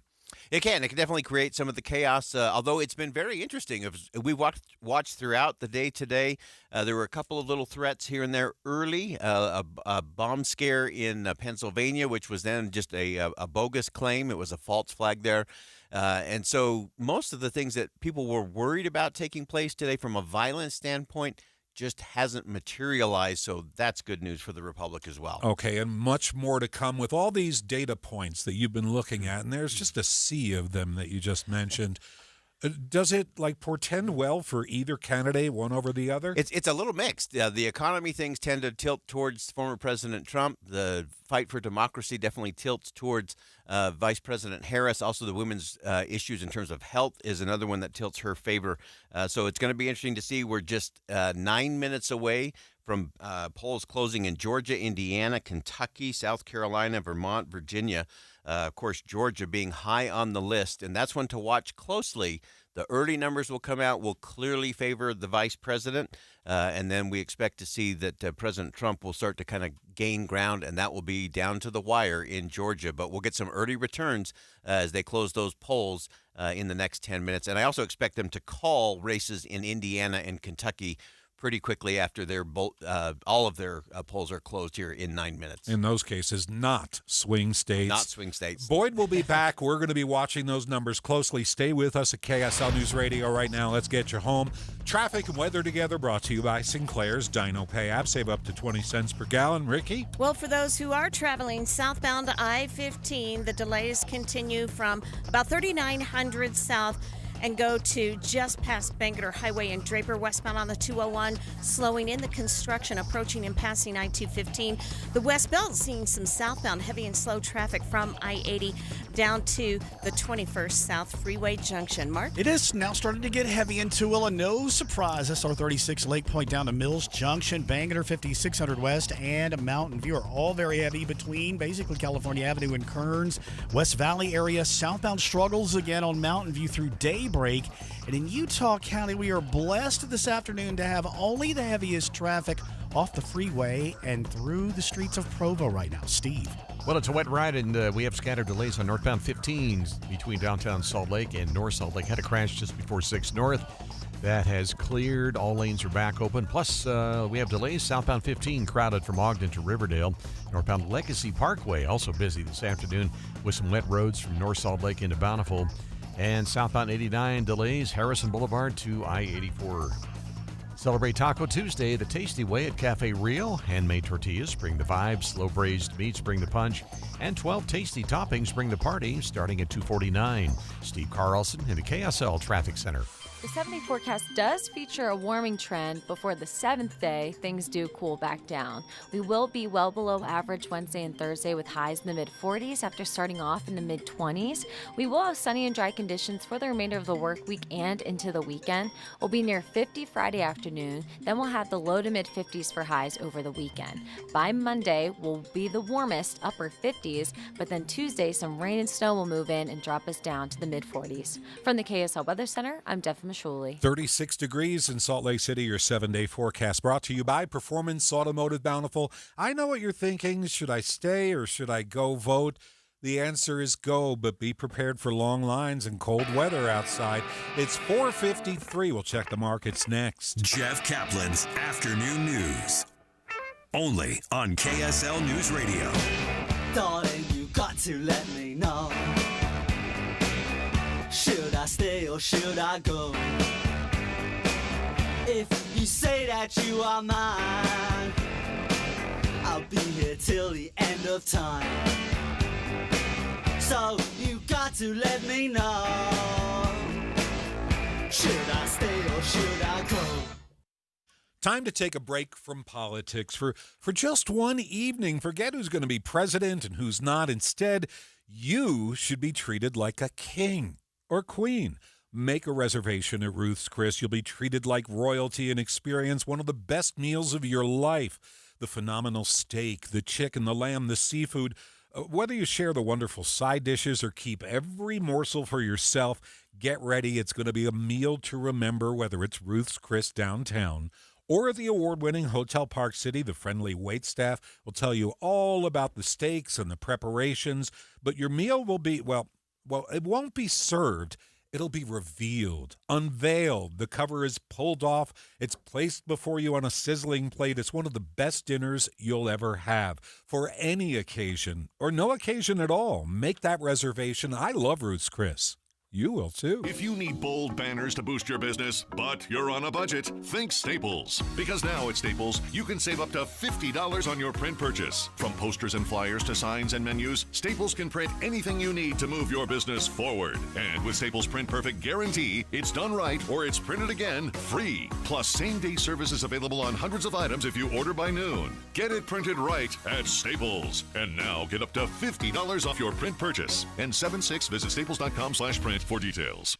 It can definitely create some of the chaos, although it's been very interesting. We watched throughout the day today. There were a couple of little threats here and there early. A bomb scare in Pennsylvania, which was then just a bogus claim. It was a false flag there. And so most of the things that people were worried about taking place today from a violence standpoint just hasn't materialized, so that's good news for the Republic as well. Okay, and much more to come with all these data points that you've been looking at, and there's just a sea of them that you just mentioned. Does it portend well for either candidate, one over the other? It's a little mixed. The economy things tend to tilt towards former President Trump. The fight for democracy definitely tilts towards Vice President Harris. Also, the women's issues in terms of health is another one that tilts her favor. So it's going to be interesting to see. We're just 9 minutes away from polls closing in Georgia, Indiana, Kentucky, South Carolina, Vermont, Virginia. Of course, Georgia being high on the list, and that's one to watch closely. The early numbers will come out, will clearly favor the vice president, and then we expect to see that President Trump will start to kind of gain ground, and that will be down to the wire in Georgia. But we'll get some early returns as they close those polls in the next 10 minutes. And I also expect them to call races in Indiana and Kentucky pretty quickly after all of their polls are closed here in 9 minutes. In those cases, not swing states. Not swing states. Boyd will be back. We're going to be watching those numbers closely. Stay with us at KSL News Radio right now. Let's get you home. Traffic and weather together brought to you by Sinclair's Dino Pay app. Save up to 20 cents per gallon. Ricky? Well, for those who are traveling southbound I-15, the delays continue from about 3900 south and go to just past Bangor Highway and Draper westbound on the 201, slowing in the construction, approaching and passing I-215. The West Belt seeing some southbound heavy and slow traffic from I-80 down to the 21st South Freeway Junction. Mark? It is now starting to get heavy in Tooele. No surprise. SR36 Lake Point down to Mills Junction, Bangor 5600 West, and Mountain View are all very heavy between basically California Avenue and Kearns. West Valley area southbound struggles again on Mountain View through daybreak. And in Utah County, we are blessed this afternoon to have only the heaviest traffic off the freeway and through the streets of Provo right now. Steve. Well, it's a wet ride, and we have scattered delays on northbound 15 between downtown Salt Lake and North Salt Lake. Had a crash just before 6 North. That has cleared. All lanes are back open. Plus, we have delays southbound 15 crowded from Ogden to Riverdale. Northbound Legacy Parkway also busy this afternoon with some wet roads from North Salt Lake into Bountiful. And southbound 89 delays Harrison Boulevard to I-84. Celebrate Taco Tuesday the tasty way at Cafe Rio. Handmade tortillas bring the vibes, slow braised meats bring the punch, and 12 tasty toppings bring the party starting at $2.49. Steve Carlson in the KSL Traffic Center. The 7-day forecast does feature a warming trend. Before the 7th day, things do cool back down. We will be well below average Wednesday and Thursday with highs in the mid-40s after starting off in the mid-20s. We will have sunny and dry conditions for the remainder of the work week and into the weekend. We'll be near 50 Friday afternoon. Then we'll have the low to mid-50s for highs over the weekend. By Monday, will be the warmest, upper 50s, but then Tuesday, some rain and snow will move in and drop us down to the mid-40s. From the KSL Weather Center, I'm Def Mashuli. 36 degrees in Salt Lake City, your 7-day forecast brought to you by Performance Automotive Bountiful. I know what you're thinking. Should I stay or should I go vote? The answer is go, but be prepared for long lines and cold weather outside. It's 4:53. We'll check the markets next. Jeff Kaplan's Afternoon News. Only on KSL News Radio. Darling, you got to let me know. Should I stay or should I go? If you say that you are mine, I'll be here till the end of time. So you got to let me know. Should I stay or should I go? Time to take a break from politics for just one evening. Forget who's going to be president and who's not. Instead, you should be treated like a king or queen. Make a reservation at Ruth's Chris. You'll be treated like royalty and experience one of the best meals of your life. The phenomenal steak, the chicken, the lamb, the seafood. Whether you share the wonderful side dishes or keep every morsel for yourself, get ready. It's going to be a meal to remember, whether it's Ruth's Chris downtown or the award-winning Hotel Park City. The friendly waitstaff will tell you all about the steaks and the preparations, but your meal will be, well, it won't be served. It'll be revealed, unveiled. The cover is pulled off. It's placed before you on a sizzling plate. It's one of the best dinners you'll ever have. For any occasion, or no occasion at all, make that reservation. I love Ruth's Chris. You will too. If you need bold banners to boost your business, but you're on a budget, think Staples. Because now at Staples, you can save up to $50 on your print purchase. From posters and flyers to signs and menus, Staples can print anything you need to move your business forward. And with Staples Print Perfect Guarantee, it's done right or it's printed again free. Plus same-day services available on hundreds of items if you order by noon. Get it printed right at Staples. And now get up to $50 off your print purchase. N76, visit staples.com/print for details.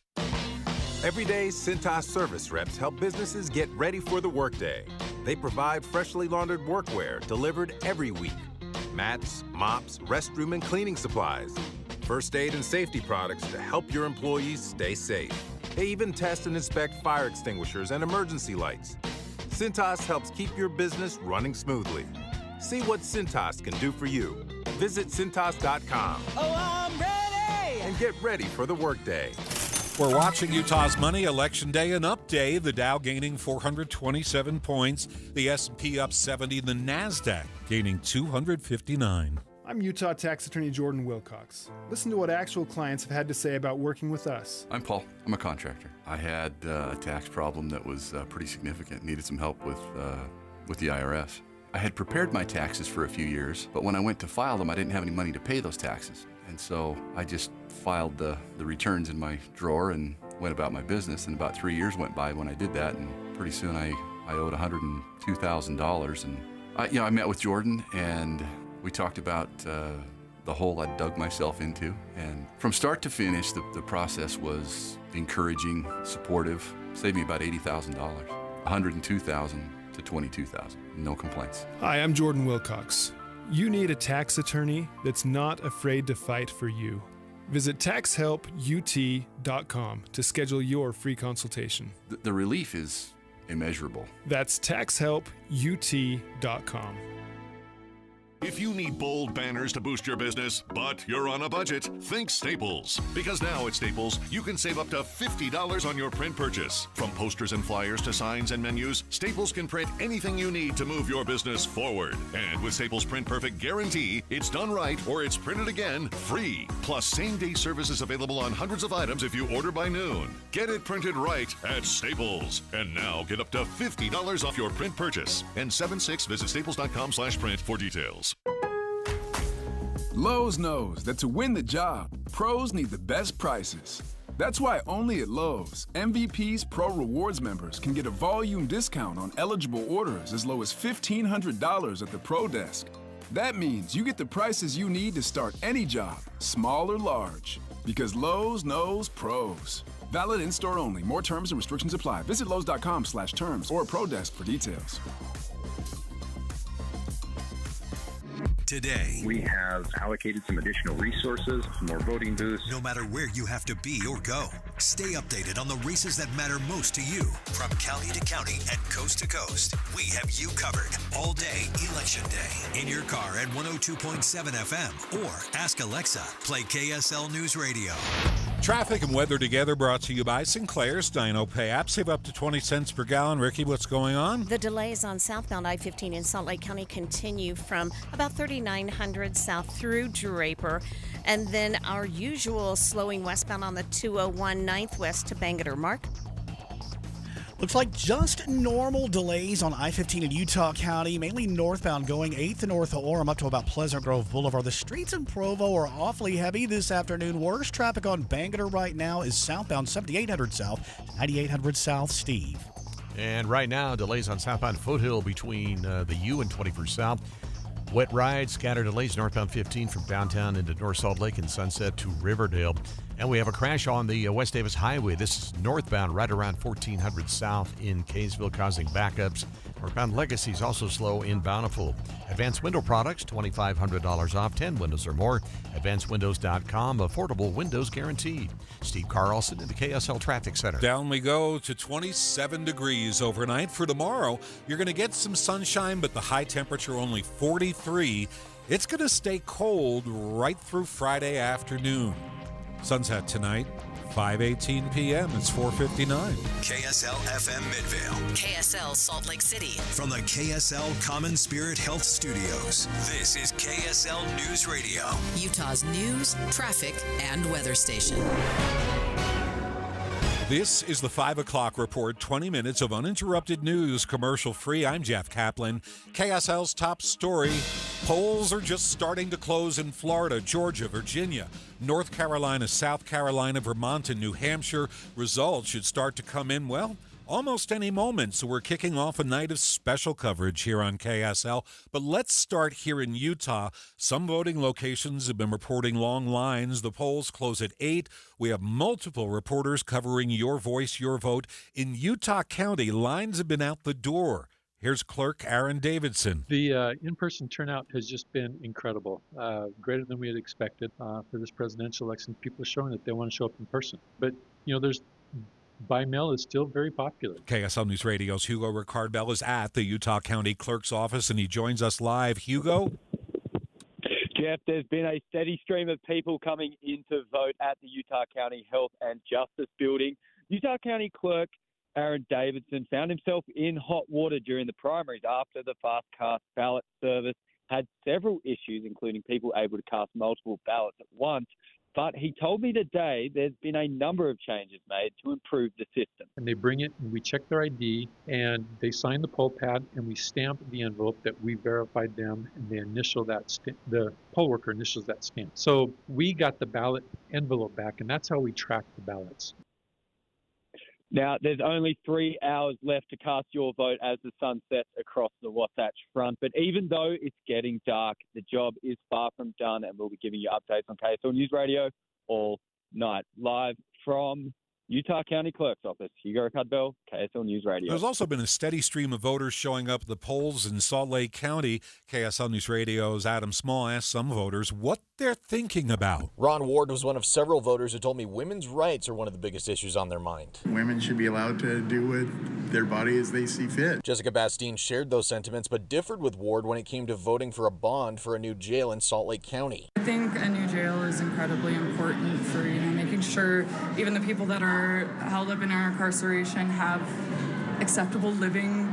Every day, Cintas service reps help businesses get ready for the workday. They provide freshly laundered workwear delivered every week. Mats, mops, restroom and cleaning supplies. First aid and safety products to help your employees stay safe. They even test and inspect fire extinguishers and emergency lights. Cintas helps keep your business running smoothly. See what Cintas can do for you. Visit Cintas.com. Oh, I'm ready! And get ready for the workday. We're watching Utah's Money, Election Day and Up Day. The Dow gaining 427 points, the S&P up 70, the NASDAQ gaining 259. I'm Utah Tax Attorney Jordan Wilcox. Listen to what actual clients have had to say about working with us. I'm Paul. I'm a contractor. I had a tax problem that was pretty significant. Needed some help with the IRS. I had prepared my taxes for a few years, but when I went to file them, I didn't have any money to pay those taxes. And so I just filed the returns in my drawer and went about my business. And about 3 years went by when I did that, and pretty soon I owed $102,000. And I met with Jordan, and we talked about the hole I dug myself into. And from start to finish, the process was encouraging, supportive, saved me about $80,000, $102,000 to $22,000. No complaints. Hi, I'm Jordan Wilcox. You need a tax attorney that's not afraid to fight for you. Visit taxhelput.com to schedule your free consultation. The relief is immeasurable. That's taxhelput.com. If you need bold banners to boost your business, but you're on a budget, think Staples. Because now at Staples, you can save up to $50 on your print purchase. From posters and flyers to signs and menus, Staples can print anything you need to move your business forward. And with Staples Print Perfect Guarantee, it's done right or it's printed again free. Plus same-day services available on hundreds of items if you order by noon. Get it printed right at Staples. And now get up to $50 off your print purchase. N76, visit staples.com/print for details. Lowe's knows that to win the job, pros need the best prices. That's why only at Lowe's, MVP's Pro Rewards members can get a volume discount on eligible orders as low as $1,500 at the Pro Desk. That means you get the prices you need to start any job, small or large. Because Lowe's knows pros. Valid in-store only. More terms and restrictions apply. Visit Lowe's.com/terms or Pro Desk for details. Today, we have allocated some additional resources, some more voting booths. No matter where you have to be or go, stay updated on the races that matter most to you. From county to county and coast to coast, we have you covered all day Election Day. In your car at 102.7 FM or ask Alexa, play KSL News Radio. Traffic and weather together brought to you by Sinclair's Dino Pay app. Save up to 20 cents per gallon. Ricky, what's going on? The delays on southbound I-15 in Salt Lake County continue from about 3900 south through Draper. And then our usual slowing westbound on the 201 9th west to Bangerter. Mark? Looks like just normal delays on I-15 in Utah County, mainly northbound going 8th north of Orem up to about Pleasant Grove Boulevard. The streets in Provo are awfully heavy this afternoon. Worst traffic on Bangerter right now is southbound 7800 south, 9800 south. Steve. And right now, delays on southbound Foothill between the U and 21st South. Wet rides, scattered delays northbound 15 from downtown into North Salt Lake and Sunset to Riverdale. And we have a crash on the West Davis Highway. This is northbound right around 1400 south in Kaysville, causing backups. Northbound Legacy is also slow in Bountiful. Advanced Window Products, $2,500 off, 10 windows or more. AdvancedWindows.com, affordable windows guaranteed. Steve Carlson in the KSL Traffic Center. Down we go to 27 degrees overnight. For tomorrow, you're going to get some sunshine, but the high temperature only 43. It's going to stay cold right through Friday afternoon. Sunset tonight, 5:18 p.m. It's 4:59. KSL FM Midvale. KSL Salt Lake City. From the KSL Common Spirit Health Studios, this is KSL News Radio. Utah's news, traffic, and weather station. This is the 5 o'clock report, 20 minutes of uninterrupted news, commercial-free. I'm Jeff Caplan. KSL's top story, polls are just starting to close in Florida, Georgia, Virginia, North Carolina, South Carolina, Vermont, and New Hampshire. Results should start to come in, well, almost any moment. So we're kicking off a night of special coverage here on KSL. But let's start here in Utah. Some voting locations have been reporting long lines. The polls close at 8. We have multiple reporters covering your voice, your vote. In Utah County, lines have been out the door. Here's Clerk Aaron Davidson. The in-person turnout has just been incredible, greater than we had expected for this presidential election. People are showing that they want to show up in person. But, by mail is still very popular. KSL News Radio's Hugo Ricardbell is at the Utah County Clerk's office, and he joins us live. Hugo? Jeff, there's been a steady stream of people coming in to vote at the Utah County Health and Justice Building. Utah County Clerk Aaron Davidson found himself in hot water during the primaries after the fast cast ballot service had several issues, including people able to cast multiple ballots at once. But he told me today there's been a number of changes made to improve the system. And they bring it, and we check their ID, and they sign the poll pad, and we stamp the envelope that we verified them, and they initial that the poll worker initials that stamp. So we got the ballot envelope back, and that's how we track the ballots. Now, there's only 3 hours left to cast your vote as the sun sets across the Wasatch Front. But even though it's getting dark, the job is far from done, and we'll be giving you updates on KSL News Radio all night. Live from Utah County Clerk's office, Hugo Ricardbell, KSL News Radio. There's also been a steady stream of voters showing up at the polls in Salt Lake County. KSL News Radio's Adam Small asked some voters what they're thinking about. Ron Ward was one of several voters who told me women's rights are one of the biggest issues on their mind. Women should be allowed to do with their body as they see fit. Jessica Bastine shared those sentiments, but differed with Ward when it came to voting for a bond for a new jail in Salt Lake County. I think a new jail is incredibly important for, making sure even the people that are held up in our incarceration have acceptable living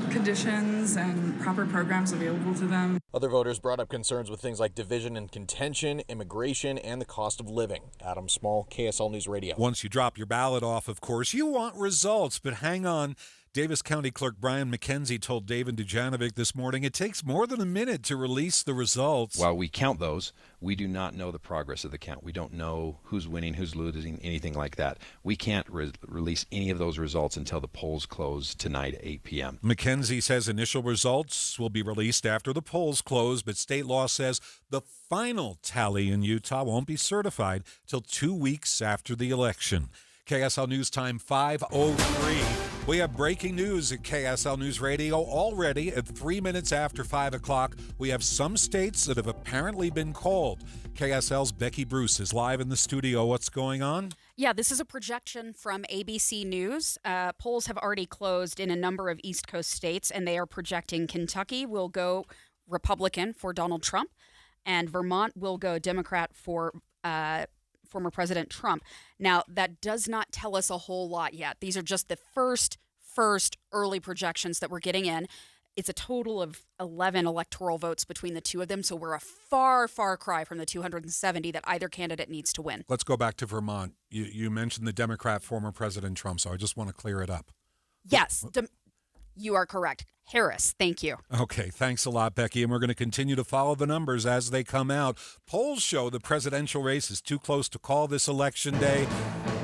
conditions and proper programs available to them. Other voters brought up concerns with things like division and contention, immigration, and the cost of living. Adam Small, KSL News Radio. Once you drop your ballot off, of course, you want results, but hang on. Davis County Clerk Brian McKenzie told David Dujanovic this morning it takes more than a minute to release the results. While we count those, we do not know the progress of the count. We don't know who's winning, who's losing, anything like that. We can't release any of those results until the polls close tonight at 8 p.m. McKenzie says initial results will be released after the polls close, but state law says the final tally in Utah won't be certified till 2 weeks after the election. KSL News Time 5:03. We have breaking news at KSL News Radio already at 3 minutes after 5 o'clock. We have some states that have apparently been called. KSL's Becky Bruce is live in the studio. What's going on? Yeah, this is a projection from ABC News. Polls have already closed in a number of East Coast states, and they are projecting Kentucky will go Republican for Donald Trump, and Vermont will go Democrat for former President Trump. Now, that does not tell us a whole lot yet. These are just the first early projections that we're getting in. It's a total of 11 electoral votes between the two of them, so we're a far cry from the 270 that either candidate needs to win. Let's go back to Vermont. You mentioned the Democrat, former President Trump, so I just want to clear it up. Yes, you are correct. Harris, thank you. Okay, thanks a lot, Becky. And we're going to continue to follow the numbers as they come out. Polls show the presidential race is too close to call this election day.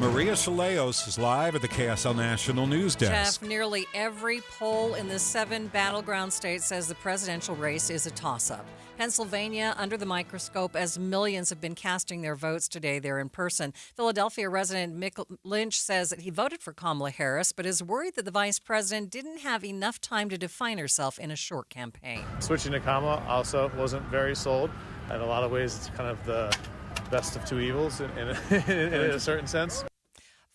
Maria Chaleos is live at the KSL National News Desk. Jeff, nearly every poll in the 7 battleground states says the presidential race is a toss-up. Pennsylvania under the microscope as millions have been casting their votes today there in person. Philadelphia resident Mick Lynch says that he voted for Kamala Harris, but is worried that the vice president didn't have enough time to define herself in a short campaign. Switching to Kamala also wasn't very sold. In a lot of ways, it's kind of the best of two evils in a certain sense.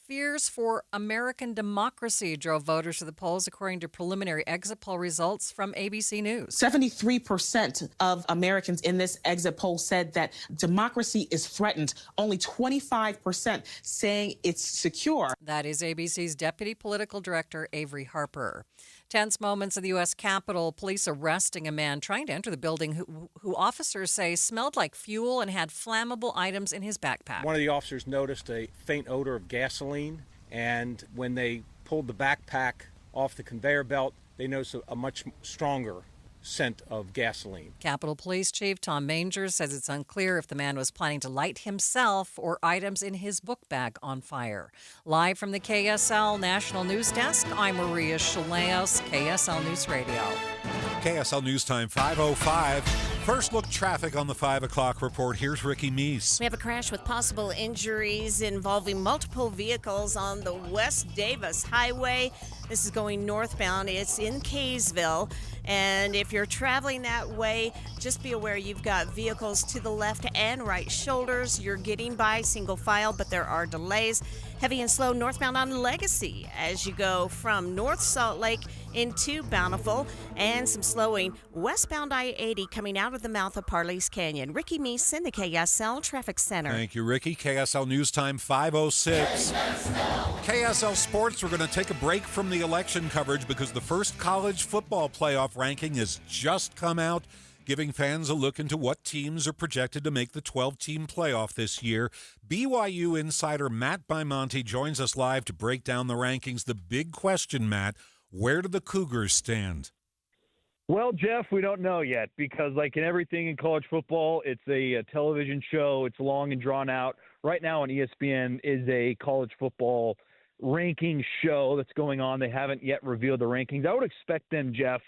Fears for American democracy drove voters to the polls, according to preliminary exit poll results from ABC News. 73% of Americans in this exit poll said that democracy is threatened. Only 25% saying it's secure. That is ABC's Deputy Political Director, Avery Harper. Tense moments in the U.S. Capitol, police arresting a man trying to enter the building who officers say smelled like fuel and had flammable items in his backpack. One of the officers noticed a faint odor of gasoline, and when they pulled the backpack off the conveyor belt, they noticed a much stronger scent of gasoline. Capitol Police Chief Tom Manger says it's unclear if the man was planning to light himself or items in his book bag on fire. Live from the KSL National News Desk, I'm Maria Chaleos, KSL News Radio. KSL News Time 5:05. First look traffic on the 5 o'clock report. Here's Ricky Meese. We have a crash with possible injuries involving multiple vehicles on the West Davis Highway. This is going northbound. It's in Kaysville. And if you're traveling that way, just be aware you've got vehicles to the left and right shoulders. You're getting by single file, but there are delays. Heavy and slow northbound on Legacy as you go from North Salt Lake into Bountiful, and some slowing westbound I-80 coming out of the mouth of Parley's Canyon. Ricky Meese in the KSL Traffic Center. Thank you, Ricky. KSL News Time 5:06. KSL Sports, we're going to take a break from the election coverage because the first college football playoff ranking has just come out, giving fans a look into what teams are projected to make the 12-team playoff this year. BYU insider Matt Bimonte joins us live to break down the rankings. The big question, Matt, where do the Cougars stand? Well, Jeff, we don't know yet because, like in everything in college football, it's a television show. It's long and drawn out. Right now on ESPN is a college football ranking show that's going on. They haven't yet revealed the rankings. I would expect them, Jeff,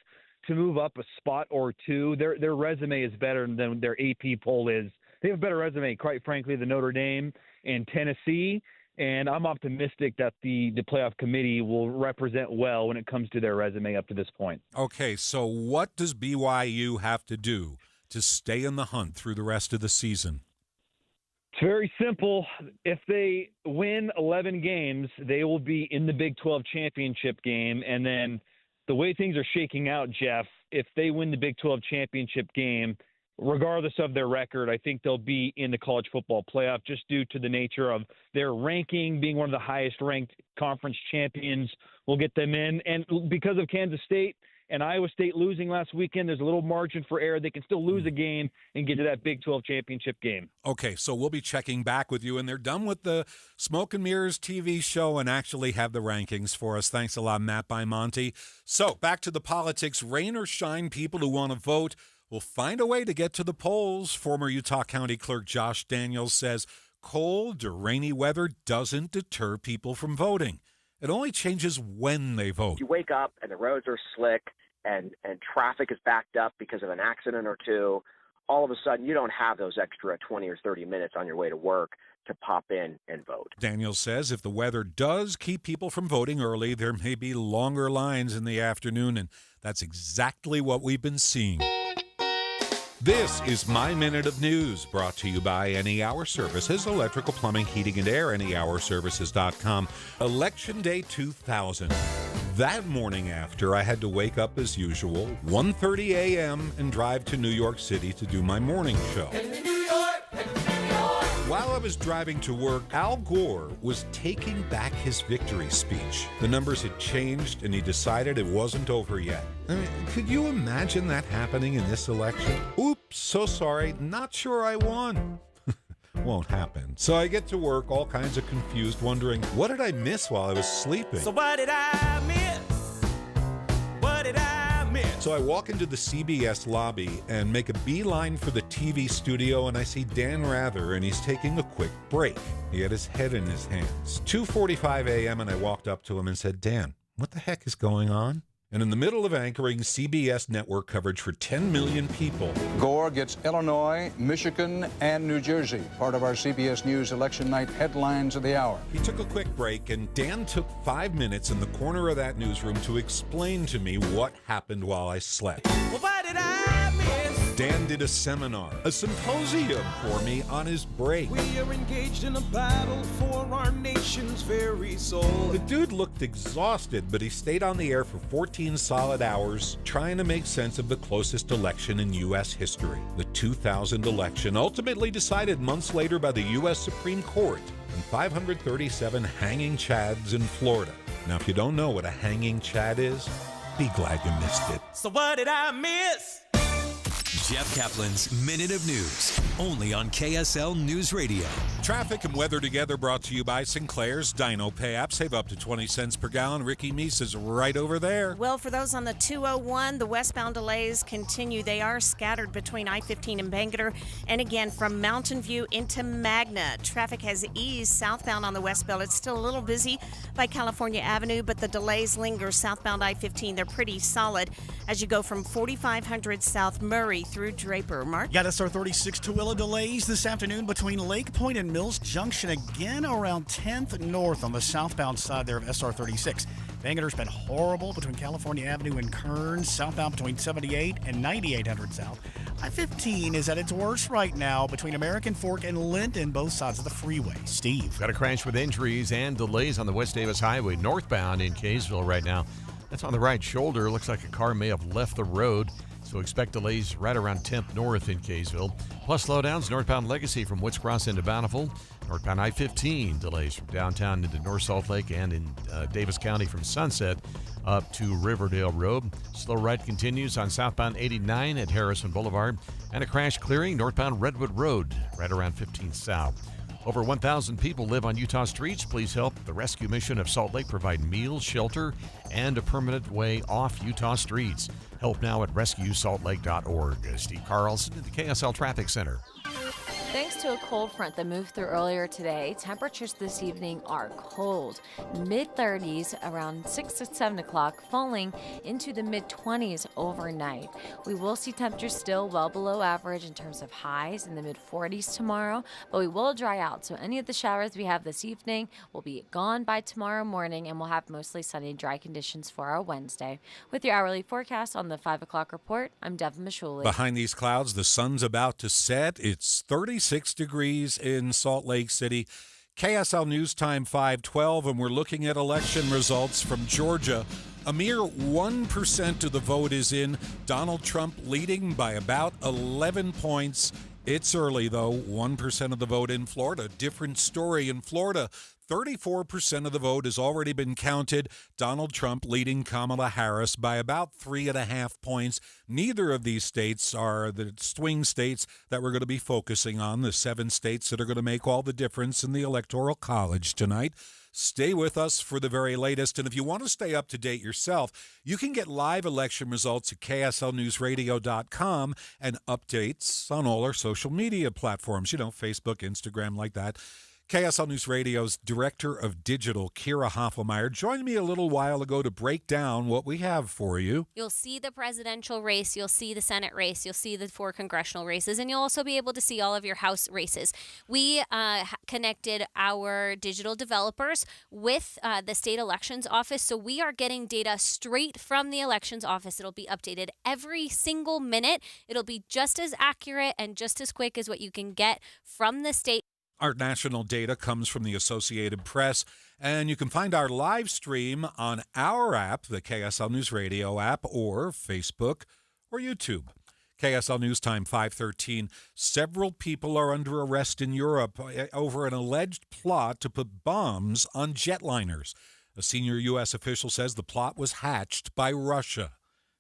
to move up a spot or two. Their resume is better than their AP poll is. They have a better resume, quite frankly, than Notre Dame and Tennessee. And I'm optimistic that the playoff committee will represent well when it comes to their resume up to this point. Okay, so what does BYU have to do to stay in the hunt through the rest of the season? It's very simple. If they win 11 games, they will be in the Big 12 championship game. And then the way things are shaking out, Jeff, if they win the Big 12 championship game, regardless of their record, I think they'll be in the college football playoff just due to the nature of their ranking. Being one of the highest ranked conference champions will get them in. And because of Kansas State and Iowa State losing last weekend, there's a little margin for error. They can still lose a game and get to that Big 12 championship game. Okay, so we'll be checking back with you, and they're done with the Smoke and Mirrors TV show and actually have the rankings for us. Thanks a lot, Matt by Monty. So back to the politics. Rain or shine, people who want to vote will find a way to get to the polls. Former Utah County Clerk Josh Daniels says cold or rainy weather doesn't deter people from voting. It only changes when they vote. You wake up and the roads are slick and traffic is backed up because of an accident or two. All of a sudden, you don't have those extra 20 or 30 minutes on your way to work to pop in and vote. Daniels says if the weather does keep people from voting early, there may be longer lines in the afternoon, and that's exactly what we've been seeing. This is My Minute of News, brought to you by Any Hour Services, electrical, plumbing, heating, and air, anyhourservices.com. Election Day 2000. That morning after, I had to wake up as usual, 1:30 a.m., and drive to New York City to do my morning show. While I was driving to work, Al Gore was taking back his victory speech. The numbers had changed, and he decided it wasn't over yet. I mean, could you imagine that happening in this election? Oops, so sorry, not sure I won. Won't happen. So I get to work all kinds of confused, wondering, what did I miss while I was sleeping? So what did I miss? What did I miss? So I walk into the CBS lobby and make a beeline for the TV studio, and I see Dan Rather, and he's taking a quick break. He had his head in his hands. 2:45 a.m., and I walked up to him and said, Dan, what the heck is going on? And in the middle of anchoring CBS network coverage for 10 million people, Gore gets Illinois, Michigan, and New Jersey, part of our CBS News election night headlines of the hour. He took a quick break, and Dan took 5 minutes in the corner of that newsroom to explain to me what happened while I slept. Well, what did I miss? Dan did a seminar, a symposium for me on his break. We are engaged in a battle for our nation's very soul. The dude looked exhausted, but he stayed on the air for 14 solid hours trying to make sense of the closest election in U.S. history, the 2000 election, ultimately decided months later by the U.S. Supreme Court and 537 hanging chads in Florida. Now, if you don't know what a hanging chad is, be glad you missed it. So what did I miss? Jeff Kaplan's Minute of News, only on KSL News Radio. Traffic and weather together, brought to you by Sinclair's Dino Pay app. Save up to 20 cents per gallon. Ricky Meese is right over there. Well, for those on the 201, the westbound delays continue. They are scattered between I-15 and Bangerter, and again from Mountain View into Magna. Traffic has eased southbound on the West Belt. It's still a little busy by California Avenue, but the delays linger southbound I-15. They're pretty solid as you go from 4500 South Murray through Draper. Mark? Got SR 36 Tooele delays this afternoon between Lake Point and Mills Junction, again around 10th North on the southbound side there of SR 36. Bangerter's been horrible between California Avenue and Kearns, southbound between 78 and 9800 South. I-15 is at its worst right now between American Fork and Linden, both sides of the freeway. Steve? Got a crash with injuries and delays on the West Davis Highway northbound in Kaysville right now. That's on the right shoulder. Looks like a car may have left the road. So expect delays right around 10th North in Kaysville. Plus slowdowns northbound Legacy from Woods Cross into Bountiful. Northbound I-15 delays from downtown into North Salt Lake and in Davis County from Sunset up to Riverdale Road. Slow right continues on southbound 89 at Harrison Boulevard. And a crash clearing northbound Redwood Road right around 15 South. Over 1,000 people live on Utah streets. Please help the rescue mission of Salt Lake provide meals, shelter, and a permanent way off Utah streets. Help now at rescuesaltlake.org. Steve Carlson at the KSL Traffic Center. Thanks to a cold front that moved through earlier today, temperatures this evening are cold. Mid-30s around 6 to 7 o'clock, falling into the mid-20s overnight. We will see temperatures still well below average in terms of highs in the mid-40s tomorrow, but we will dry out. So any of the showers we have this evening will be gone by tomorrow morning, and we'll have mostly sunny, dry conditions for our Wednesday. With your hourly forecast on the 5 o'clock report, I'm Devin Mashuli. Behind these clouds, the sun's about to set. It's 36 degrees in Salt Lake City. KSL News Time 5:12, and we're looking at election results from Georgia. A mere 1% of the vote is in. Donald Trump leading by about 11 points. It's early, though. 1% of the vote in Florida. Different story in Florida. 34% of the vote has already been counted. Donald Trump leading Kamala Harris by about 3.5 points. Neither of these states are the swing states that we're going to be focusing on, the 7 states that are going to make all the difference in the Electoral College tonight. Stay with us for the very latest. And if you want to stay up to date yourself, you can get live election results at KSLNewsRadio.com and updates on all our social media platforms, Facebook, Instagram, like that. KSL News Radio's Director of Digital, Kira Hoffelmeyer, joined me a little while ago to break down what we have for you. You'll see the presidential race, you'll see the Senate race, you'll see the 4 congressional races, and you'll also be able to see all of your House races. We connected our digital developers with the state elections office, so we are getting data straight from the elections office. It'll be updated every single minute. It'll be just as accurate and just as quick as what you can get from the state. Our national data comes from the Associated Press, and you can find our live stream on our app, the KSL News Radio app, or Facebook or YouTube. KSL News Time 5:13. Several people are under arrest in Europe over an alleged plot to put bombs on jetliners. A senior U.S. official says the plot was hatched by Russia.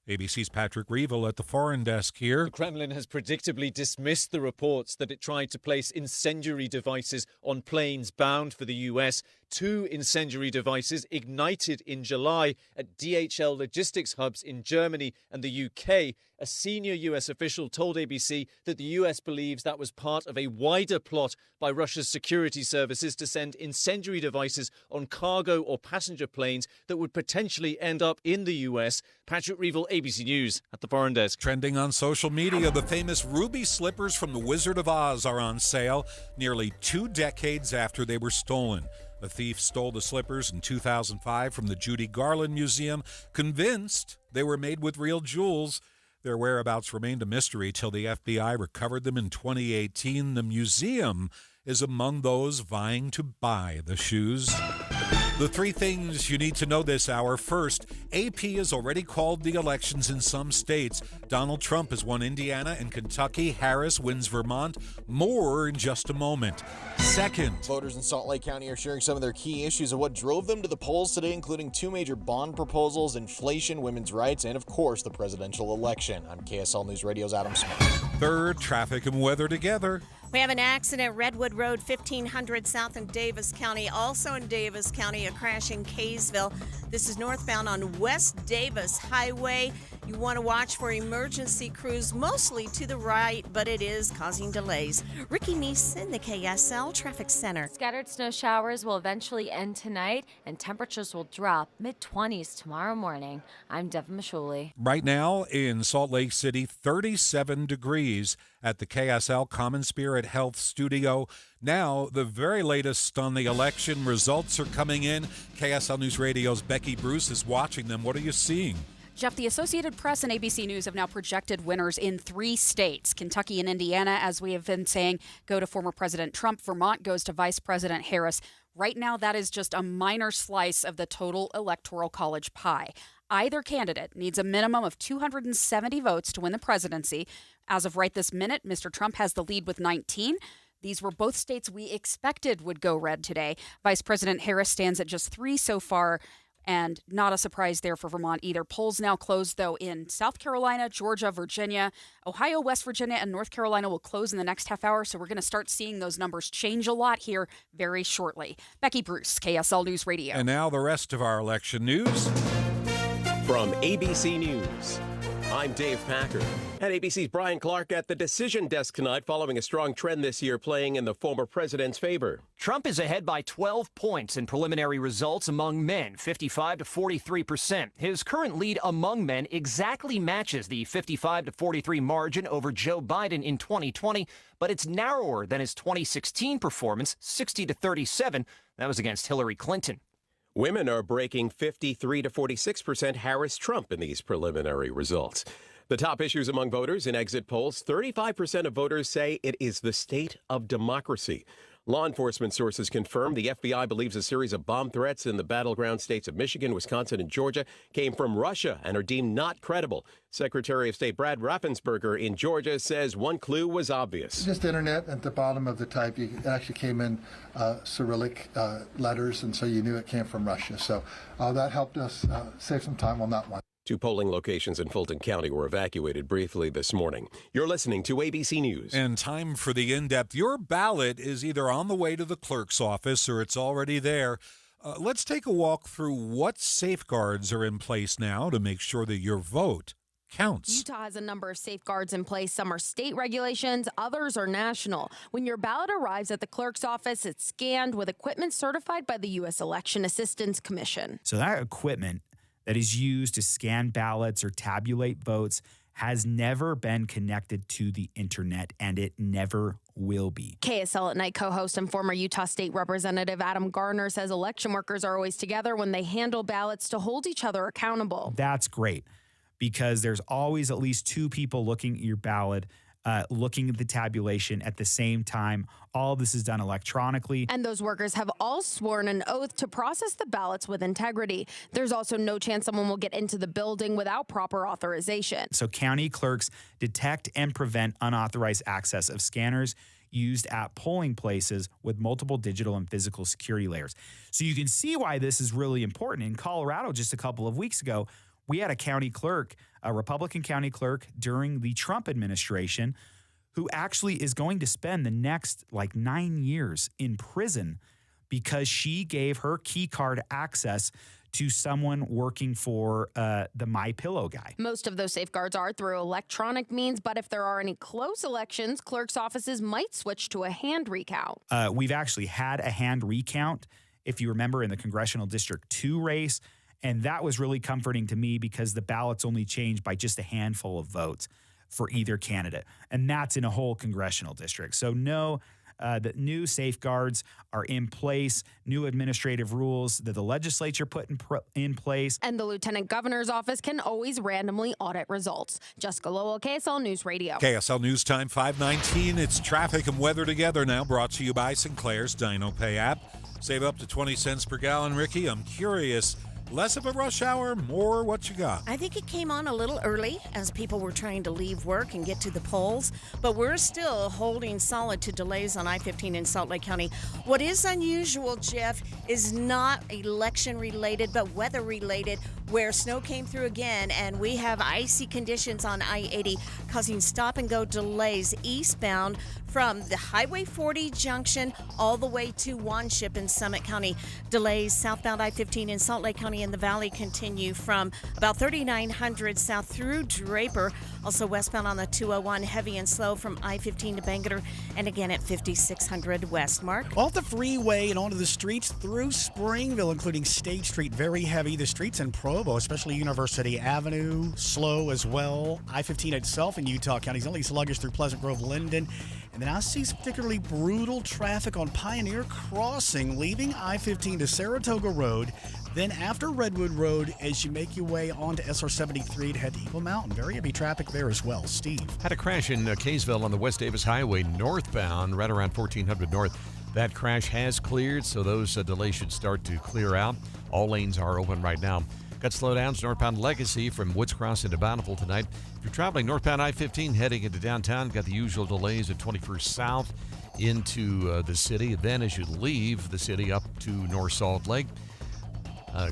ABC's Patrick Reevell at the foreign desk here. The Kremlin has predictably dismissed the reports that it tried to place incendiary devices on planes bound for the U.S. 2 incendiary devices ignited in July at DHL logistics hubs in Germany and the UK. A senior U.S. official told ABC that the U.S. believes that was part of a wider plot by Russia's security services to send incendiary devices on cargo or passenger planes that would potentially end up in the U.S. Patrick Reevell, ABC News, at the foreign desk. Trending on social media, the famous ruby slippers from The Wizard of Oz are on sale nearly 2 decades after they were stolen. A thief stole the slippers in 2005 from the Judy Garland Museum, convinced they were made with real jewels. Their whereabouts remained a mystery till the FBI recovered them in 2018. The museum is among those vying to buy the shoes. The 3 things you need to know this hour. First, AP has already called the elections in some states. Donald Trump has won Indiana and Kentucky. Harris wins Vermont. More in just a moment. Second, voters in Salt Lake County are sharing some of their key issues of what drove them to the polls today, including 2 major bond proposals, inflation, women's rights, and of course, the presidential election. I'm KSL News Radio's Adam Smith. Third, traffic and weather together. We have an accident, Redwood Road, 1500 south in Davis County. Also in Davis County, a crash in Kaysville. This is northbound on West Davis Highway. You want to watch for emergency crews, mostly to the right, but it is causing delays. Ricky Neeson, the KSL Traffic Center. Scattered snow showers will eventually end tonight, and temperatures will drop mid-20s tomorrow morning. I'm Devin Mashuli. Right now in Salt Lake City, 37 degrees at the KSL Common Spirit Health Studio. Now, the very latest on the election results are coming in. KSL News Radio's Becky Bruce is watching them. What are you seeing? Jeff, the Associated Press and ABC News have now projected winners in 3 states. Kentucky and Indiana, as we have been saying, go to former President Trump. Vermont goes to Vice President Harris. Right now, that is just a minor slice of the total Electoral College pie. Either candidate needs a minimum of 270 votes to win the presidency. As of right this minute, Mr. Trump has the lead with 19. These were both states we expected would go red today. Vice President Harris stands at just 3 so far. And not a surprise there for Vermont either. Polls now closed, though, in South Carolina, Georgia, Virginia, Ohio, West Virginia, and North Carolina will close in the next half hour. So we're going to start seeing those numbers change a lot here very shortly. Becky Bruce, KSL News Radio. And now the rest of our election news. From ABC News, I'm Dave Packer. And ABC's Brian Clark at the decision desk tonight following a strong trend this year playing in the former president's favor. Trump is ahead by 12 points in preliminary results among men, 55 to 43%. His current lead among men exactly matches the 55 to 43 margin over Joe Biden in 2020, but it's narrower than his 2016 performance, 60 to 37. That was against Hillary Clinton. Women are breaking 53 to 46% Harris-Trump in these preliminary results. The top issues among voters in exit polls, 35% of voters say it is the state of democracy. Law enforcement sources confirm the FBI believes a series of bomb threats in the battleground states of Michigan, Wisconsin, and Georgia came from Russia and are deemed not credible. Secretary of State Brad Raffensperger in Georgia says one clue was obvious. Just internet at the bottom of the type. It actually came in Cyrillic letters, and so you knew it came from Russia. So that helped us save some time on that one. 2 polling locations in Fulton County were evacuated briefly this morning. You're listening to ABC News. And time for the in-depth. Your ballot is either on the way to the clerk's office or it's already there. Let's take a walk through what safeguards are in place now to make sure that your vote counts. Utah has a number of safeguards in place. Some are state regulations, others are national. When your ballot arrives at the clerk's office, it's scanned with equipment certified by the U.S. Election Assistance Commission. So that equipment that is used to scan ballots or tabulate votes has never been connected to the internet, and it never will be. KSL at Night co-host and former Utah State Representative Adam Garner says election workers are always together when they handle ballots to hold each other accountable. That's great, because there's always at least 2 people looking at your ballot, looking at the tabulation at the same time. All of this is done electronically. And those workers have all sworn an oath to process the ballots with integrity. There's also no chance someone will get into the building without proper authorization. So county clerks detect and prevent unauthorized access of scanners used at polling places with multiple digital and physical security layers. So you can see why this is really important. In Colorado, just a couple of weeks ago, we had a county clerk, a Republican county clerk during the Trump administration, who actually is going to spend the next 9 years in prison because she gave her key card access to someone working for the MyPillow guy. Most of those safeguards are through electronic means, but if there are any close elections, clerks' offices might switch to a hand recount. We've actually had a hand recount, if you remember, in the Congressional District 2 race. And that was really comforting to me because the ballots only changed by just a handful of votes for either candidate. And that's in a whole congressional district. So no, the new safeguards are in place, new administrative rules that the legislature put in place. And the lieutenant governor's office can always randomly audit results. Jessica Lowell, KSL News Radio. KSL News Time 5:19. It's traffic and weather together now, brought to you by Sinclair's Dino Pay app. Save up to 20 cents per gallon. Ricky, I'm curious, less of a rush hour, more what you got? I think it came on a little early as people were trying to leave work and get to the polls, but we're still holding solid to delays on I-15 in Salt Lake County. What is unusual, Jeff, is not election-related, but weather-related, where snow came through again, and we have icy conditions on I-80 causing stop-and-go delays eastbound from the Highway 40 junction all the way to Wanship in Summit County. Delays southbound I-15 in Salt Lake County in the Valley continue from about 3900 south through Draper. Also westbound on the 201, heavy and slow from I-15 to Bangerter, and again at 5600 west. Mark? Off the freeway and onto the streets through Springville, including State Street, very heavy. The streets in Provo, especially University Avenue, slow as well. I-15 itself in Utah County is only sluggish through Pleasant Grove, Linden. And then I see some particularly brutal traffic on Pioneer Crossing, leaving I-15 to Saratoga Road. Then after Redwood Road, as you make your way onto SR-73 to head to Eagle Mountain. Very heavy traffic there as well. Steve. Had a crash in Kaysville on the West Davis Highway northbound, right around 1400 north. That crash has cleared, so those delays should start to clear out. All lanes are open right now. Got slowdowns northbound Legacy from Woods Cross into Bountiful tonight. If you're traveling northbound I-15 heading into downtown, got the usual delays at 21st South into the city. Then as you leave the city up to North Salt Lake,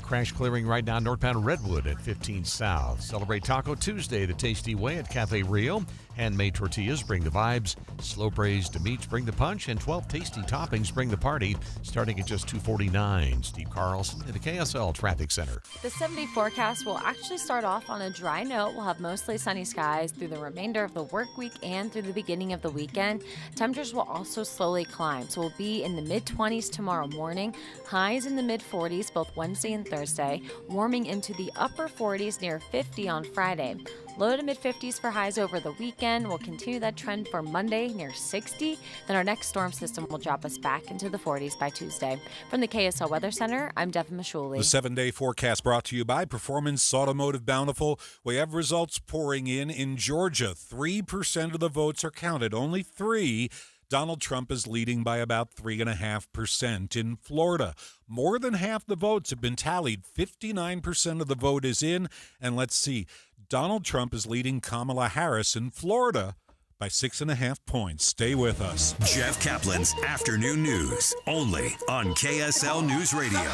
crash clearing right now northbound Redwood at 15 South. Celebrate Taco Tuesday the tasty way at Cafe Rio. Handmade tortillas bring the vibes, slow braised meats bring the punch, and 12 tasty toppings bring the party, starting at just $2.49. Steve Carlson at the KSL Traffic Center. The 7-day forecast will actually start off on a dry note. We'll have mostly sunny skies through the remainder of the work week and through the beginning of the weekend. Temperatures will also slowly climb, so we'll be in the mid-20s tomorrow morning, highs in the mid-40s both Wednesday and Thursday, warming into the upper 40s near 50 on Friday. Low to mid-50s for highs over the weekend. We'll continue that trend for Monday near 60. Then our next storm system will drop us back into the 40s by Tuesday. From the KSL Weather Center, I'm Devin Mashuli. The 7-day forecast brought to you by Performance Automotive Bountiful. We have results pouring in Georgia. 3% of the votes are counted. Only 3. Donald Trump is leading by about 3.5%. In Florida, more than half the votes have been tallied. 59% of the vote is in. And let's see, Donald Trump is leading Kamala Harris in Florida by 6.5 points. Stay with us. Jeff Kaplan's Afternoon News, only on KSL News Radio.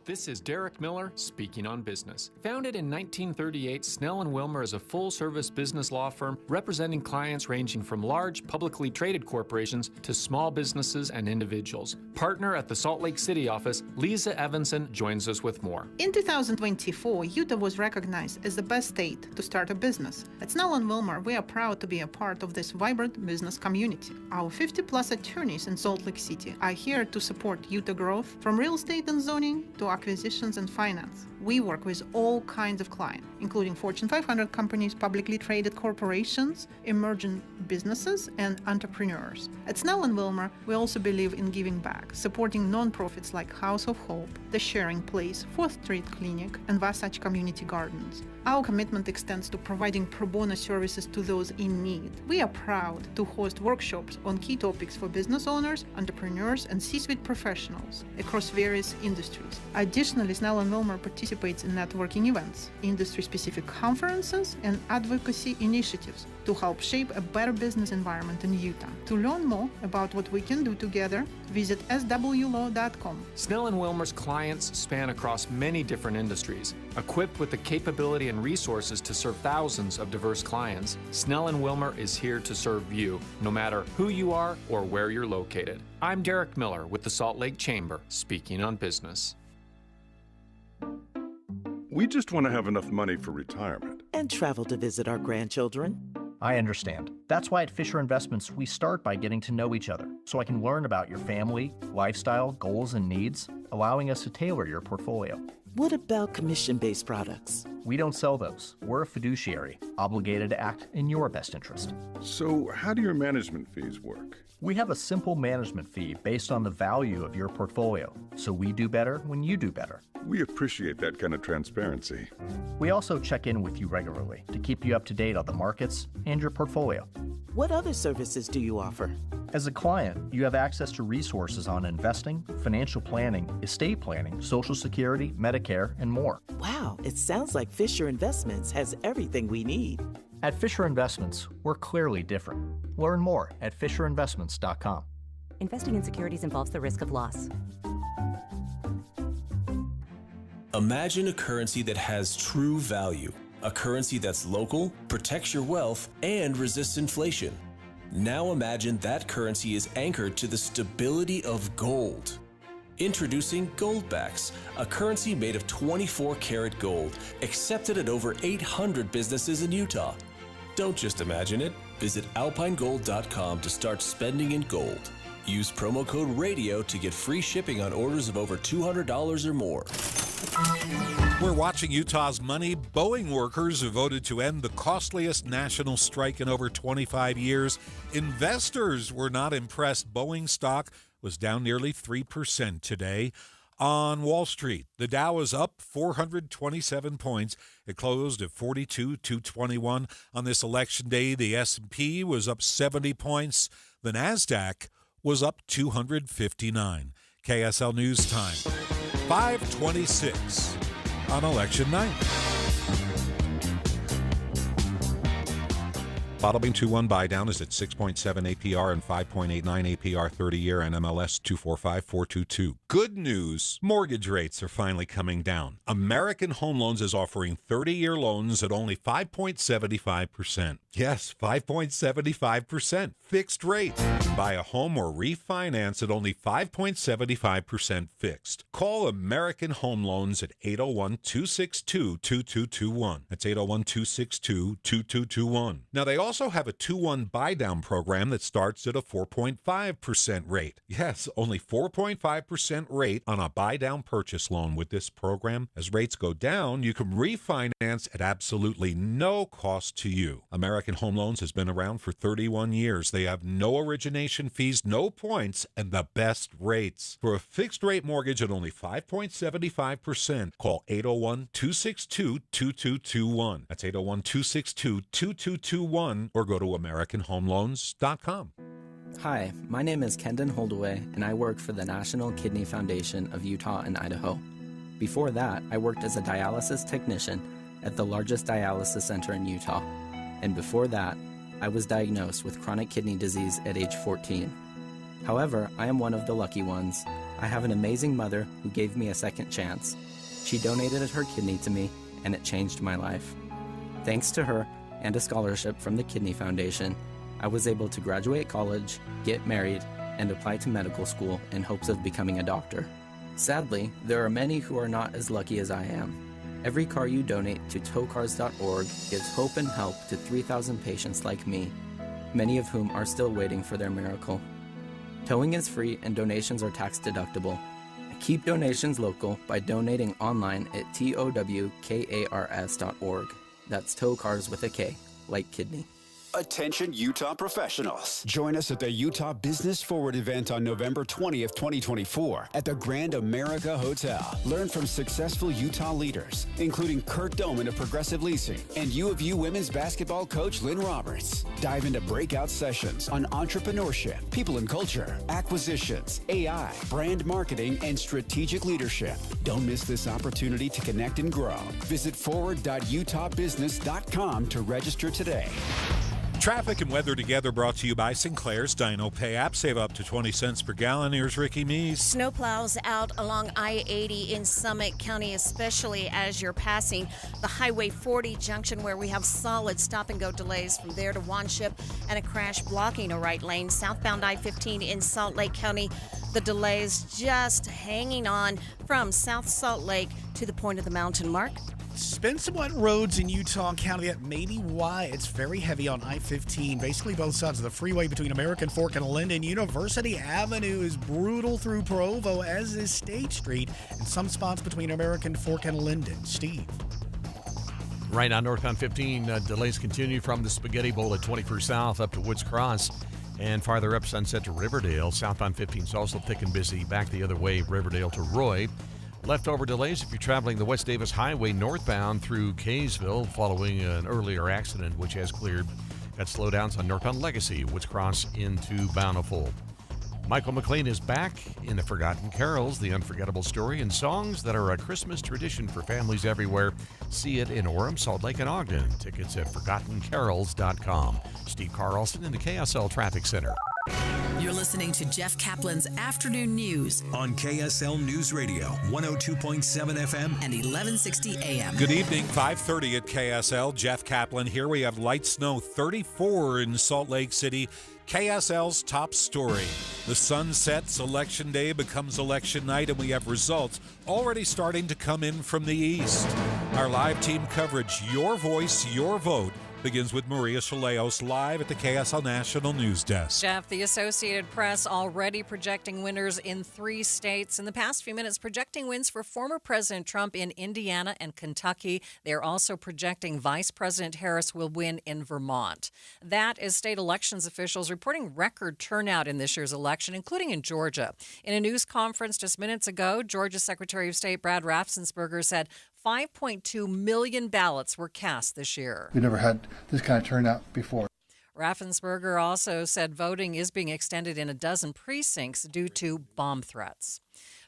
This is Derek Miller speaking on business. Founded in 1938, Snell & Wilmer is a full-service business law firm representing clients ranging from large, publicly traded corporations to small businesses and individuals. Partner at the Salt Lake City office, Lisa Evanson joins us with more. In 2024, Utah was recognized as the best state to start a business. At Snell & Wilmer, we are proud to be a part of this vibrant business community. Our 50-plus attorneys in Salt Lake City are here to support Utah growth, from real estate and zoning to acquisitions and finance. We work with all kinds of clients, including Fortune 500 companies, publicly traded corporations, emerging businesses, and entrepreneurs. At Snell & Wilmer, we also believe in giving back, supporting nonprofits like House of Hope, The Sharing Place, 4th Street Clinic, and Wasatch Community Gardens. Our commitment extends to providing pro bono services to those in need. We are proud to host workshops on key topics for business owners, entrepreneurs, and C-suite professionals across various industries. Additionally, Snell & Wilmer participates in networking events, industry-specific conferences, and advocacy initiatives to help shape a better business environment in Utah. To learn more about what we can do together, visit swlaw.com. Snell & Wilmer's clients span across many different industries. Equipped with the capability and resources to serve thousands of diverse clients, Snell & Wilmer is here to serve you, no matter who you are or where you're located. I'm Derek Miller with the Salt Lake Chamber, speaking on business. We just want to have enough money for retirement. And travel to visit our grandchildren. I understand. That's why at Fisher Investments, we start by getting to know each other, so I can learn about your family, lifestyle, goals, and needs, allowing us to tailor your portfolio. What about commission-based products? We don't sell those. We're a fiduciary, obligated to act in your best interest. So how do your management fees work? We have a simple management fee based on the value of your portfolio, so we do better when you do better. We appreciate that kind of transparency. We also check in with you regularly to keep you up to date on the markets and your portfolio. What other services do you offer? As a client, you have access to resources on investing, financial planning, estate planning, Social Security, Medicare, and more. Wow, it sounds like Fisher Investments has everything we need. At Fisher Investments, we're clearly different. Learn more at FisherInvestments.com. Investing in securities involves the risk of loss. Imagine a currency that has true value, a currency that's local, protects your wealth, and resists inflation. Now imagine that currency is anchored to the stability of gold. Introducing Goldbacks, a currency made of 24-karat gold, accepted at over 800 businesses in Utah. Don't just imagine it. Visit alpinegold.com to start spending in gold. Use promo code RADIO to get free shipping on orders of over $200 or more. We're watching Utah's money. Boeing workers have voted to end the costliest national strike in over 25 years. Investors were not impressed. Boeing stock was down nearly 3% today. On Wall Street, the Dow is up 427 points. It closed at 42,221. On this election day, the S&P was up 70 points. The NASDAQ was up 259. KSL News Time, 5:26 on election night. Bottle Bean 2-1 buy down is at 6.7 APR and 5.89 APR 30-year and MLS 245422. Good news, mortgage rates are finally coming down. American Home Loans is offering 30-year loans at only 5.75%. Yes, 5.75% fixed rate. Buy a home or refinance at only 5.75% fixed. Call American Home Loans at 801-262-2221. That's 801-262-2221. Now, they also also have a 2-1 buy-down program that starts at a 4.5% rate. Yes, only 4.5% rate on a buy-down purchase loan with this program. As rates go down, you can refinance at absolutely no cost to you. American Home Loans has been around for 31 years. They have no origination fees, no points, and the best rates. For a fixed-rate mortgage at only 5.75%, call 801-262-2221. That's 801-262-2221, or go to AmericanHomeLoans.com. Hi, my name is Kendon Holdaway, and I work for the National Kidney Foundation of Utah and Idaho. Before that, I worked as a dialysis technician at the largest dialysis center in Utah. And before that, I was diagnosed with chronic kidney disease at age 14. However, I am one of the lucky ones. I have an amazing mother who gave me a second chance. She donated her kidney to me, and it changed my life. Thanks to her and a scholarship from the Kidney Foundation, I was able to graduate college, get married, and apply to medical school in hopes of becoming a doctor. Sadly, there are many who are not as lucky as I am. Every car you donate to towcars.org gives hope and help to 3,000 patients like me, many of whom are still waiting for their miracle. Towing is free and donations are tax deductible. Keep donations local by donating online at towkars.org. That's tow cars with a K, like kidney. Attention Utah professionals. Join us at the Utah Business Forward event on November 20th, 2024 at the Grand America Hotel. Learn from successful Utah leaders, including Kurt Doman of Progressive Leasing and U of U women's basketball coach Lynn Roberts. Dive into breakout sessions on entrepreneurship, people and culture, acquisitions, AI, brand marketing, and strategic leadership. Don't miss this opportunity to connect and grow. Visit forward.utahbusiness.com to register today. Traffic and weather together brought to you by Sinclair's Dino Pay app. Save up to 20 cents per gallon. Here's Ricky Meese. Snowplows out along I-80 in Summit County, especially as you're passing the Highway 40 junction where we have solid stop-and-go delays from there to Wanship and a crash blocking a right lane. Southbound I-15 in Salt Lake County, the delays just hanging on from South Salt Lake to the point of the mountain mark. It's been some wet roads in Utah County. That may be why it's very heavy on I-15. Basically, both sides of the freeway between American Fork and Linden. University Avenue is brutal through Provo, as is State Street, and some spots between American Fork and Linden. Steve. Right now, northbound 15 delays continue from the Spaghetti Bowl at 21st South up to Woods Cross. And farther up Sunset to Riverdale. Southbound 15 is also thick and busy. Back the other way, Riverdale to Roy. Leftover delays if you're traveling the West Davis Highway northbound through Kaysville following an earlier accident, which has cleared. Got slowdowns on northbound Legacy, Woods Cross into Bountiful. Michael McLean is back in the Forgotten Carols, the unforgettable story and songs that are a Christmas tradition for families everywhere. See it in Orem, Salt Lake, and Ogden. Tickets at ForgottenCarols.com. Steve Carlson in the KSL Traffic Center. You're listening to Jeff Kaplan's Afternoon News on KSL News Radio, 102.7 FM and 1160 AM. Good evening, 5:30 at KSL. Jeff Kaplan here. We have light snow, 34 in Salt Lake City. KSL's top story. The sun sets, Election Day becomes election night, and we have results already starting to come in from the east. Our live team coverage, your voice, your vote, begins with Maria Chaleos live at the KSL National News Desk. Jeff, the Associated Press already projecting winners in 3 states. In the past few minutes, projecting wins for former President Trump in Indiana and Kentucky. They're also projecting Vice President Harris will win in Vermont. That is state elections officials reporting record turnout in this year's election, including in Georgia. In a news conference just minutes ago, Georgia Secretary of State Brad Raffensperger said 5.2 million ballots were cast this year. We never had this kind of turnout before. Raffensperger also said voting is being extended in a dozen precincts due to bomb threats.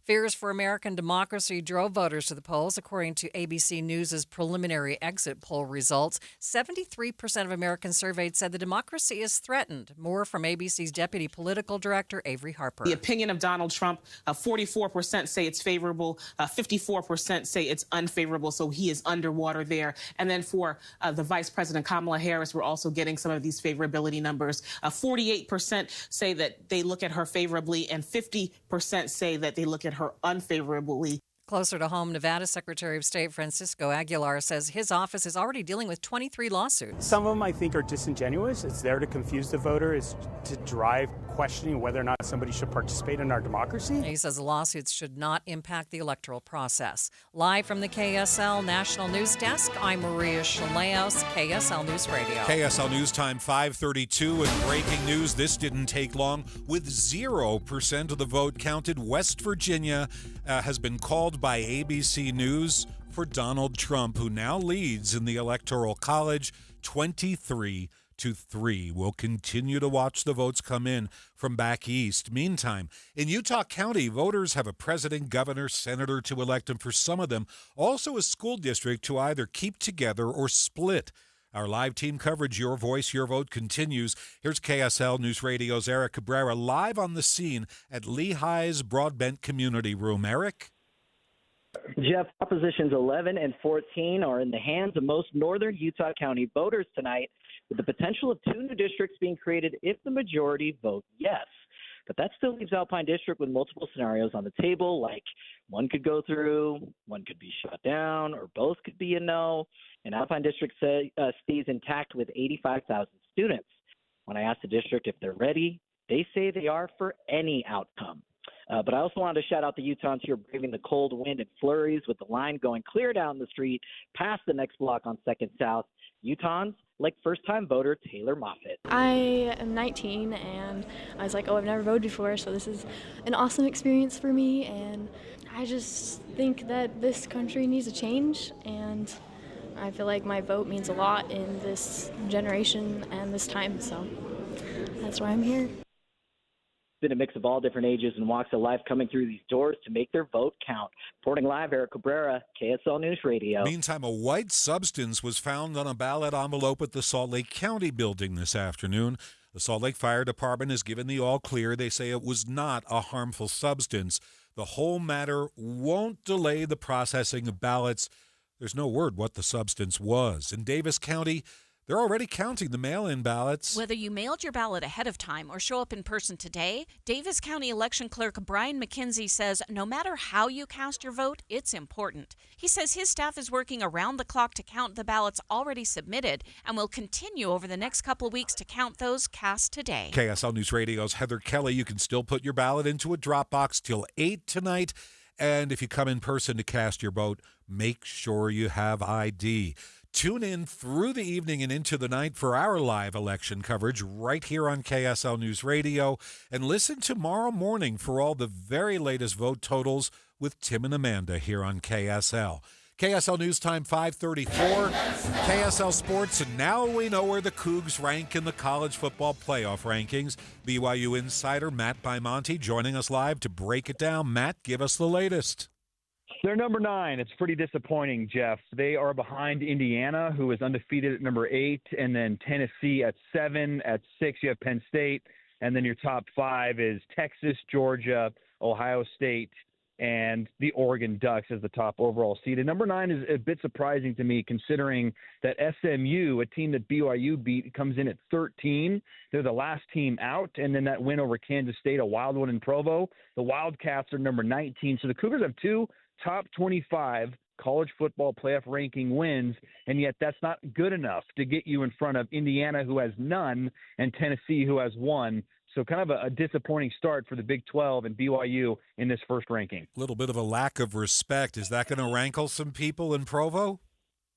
Fears for American democracy drove voters to the polls. According to ABC News' preliminary exit poll results, 73% of Americans surveyed said the democracy is threatened. More from ABC's deputy political director, Avery Harper. The opinion of Donald Trump, 44% say it's favorable, 54% say it's unfavorable, so he is underwater there. And then for the Vice President Kamala Harris, we're also getting some of these favorability numbers. 48% say that they look at her favorably, and 50% say that they look at her unfavorably. Closer to home, Nevada Secretary of State Francisco Aguilar says his office is already dealing with 23 lawsuits. Some of them I think are disingenuous. It's there to confuse the voter. It's to drive questioning whether or not somebody should participate in our democracy. He says the lawsuits should not impact the electoral process. Live from the KSL National News Desk, I'm Maria Chaleos, KSL News Radio. KSL News Time 5:32 and breaking news. This didn't take long. With 0% of the vote counted, West Virginia has been called by ABC News for Donald Trump, who now leads in the Electoral College 23-3. We'll continue to watch the votes come in from back east. Meantime, in Utah County, voters have a president, governor, senator to elect, and for some of them, also a school district to either keep together or split. Our live team coverage, Your Voice, Your Vote, continues. Here's KSL News Radio's Eric Cabrera live on the scene at Lehigh's Broadbent Community Room. Eric? Jeff, Propositions 11 and 14 are in the hands of most northern Utah County voters tonight, with the potential of 2 new districts being created if the majority vote yes. But that still leaves Alpine District with multiple scenarios on the table, like one could go through, one could be shut down, or both could be a no. And Alpine District stays intact with 85,000 students. When I asked the district if they're ready, they say they are for any outcome. But I also wanted to shout out the Utahns who are braving the cold wind and flurries with the line going clear down the street past the next block on 2nd South. Utahns like first-time voter Taylor Moffitt. I am 19 and I was like, I've never voted before, so this is an awesome experience for me. And I just think that this country needs a change, and I feel like my vote means a lot in this generation and this time, so that's why I'm here. Been a mix of all different ages and walks of life coming through these doors to make their vote count. Reporting live, Eric Cabrera, KSL News Radio. Meantime, a white substance was found on a ballot envelope at the Salt Lake County building this afternoon. The Salt Lake Fire Department has given the all clear. They say it was not a harmful substance. The whole matter won't delay the processing of ballots. There's no word what the substance was. In Davis County, they're already counting the mail-in ballots. Whether you mailed your ballot ahead of time or show up in person today, Davis County Election Clerk Brian McKenzie says no matter how you cast your vote, it's important. He says his staff is working around the clock to count the ballots already submitted and will continue over the next couple of weeks to count those cast today. KSL News Radio's Heather Kelly. You can still put your ballot into a drop box till 8 tonight. And if you come in person to cast your vote, make sure you have ID. Tune in through the evening and into the night for our live election coverage right here on KSL News Radio. And listen tomorrow morning for all the very latest vote totals with Tim and Amanda here on KSL. KSL News Time 5:34. KSL Sports, and now we know where the Cougs rank in the college football playoff rankings. BYU insider Matt Baimonte joining us live to break it down. Matt, give us the latest. They're number 9. It's pretty disappointing, Jeff. They are behind Indiana, who is undefeated at number 8, and then Tennessee at 7. At 6, you have Penn State, and then your top 5 is Texas, Georgia, Ohio State, and the Oregon Ducks as the top overall seed. And number 9 is a bit surprising to me, considering that SMU, a team that BYU beat, comes in at 13. They're the last team out. And then that win over Kansas State, a wild one in Provo. The Wildcats are number 19. So the Cougars have 2 top 25 college football playoff ranking wins, and yet that's not good enough to get you in front of Indiana, who has none, and Tennessee, who has 1. So kind of a disappointing start for the Big 12 and BYU in this first ranking. A little bit of a lack of respect. Is that going to rankle some people in Provo?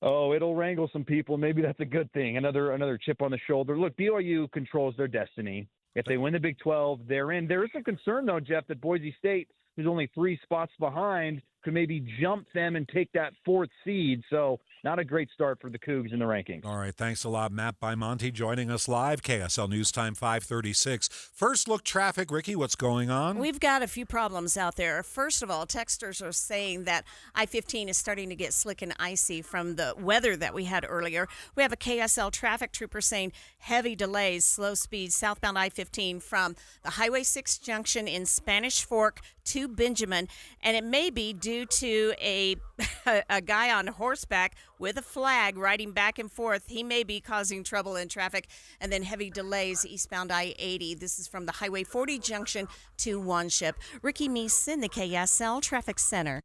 Oh, it'll wrangle some people. Maybe that's a good thing. Another chip on the shoulder. Look, BYU controls their destiny. If they win the Big 12, they're in. There is some concern, though, Jeff, that Boise State, who's only 3 spots behind, could maybe jump them and take that 4th seed. So not a great start for the Cougs in the rankings. All right, thanks a lot, Matt Baimonte, joining us live. KSL News Time 5:36. First look traffic. Ricky, what's going on? We've got a few problems out there. First of all, texters are saying that I-15 is starting to get slick and icy from the weather that we had earlier. We have a KSL traffic trooper saying heavy delays, slow speeds, southbound I-15 from the Highway 6 junction in Spanish Fork to Benjamin, and it may be due to a guy on horseback with a flag riding back and forth. He may be causing trouble in traffic. And then heavy delays eastbound I-80. This is from the Highway 40 junction to One Ship. Ricky Meese in the KSL Traffic Center.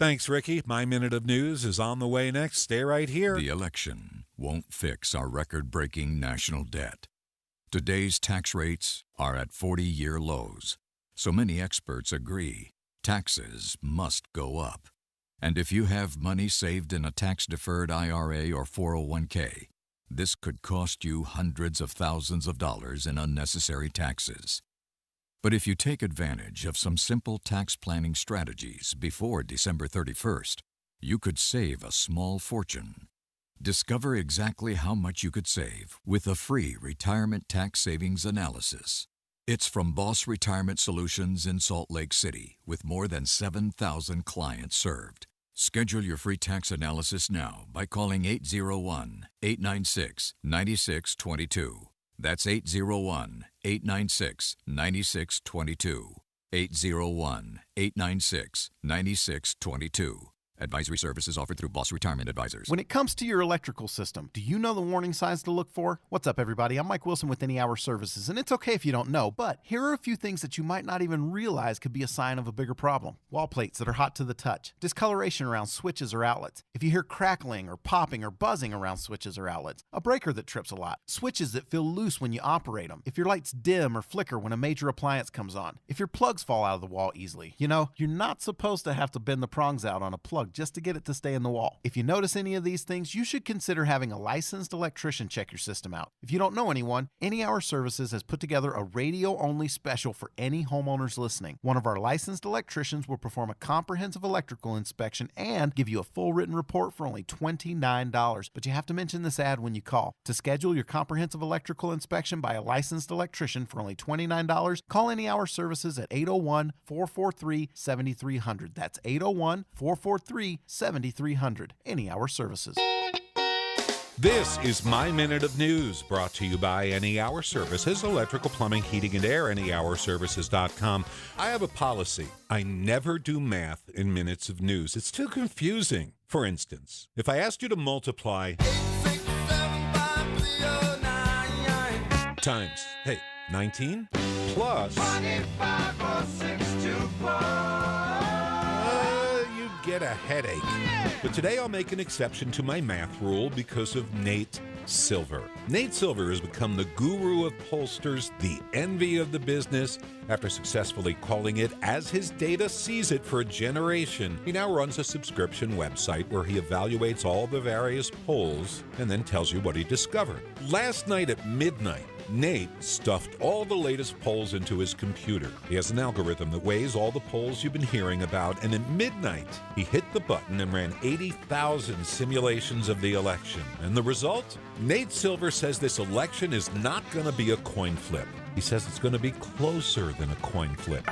Thanks, Ricky. My Minute of News is on the way next. Stay right here. The election won't fix our record-breaking national debt. Today's tax rates are at 40-year lows, so many experts agree taxes must go up. And if you have money saved in a tax-deferred IRA or 401k, this could cost you hundreds of thousands of dollars in unnecessary taxes. But if you take advantage of some simple tax planning strategies before December 31st, you could save a small fortune. Discover exactly how much you could save with a free retirement tax savings analysis. It's from Boss Retirement Solutions in Salt Lake City, with more than 7,000 clients served. Schedule your free tax analysis now by calling 801-896-9622. That's 801-896-9622. 801-896-9622. Advisory services offered through Boss Retirement Advisors. When it comes to your electrical system, do you know the warning signs to look for? What's up, everybody? I'm Mike Wilson with Any Hour Services, and it's okay if you don't know, but here are a few things that you might not even realize could be a sign of a bigger problem. Wall plates that are hot to the touch, discoloration around switches or outlets, if you hear crackling or popping or buzzing around switches or outlets, a breaker that trips a lot, switches that feel loose when you operate them, if your lights dim or flicker when a major appliance comes on, if your plugs fall out of the wall easily. You know, you're not supposed to have to bend the prongs out on a plug just to get it to stay in the wall. If you notice any of these things, you should consider having a licensed electrician check your system out. If you don't know anyone, Any Hour Services has put together a radio-only special for any homeowners listening. One of our licensed electricians will perform a comprehensive electrical inspection and give you a full written report for only $29. But you have to mention this ad when you call. To schedule your comprehensive electrical inspection by a licensed electrician for only $29, call Any Hour Services at 801-443-7300. That's 801-443-7300. Any Hour Services. This is My Minute of News, brought to you by Any Hour Services, electrical, plumbing, heating, and air, anyhourservices.com. I have a policy. I never do math in minutes of news. It's too confusing. For instance, if I asked you to multiply times, 19 plus 25 you'd get a headache. But today I'll make an exception to my math rule because of Nate Silver. Nate Silver has become the guru of pollsters, the envy of the business. After successfully calling it as his data sees it for a generation, he now runs a subscription website where he evaluates all the various polls and then tells you what he discovered. Last night at midnight, Nate stuffed all the latest polls into his computer. He has an algorithm that weighs all the polls you've been hearing about, and at midnight, he hit the button and ran 80,000 simulations of the election. And the result? Nate Silver says this election is not going to be a coin flip. He says it's going to be closer than a coin flip.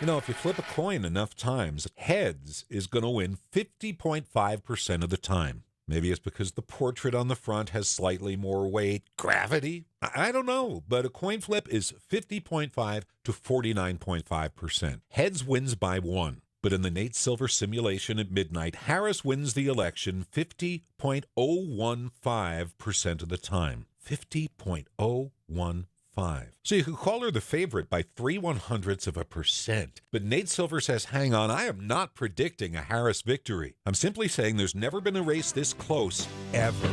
You know, if you flip a coin enough times, heads is going to win 50.5% of the time. Maybe it's because the portrait on the front has slightly more weight, gravity. I don't know, but a coin flip is 50.5 to 49.5%. Heads wins by 1. But in the Nate Silver simulation at midnight, Harris wins the election 50.015% of the time. 50.015. So you could call her the favorite by 0.03%. But Nate Silver says, hang on, I am not predicting a Harris victory. I'm simply saying there's never been a race this close, ever.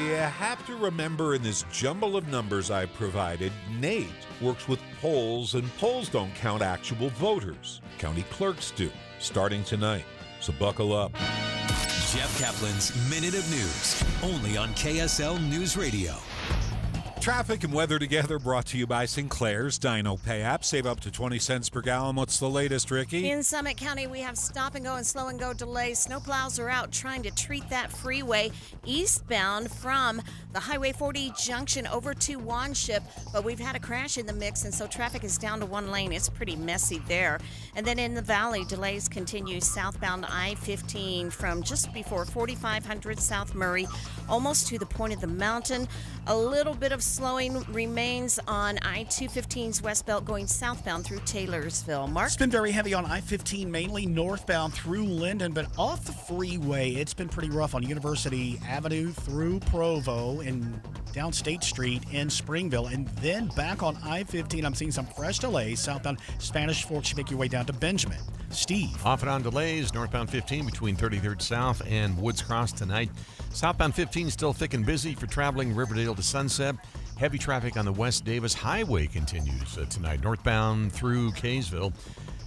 You have to remember in this jumble of numbers I provided, Nate works with polls, and polls don't count actual voters. County clerks do, starting tonight. So buckle up. Jeff Caplan's Minute of News, only on KSL News Radio. Traffic and weather together, brought to you by Sinclair's Dino Pay app. Save up to 20 cents per gallon. What's the latest, Ricky? In Summit County, we have stop and go and slow and go delays. Snowplows are out trying to treat that freeway eastbound from the Highway 40 junction over to Wanship, but we've had a crash in the mix, and so traffic is down to one lane. It's pretty messy there. And then in the valley, delays continue southbound I-15 from just before 4500 South Murray, almost to the point of the mountain. A little bit of slowing remains on I-215's West Belt going southbound through Taylorsville. Mark? It's been very heavy on I-15, mainly northbound through Linden, but off the freeway, it's been pretty rough on University Avenue through Provo and down State Street in Springville. And then back on I-15, I'm seeing some fresh delays southbound Spanish Forks. You make your way down to Benjamin. Steve. Off and on delays, northbound 15 between 33rd South and Woods Cross tonight. Southbound 15 still thick and busy for traveling Riverdale to Sunset. Heavy traffic on the West Davis Highway continues tonight, northbound through Kaysville.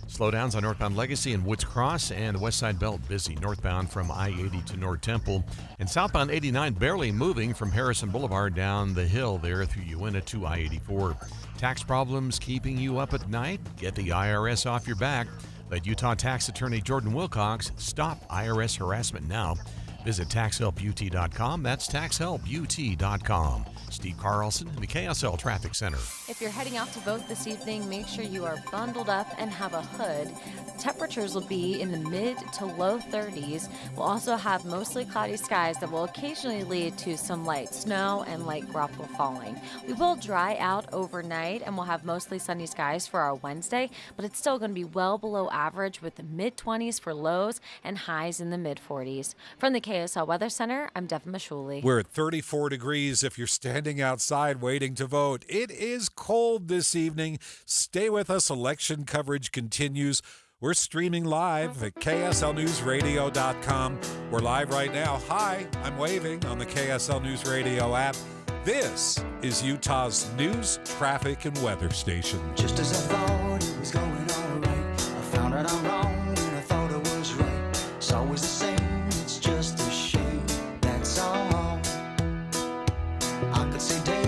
Slowdowns on northbound Legacy and Woods Cross, and the West Side Belt busy northbound from I-80 to North Temple. And southbound 89 barely moving from Harrison Boulevard down the hill there through Uinta to I-84. Tax problems keeping you up at night? Get the IRS off your back. Let Utah Tax Attorney Jordan Wilcox stop IRS harassment now. Visit TaxHelpUT.com. That's TaxHelpUT.com. Steve Carlson in the KSL Traffic Center. If you're heading out to vote this evening, make sure you are bundled up and have a hood. Temperatures will be in the mid to low 30s. We'll also have mostly cloudy skies that will occasionally lead to some light snow and light graupel falling. We will dry out overnight and we'll have mostly sunny skies for our Wednesday, but it's still going to be well below average with the mid-20s for lows and highs in the mid-40s. From the KSL Weather Center, I'm Devin Mashuli. We're at 34 degrees if you're standing outside waiting to vote. It is cold this evening. Stay with us. Election coverage continues. We're streaming live at KSLNewsRadio.com. We're live right now. Hi, I'm waving on the KSL News Radio app. This is Utah's news, traffic, and weather station. Just as I thought it was going all right, I found out I'm wrong and I thought I was right. It's always the same, it's just a shame, that's all. I could say day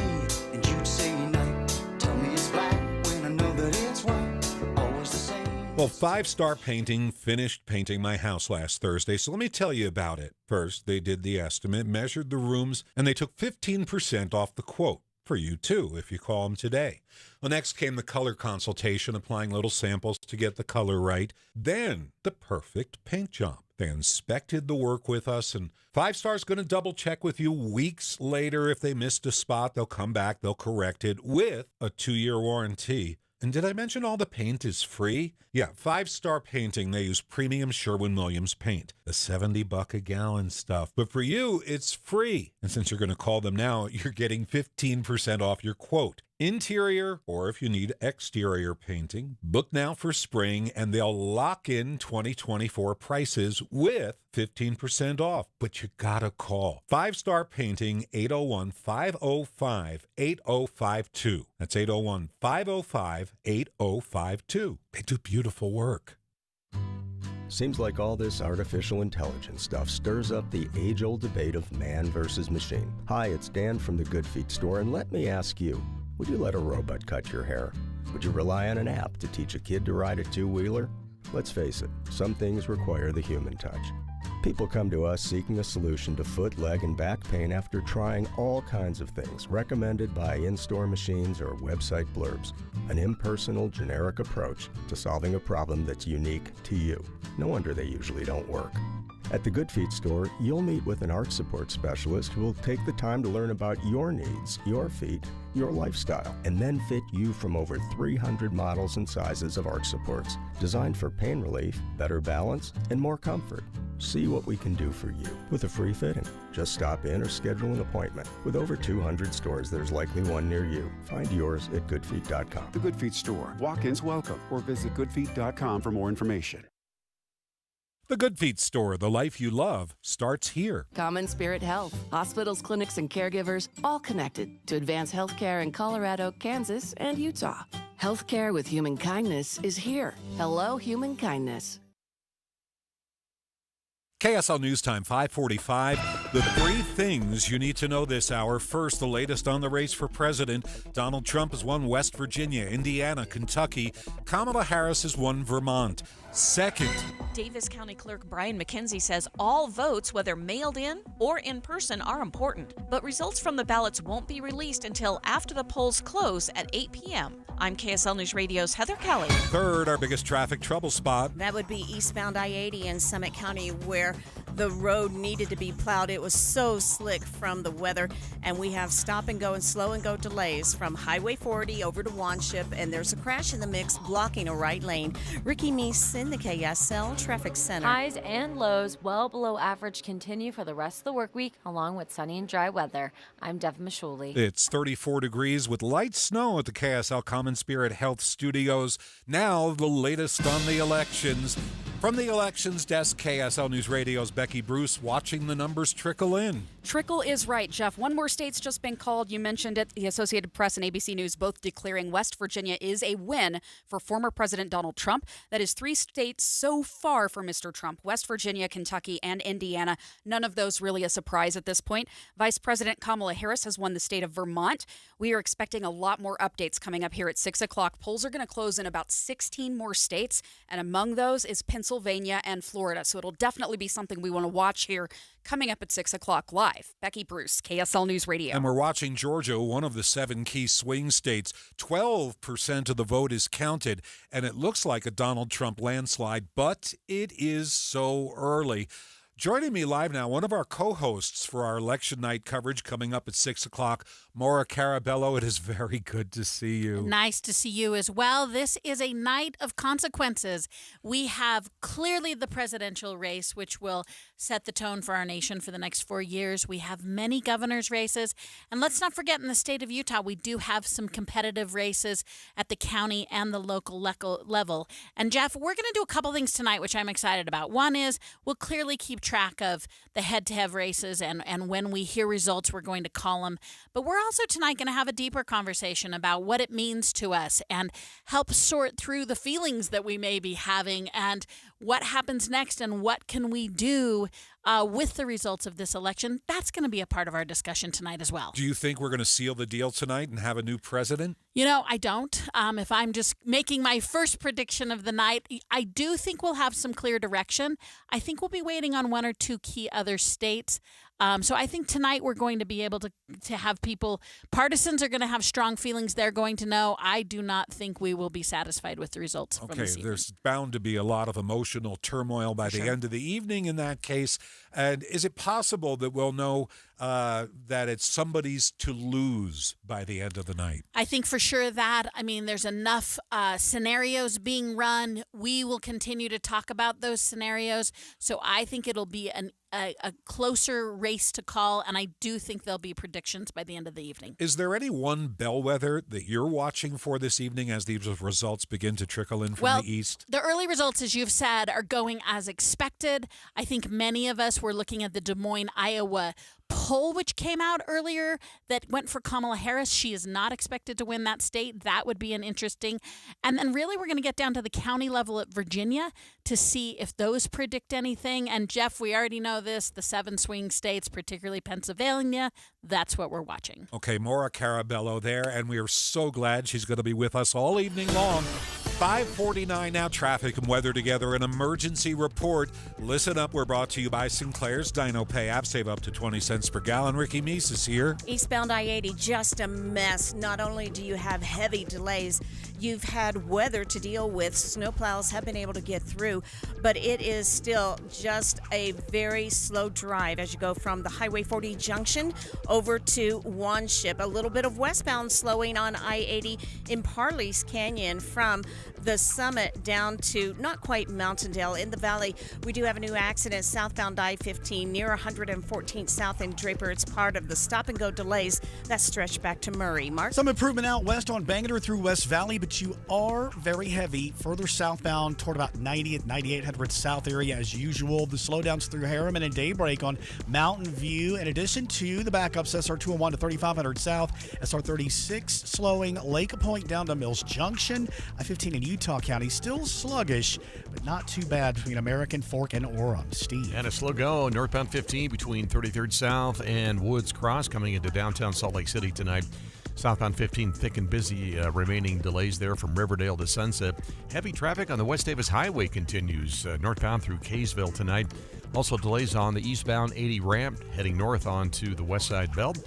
and you'd say night. Tell me it's black when I know that it's white. Always the same. Well, Five Star Painting finished painting my house last Thursday, so let me tell you about it. First, they did the estimate, measured the rooms, and they took 15% off the quote. For you, too, if you call them today. Well, next came the color consultation, applying little samples to get the color right. Then, the perfect paint job. They inspected the work with us, and Five Star's going to double-check with you weeks later. If they missed a spot, they'll come back, they'll correct it with a 2-year warranty. And did I mention all the paint is free? Yeah, Five Star Painting, they use premium Sherwin-Williams paint, the $70 a gallon stuff. But for you, it's free. And since you're going to call them now, you're getting 15% off your quote. Interior, or if you need exterior painting, book now for spring, and they'll lock in 2024 prices with 15% off. But you gotta call. Five Star Painting, 801-505-8052. That's 801-505-8052. They do beautiful work. Seems like all this artificial intelligence stuff stirs up the age-old debate of man versus machine. Hi, it's Dan from the Good Feet store, and let me ask you, would you let a robot cut your hair? Would you rely on an app to teach a kid to ride a two-wheeler? Let's face it, some things require the human touch. People come to us seeking a solution to foot, leg, and back pain after trying all kinds of things recommended by in-store machines or website blurbs. An impersonal, generic approach to solving a problem that's unique to you. No wonder they usually don't work. At the Good Feet store, you'll meet with an arch support specialist who will take the time to learn about your needs, your feet, your lifestyle, and then fit you from over 300 models and sizes of arch supports, designed for pain relief, better balance, and more comfort. See what we can do for you with a free fitting. Just stop in or schedule an appointment. With over 200 stores, there's likely one near you. Find yours at goodfeet.com. The Good Feet store. Walk-ins welcome, or visit goodfeet.com for more information. The Good Feet store, the life you love, starts here. Common Spirit Health. Hospitals, clinics, and caregivers all connected to advance healthcare in Colorado, Kansas, and Utah. Healthcare with human kindness is here. Hello, human kindness. KSL News Time, 5:45. The 3 things you need to know this hour. First, the latest on the race for president. Donald Trump has won West Virginia, Indiana, Kentucky. Kamala Harris has won Vermont. Second, Davis County Clerk Brian McKenzie says all votes, whether mailed in or in person, are important. But results from the ballots won't be released until after the polls close at 8 p.m. I'm KSL News Radio's Heather Kelly. Third, our biggest traffic trouble spot. That would be eastbound I-80 in Summit County, where the road needed to be plowed. It was so slick from the weather, and we have stop and go and slow and go delays from Highway 40 over to Wanship, and there's a crash in the mix blocking a right lane. Ricky Meese in the KSL Traffic Center. Highs and lows well below average continue for the rest of the work week, along with sunny and dry weather. I'm Devin Mashuli. It's 34 degrees with light snow at the KSL Common Spirit Health Studios. Now, the latest on the elections. From the elections desk, KSL News Radio's Becky Bruce watching the numbers trickle in. Trickle is right, Jeff. One more state's just been called. You mentioned it. The Associated Press and ABC News both declaring West Virginia is a win for former President Donald Trump. That is 3 states so far for Mr. Trump: West Virginia, Kentucky, and Indiana. None of those really a surprise at this point. Vice President Kamala Harris has won the state of Vermont. We are expecting a lot more updates coming up here at 6 o'clock. Polls are going to close in about 16 more states, and among those is Pennsylvania and Florida. So it'll definitely be something we want to watch here coming up at 6 o'clock live. Becky Bruce, KSL News Radio. And we're watching Georgia, one of the 7 key swing states. 12% of the vote is counted, and it looks like a Donald Trump landslide, but it is so early. Joining me live now, one of our co-hosts for our election night coverage coming up at 6 o'clock, Maura Carabello. It is very good to see you. Nice to see you as well. This is a night of consequences. We have clearly the presidential race, which will set the tone for our nation for the next 4 years. We have many governor's races. And let's not forget, in the state of Utah, we do have some competitive races at the county and the local level. And Jeff, we're going to do a couple things tonight, which I'm excited about. One is we'll clearly keep track of the head-to-head races, and when we hear results, we're going to call them. But we're also tonight going to have a deeper conversation about what it means to us and help sort through the feelings that we may be having and what happens next and what can we do with the results of this election. That's going to be a part of our discussion tonight as well. Do you think we're going to seal the deal tonight and have a new president? You know, I don't. If I'm just making my first prediction of the night, I do think we'll have some clear direction. I think we'll be waiting on 1 or 2 key other states. So I think tonight we're going to be able to have people, partisans are going to have strong feelings. They're going to know. I do not think we will be satisfied with the results from this evening. There's bound to be a lot of emotional turmoil by the end of the evening in that case. And is it possible that we'll know that it's somebody's to lose by the end of the night? I think for sure that. I mean, there's enough scenarios being run. We will continue to talk about those scenarios. So I think it'll be a closer race to call, and I do think there'll be predictions by the end of the evening. Is there any one bellwether that you're watching for this evening as these results begin to trickle in from the east? The early results, as you've said, are going as expected. I think many of us were looking at the Des Moines, Iowa poll, which came out earlier, that went for Kamala Harris. She is not expected to win that state. That would be an interesting. And then really we're going to get down to the county level at Virginia to see if those predict anything. And Jeff, we already know this, the 7 swing states, particularly Pennsylvania, that's what we're watching. Okay, Maura Carabello there, and we are so glad she's going to be with us all evening long. 5:49 now, traffic and weather together. An emergency report. Listen up, we're brought to you by Sinclair's Dino Pay app. Save up to 20 cents per gallon. Ricky Meese is here. Eastbound I-80, just a mess. Not only do you have heavy delays, you've had weather to deal with. Snowplows have been able to get through, but it is still just a very slow drive as you go from the Highway 40 junction over to Wanship. A little bit of westbound slowing on I-80 in Parley's Canyon from the summit down to not quite Mountaindale. In the valley, we do have a new accident southbound I-15 near 114th South in Draper. It's part of the stop-and-go delays that stretch back to Murray. Mark? Some improvement out west on Bangor through West Valley, but you are very heavy further southbound toward about 90 at 9800 South area as usual. The slowdowns through Harriman and Daybreak on Mountain View, in addition to the backups SR 201 to 3500 South, SR 36 slowing Lake Point down to Mills Junction. I-15 in Utah County still sluggish, but not too bad between American Fork and Orem. Steve. And a slow go northbound 15 between 33rd South and Woods Cross coming into downtown Salt Lake City tonight. Southbound 15 thick and busy, remaining delays there from Riverdale to Sunset. Heavy traffic on the West Davis Highway continues northbound through Kaysville tonight. Also delays on the eastbound 80 ramp heading north onto the West Side Belt.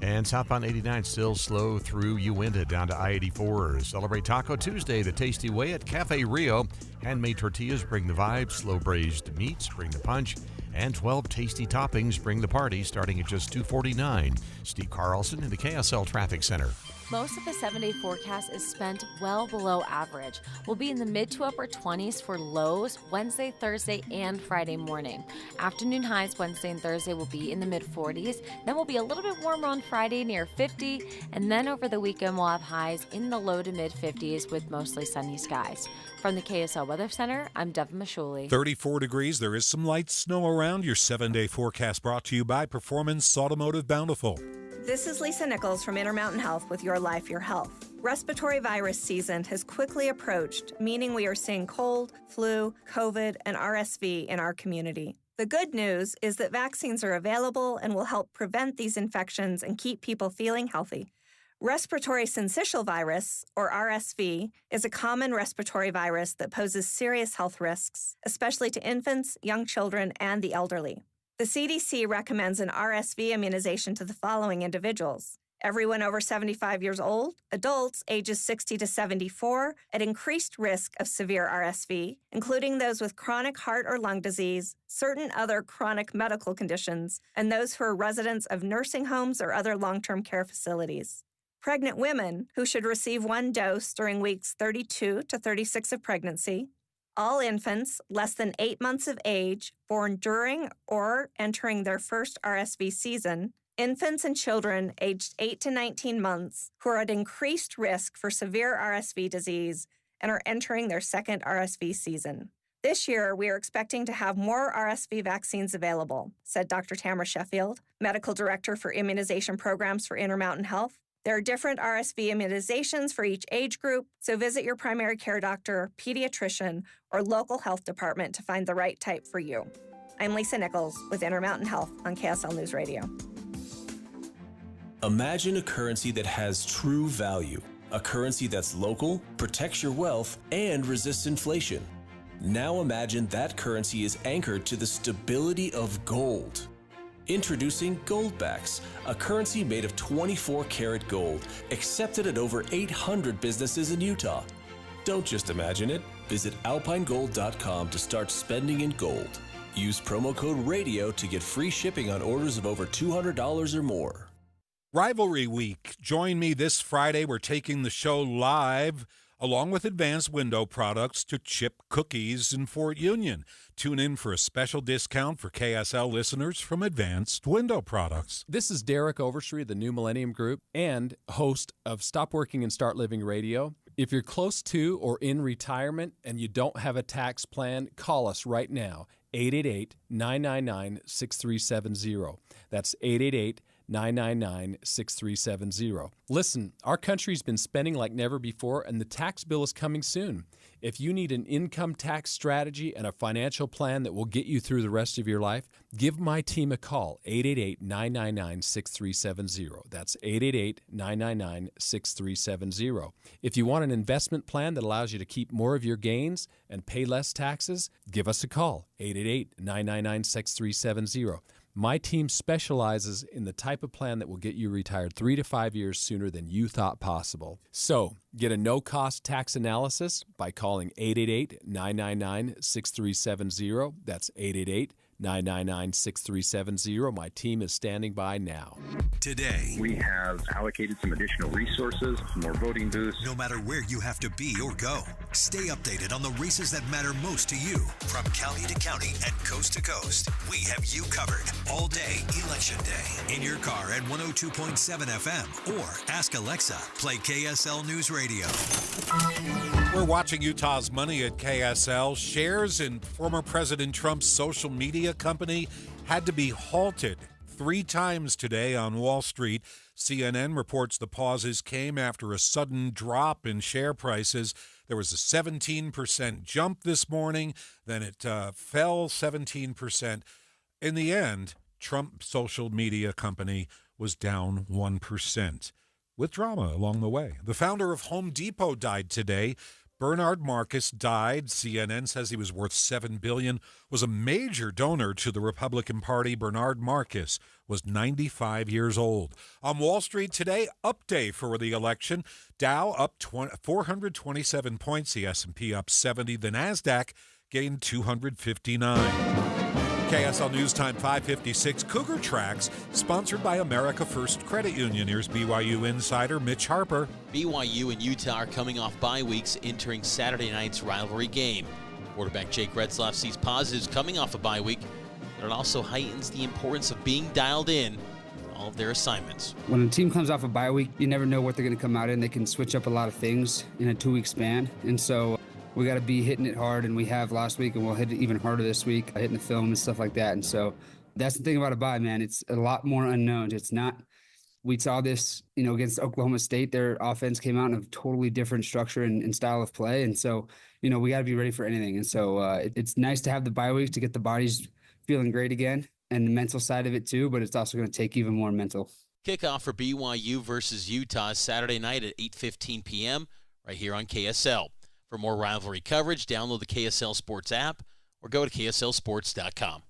And southbound 89 still slow through Uinta down to I-84. Celebrate Taco Tuesday the tasty way at Cafe Rio. Handmade tortillas bring the vibe. Slow braised meats bring the punch. And 12 tasty toppings bring the party, starting at just $2.49. Steve Carlson in the KSL Traffic Center. Most of the 7-day forecast is spent well below average. We'll be in the mid to upper 20s for lows Wednesday, Thursday, and Friday morning. Afternoon highs Wednesday and Thursday will be in the mid 40s. Then we'll be a little bit warmer on Friday, near 50. And then over the weekend, we'll have highs in the low to mid 50s with mostly sunny skies. From the KSL Weather Center, I'm Devin Mashuli. 34 degrees. There is some light snow around. Your 7-day forecast brought to you by Performance Automotive Bountiful. This is Lisa Nichols from Intermountain Health with Your Life, Your Health. Respiratory virus season has quickly approached, meaning we are seeing cold, flu, COVID, and RSV in our community. The good news is that vaccines are available and will help prevent these infections and keep people feeling healthy. Respiratory syncytial virus, or RSV, is a common respiratory virus that poses serious health risks, especially to infants, young children, and the elderly. The CDC recommends an RSV immunization to the following individuals: everyone over 75 years old, adults ages 60 to 74 at increased risk of severe RSV, including those with chronic heart or lung disease, certain other chronic medical conditions, and those who are residents of nursing homes or other long-term care facilities. Pregnant women who should receive one dose during weeks 32 to 36 of pregnancy, all infants less than 8 months of age born during or entering their first RSV season, infants and children aged 8 to 19 months who are at increased risk for severe RSV disease and are entering their second RSV season. This year, we are expecting to have more RSV vaccines available, said Dr. Tamara Sheffield, Medical Director for Immunization Programs for Intermountain Health. There are different RSV immunizations for each age group, so visit your primary care doctor, pediatrician, or local health department to find the right type for you. I'm Lisa Nichols with Intermountain Health on KSL News Radio. Imagine a currency that has true value, a currency that's local, protects your wealth, and resists inflation. Now imagine that currency is anchored to the stability of gold. Introducing Goldbacks, a currency made of 24-karat gold, accepted at over 800 businesses in Utah. Don't just imagine it. Visit alpinegold.com to start spending in gold. Use promo code RADIO to get free shipping on orders of over $200 or more. Rivalry Week. Join me this Friday. We're taking the show live along with Advanced Window Products to Chip Cookies in Fort Union. Tune in for a special discount for KSL listeners from Advanced Window Products. This is Derek Overstreet, the New Millennium Group, and host of Stop Working and Start Living Radio. If you're close to or in retirement and you don't have a tax plan, call us right now, 888-999-6370. That's 888-999-6370. Listen, our country's been spending like never before, and the tax bill is coming soon. If you need an income tax strategy and a financial plan that will get you through the rest of your life, give my team a call, 888-999-6370. That's 888-999-6370. If you want an investment plan that allows you to keep more of your gains and pay less taxes, give us a call, 888-999-6370. My team specializes in the type of plan that will get you retired 3 to 5 years sooner than you thought possible. So, get a no-cost tax analysis by calling 888-999-6370. That's 888-999-6370. My team is standing by now. Today, we have allocated some additional resources, more voting booths. No matter where you have to be or go, stay updated on the races that matter most to you. From county to county and coast to coast, we have you covered all day Election Day. In your car at 102.7 FM or ask Alexa, play KSL News Radio. We're watching Utah's money at KSL. Shares in former President Trump's social media company had to be halted 3 times today on Wall Street. CNN reports the pauses came after a sudden drop in share prices. There was a 17% jump this morning, then it fell 17%. In the end, Trump's social media company was down 1%, with drama along the way. The founder of Home Depot died today. Bernard Marcus died. CNN says he was worth $7 billion, was a major donor to the Republican Party. Bernard Marcus was 95 years old. On Wall Street today, up day for the election. Dow up 427 points, the S&P up 70, the NASDAQ gained 259. KSL News Time 5:56. Cougar Tracks, sponsored by America First Credit Union. Here's BYU insider Mitch Harper. BYU and Utah are coming off bye weeks, entering Saturday night's rivalry game. Quarterback Jake Retzlaff sees positives coming off a bye week, but it also heightens the importance of being dialed in all of their assignments. When a team comes off a bye week, you never know what they're going to come out in. They can switch up a lot of things in a 2-week span, and so we got to be hitting it hard, and we have last week, and we'll hit it even harder this week, hitting the film and stuff like that. And so that's the thing about a bye, man. It's a lot more unknowns. It's not. We saw this, against Oklahoma State. Their offense came out in a totally different structure and style of play, and so we got to be ready for anything. And so it's nice to have the bye week to get the bodies feeling great again, and the mental side of it too. But it's also going to take even more mental. Kickoff for BYU versus Utah is Saturday night at 8:15 p.m. right here on KSL. For more rivalry coverage, download the KSL Sports app or go to KSLSports.com.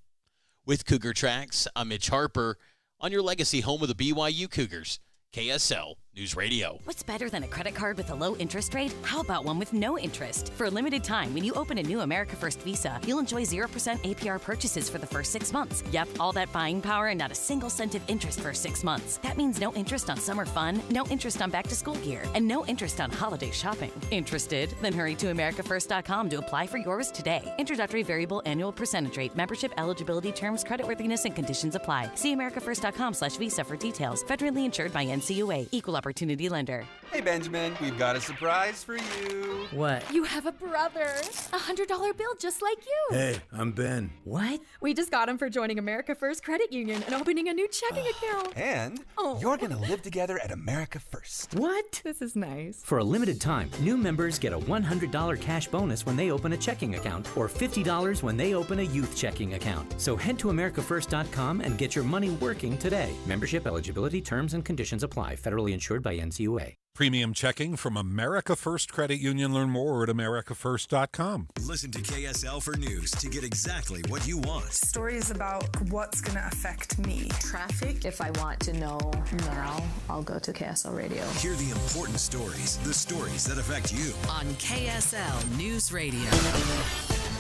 With Cougar Tracks, I'm Mitch Harper on your legacy home of the BYU Cougars, KSL News Radio. What's better than a credit card with a low interest rate? How about one with no interest? For a limited time, when you open a new America First Visa, you'll enjoy 0% APR purchases for the first 6 months. Yep, all that buying power and not a single cent of interest for 6 months. That means no interest on summer fun, no interest on back-to-school gear, and no interest on holiday shopping. Interested? Then hurry to AmericaFirst.com to apply for yours today. Introductory variable annual percentage rate. Membership eligibility terms, creditworthiness, and conditions apply. See AmericaFirst.com/Visa for details. Federally insured by NCUA. Equal opportunity lender. Hey, Benjamin, we've got a surprise for you. What? You have a brother. $100 bill just like you. Hey, I'm Ben. What? We just got him for joining America First Credit Union and opening a new checking account. And you're going to live together at America First. What? This is nice. For a limited time, new members get a $100 cash bonus when they open a checking account or $50 when they open a youth checking account. So head to AmericaFirst.com and get your money working today. Membership eligibility terms and conditions apply. Federally insured by NCUA. Premium checking from America First Credit Union. Learn more at AmericaFirst.com. Listen to KSL for news to get exactly what you want. Stories about what's going to affect me. Traffic. If I want to know now, I'll go to KSL Radio. Hear the important stories, the stories that affect you. On KSL News Radio.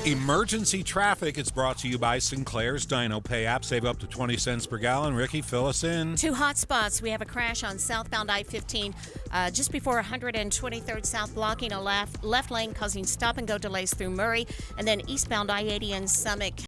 Emergency traffic is brought to you by Sinclair's Dino Pay app. Save up to 20 cents per gallon. Ricky, fill us in. 2 hot spots. We have a crash on southbound I-15 just before 123rd South, blocking a left lane, causing stop-and-go delays through Murray. And then eastbound I-80 in Summit